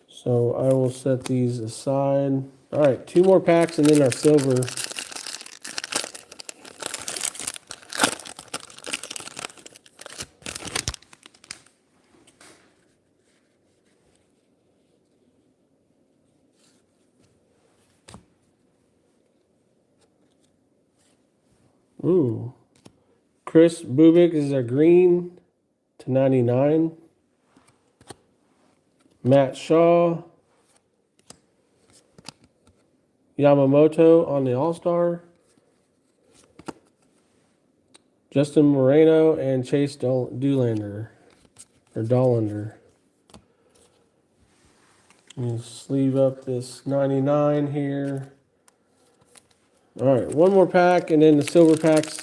So I will set these aside. All right, 2 more packs and then our silver. Ooh. Chris Bubik is a green /99. Matt Shaw. Yamamoto on the All-Star. Justin Moreno and Chase Dollander. Or Dollander. Let me sleeve up this 99 here. All right, one more pack, and then the silver packs.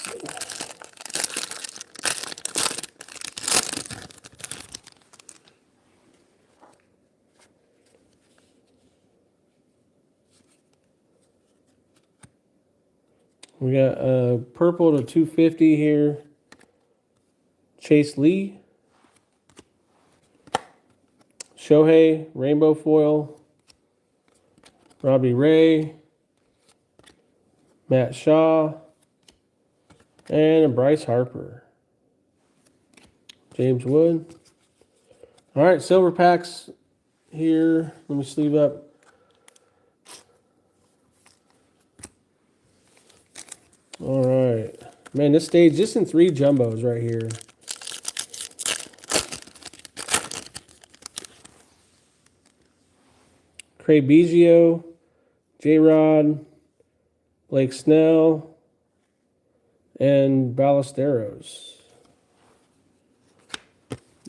We got purple to 250 here. Chase Lee. Shohei, rainbow foil. Robbie Ray. Matt Shaw. And a Bryce Harper. James Wood. All right, silver packs here. Let me sleeve up. All right. Man, this stage just in 3 jumbos right here. Craig Biggio, J-Rod, Blake Snell, and Ballesteros.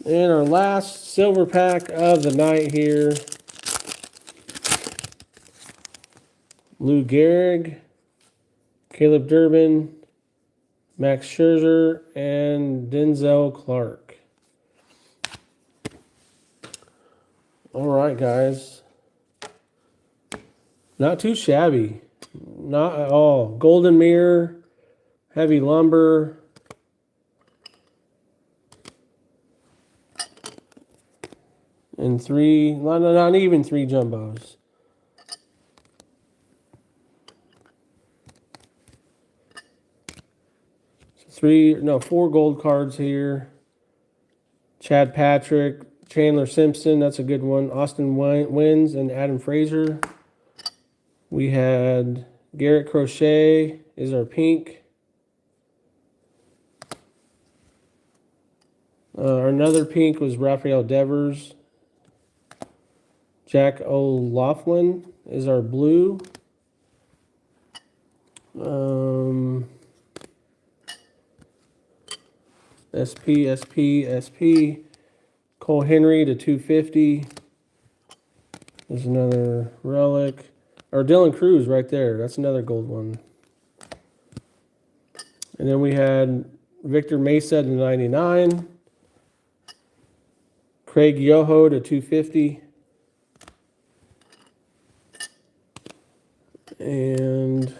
And our last silver pack of the night here. Lou Gehrig, Caleb Durbin, Max Scherzer, and Denzel Clark. All right, guys. Not too shabby. Not at all. Golden Mirror, Heavy Lumber. And 3, not even 3 jumbos. So 4 gold cards here. Chad Patrick, Chandler Simpson, that's a good one. Austin Wins and Adam Frazier. We had Garrett Crochet is our pink. Another pink was Rafael Devers. Jack O'Loughlin is our blue. SP. Cole Henry to 250. There's another relic. Or Dylan Cruz right there. That's another gold one. And then we had Victor Mesa to 99. Craig Yoho to 250. And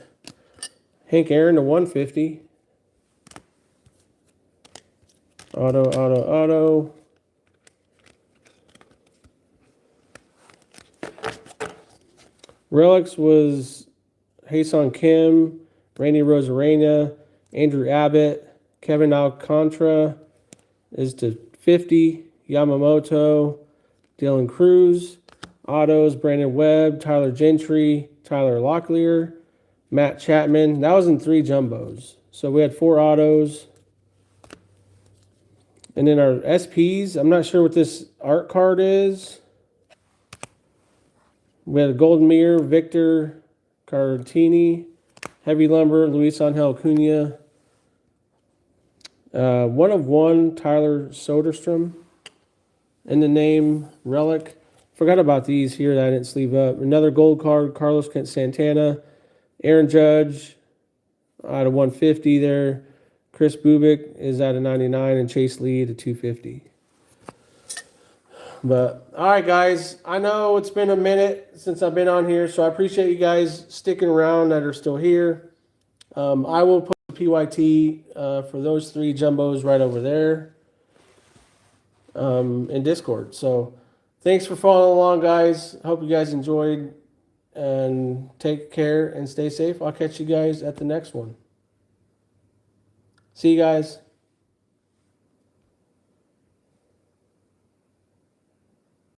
Hank Aaron to 150. Auto. Relics was Hae-Sung Kim, Randy Rosarena, Andrew Abbott, Kevin Alcantara is to 50. Yamamoto, Dylan Cruz. Autos, Brandon Webb, Tyler Gentry, Tyler Locklear, Matt Chapman. That was in 3 jumbos. So we had 4 autos. And then our SPs, I'm not sure what this art card is. We had a Golden Mirror, Victor Cartini, Heavy Lumber, Luis Angel Acuna. 1 of 1, Tyler Soderstrom. And the name, Relic. Forgot about these here that I didn't sleeve up. Another gold card, Carlos Santana. Aaron Judge out of 150 there. Chris Bubik is out of 99, and Chase Lee to 250. But, all right, guys. I know it's been a minute since I've been on here, so I appreciate you guys sticking around that are still here. I will put the PYT for those 3 jumbos right over there in Discord. So, thanks for following along, guys. Hope you guys enjoyed, and take care and stay safe. I'll catch you guys at the next one. See you guys.